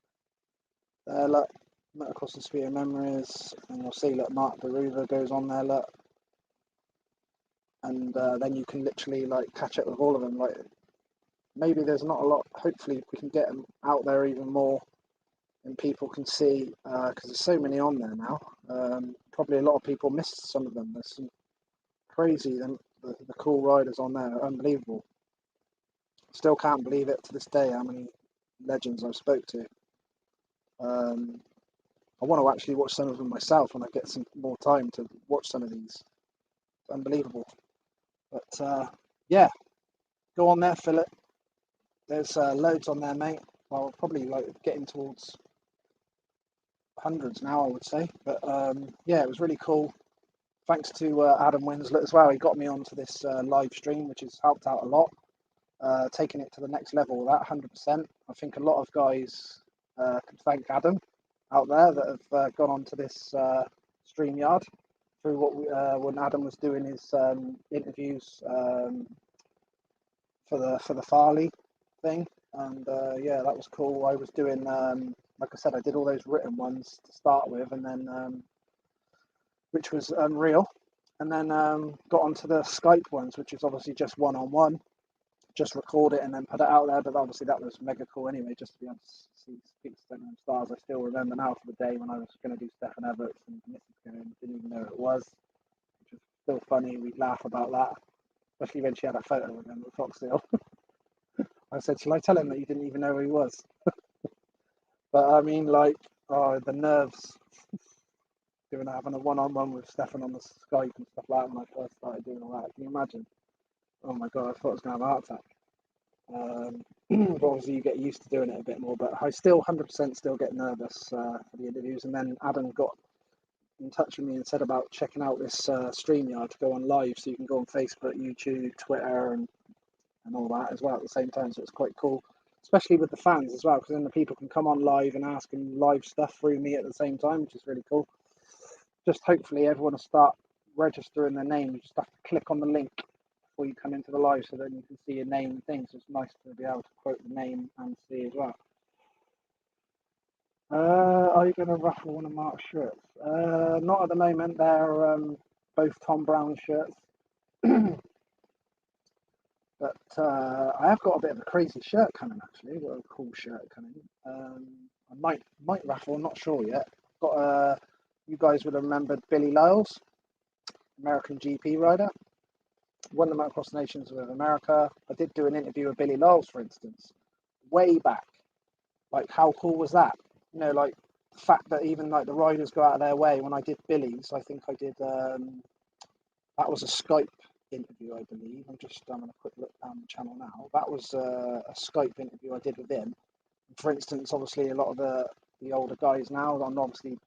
There, look, Motocross and Spear Memories, and you'll see, look, Marc De Reuver goes on there, look. And then you can literally like catch up with all of them. Like maybe there's not a lot. Hopefully we can get them out there even more, and people can see because there's so many on there now. Probably a lot of people missed some of them. There's some crazy the cool riders on there. Unbelievable. Still can't believe it to this day how many legends I've spoke to. I want to actually watch some of them myself when I get some more time to watch some of these. It's unbelievable. But yeah, go on there, fill it. There's loads on there, mate. Well, probably like getting towards hundreds now, I would say. But yeah, it was really cool. Thanks to Adam Winslet as well. He got me onto this live stream, which has helped out a lot. Taking it to the next level, that 100%. I think a lot of guys can thank Adam out there that have gone onto this StreamYard through when Adam was doing his interviews for the Farley thing, and yeah, that was cool. I was doing, like I said, I did all those written ones to start with, and then which was unreal, and then got onto the Skype ones, which is obviously just one-on-one, just record it and then put it out there. But obviously that was mega cool anyway, just to be able to speak to Stefan Stars. I still remember now for the day when I was going to do Stefan Everts and Mrs. didn't even know who it was, which was still funny. We'd laugh about that, especially when she had a photo with him at Foxhill. I said, shall I tell him that you didn't even know who he was? But I mean, like, oh, the nerves having a one-on-one with Stefan on the Skype and stuff like that when I first started doing all that. Can you imagine? Oh my god, I thought I was going to have a heart attack. But obviously you get used to doing it a bit more, but I still 100% still get nervous for the interviews. And then Adam got in touch with me and said about checking out this StreamYard to go on live, so you can go on Facebook, YouTube, Twitter, and all that as well at the same time. So it's quite cool, especially with the fans as well, because then the people can come on live and ask them live stuff through me at the same time, which is really cool. Just hopefully everyone will start registering their name. You just have to click on the link before you come into the live, so then you can see your name and things. It's nice to be able to quote the name and see as well. Are you going to raffle one of Mark's shirts? Not at the moment. They're both Tom Brown shirts. But I have got a bit of a crazy shirt coming, actually. I've got a cool shirt coming. I might raffle, I'm not sure yet. Got you guys would have remembered Billy Lyles, American GP rider. Won the Motocross Nations with America. I did do an interview with Billy Lyles, for instance, way back. Like, how cool was that? You know, like the fact that even like the riders go out of their way. When I did Billy's, I think I did. That was a Skype interview, I believe. I'm just having a quick look down the channel now. That was a Skype interview I did with him. For instance, obviously a lot of the older guys now, I'm obviously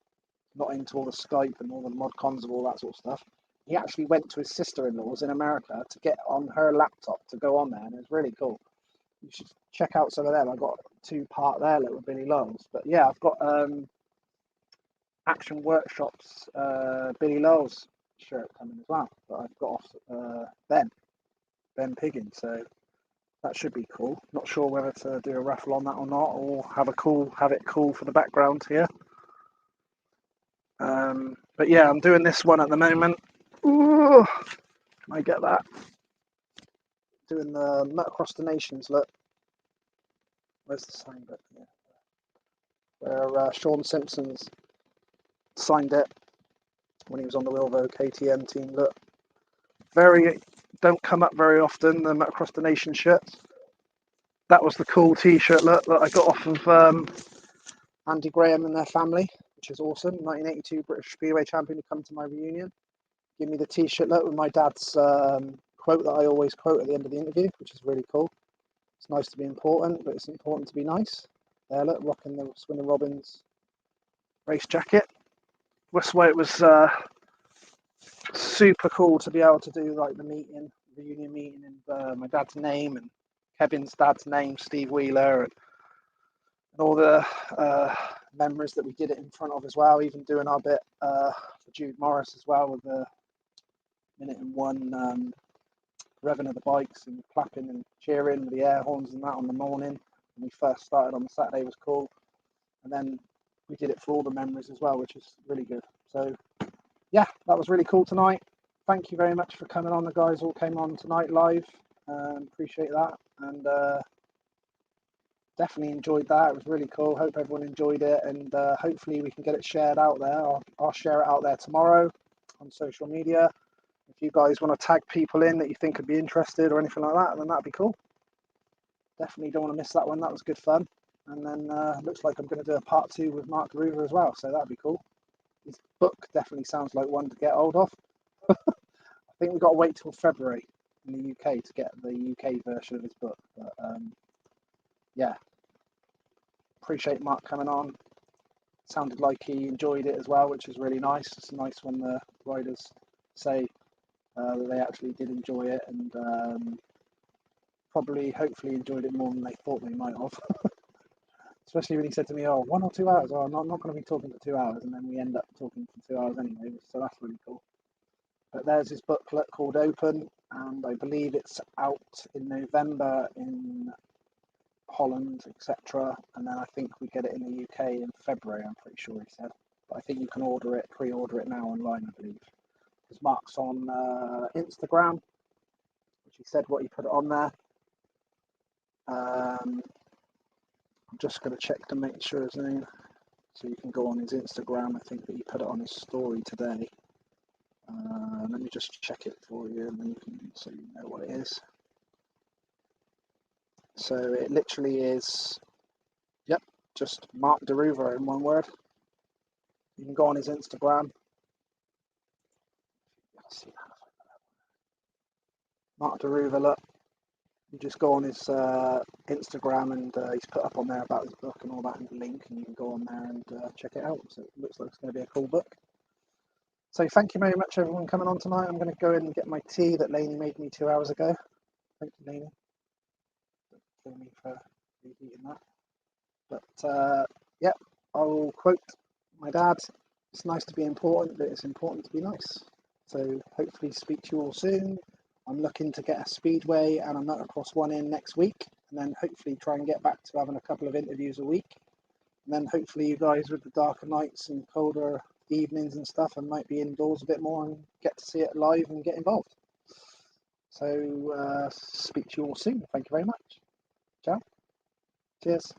not into all the Skype and all the mod cons of all that sort of stuff. He actually went to his sister-in-law's in America to get on her laptop to go on there, and it was really cool. You should check out some of them. I got 2-part there, little Billy Lowell's. But yeah, I've got Action Workshops Billy Lowell's shirt coming as well. But I've got off Ben Piggin, so that should be cool. Not sure whether to do a raffle on that or not, or have it cool for the background here. But yeah, I'm doing this one at the moment. Ooh, can I get that? Doing the Motocross the Nations. Look, where's the sign book? Yeah. Where Sean Simpson's signed it when he was on the Wilvo KTM team. Look, don't come up very often, the Motocross the Nation shirts. That was the cool t-shirt, look, that I got off of Andy Graham and their family, which is awesome. 1982 British Speedway champion to come to my reunion. Give me the t-shirt, look, with my dad's quote that I always quote at the end of the interview, which is really cool. It's nice to be important, but it's important to be nice. There, look, rocking the Swinner Robbins race jacket. That's why it was super cool to be able to do like the reunion meeting, and my dad's name and Kevin's dad's name, Steve Wheeler, and all the memories that we did it in front of as well. Even doing our bit for Jude Morris as well with the 1:01 revving of the bikes and clapping and cheering with the air horns and that on the morning when we first started on the Saturday was cool. And then we did it for all the memories as well, which is really good. So yeah, that was really cool tonight. Thank you very much for coming on. The guys all came on tonight live. Appreciate that. And definitely enjoyed that. It was really cool. Hope everyone enjoyed it. And hopefully we can get it shared out there. I'll share it out there tomorrow on social media. If you guys want to tag people in that you think could be interested or anything like that, then that'd be cool. Definitely don't want to miss that one. That was good fun. And then looks like I'm going to do a part 2 with Marc De Reuver as well. So that'd be cool. His book definitely sounds like one to get hold of. I think we've got to wait till February in the UK to get the UK version of his book. But yeah, appreciate Mark coming on. Sounded like he enjoyed it as well, which is really nice. It's nice when the riders say that they actually did enjoy it, and hopefully enjoyed it more than they thought they might have. Especially when he said to me, 1 or 2 hours. I'm not going to be talking for 2 hours, and then we end up talking for 2 hours anyway, so that's really cool. But there's his booklet called Open, and I believe it's out in November in Holland, etc. And then I think we get it in the UK in February, I'm pretty sure he said. But I think you can pre-order it now online, I believe. Because Mark's on Instagram, which he said what he put it on there. I'm just going to check to make sure his name. So you can go on his Instagram. I think that he put it on his story today. Let me just check it for you, and then so you know what it is. So it literally is, yep, just Marc De Reuver in one word. You can go on his Instagram. Marc De Reuver, look. You just go on his Instagram, and he's put up on there about his book and all that, and the link, and you can go on there and check it out. So it looks like it's going to be a cool book. So thank you very much, everyone, coming on tonight. I'm going to go in and get my tea that Lainey made me 2 hours ago. Thank you, Lainey. Don't kill me for eating that. But yeah, I'll quote my dad. It's nice to be important, but it's important to be nice. So hopefully speak to you all soon. I'm looking to get a speedway and a motocross one in next week, and then hopefully try and get back to having a couple of interviews a week. And then hopefully you guys with the darker nights and colder evenings and stuff, I might be indoors a bit more and get to see it live and get involved. So speak to you all soon. Thank you very much. Ciao. Cheers.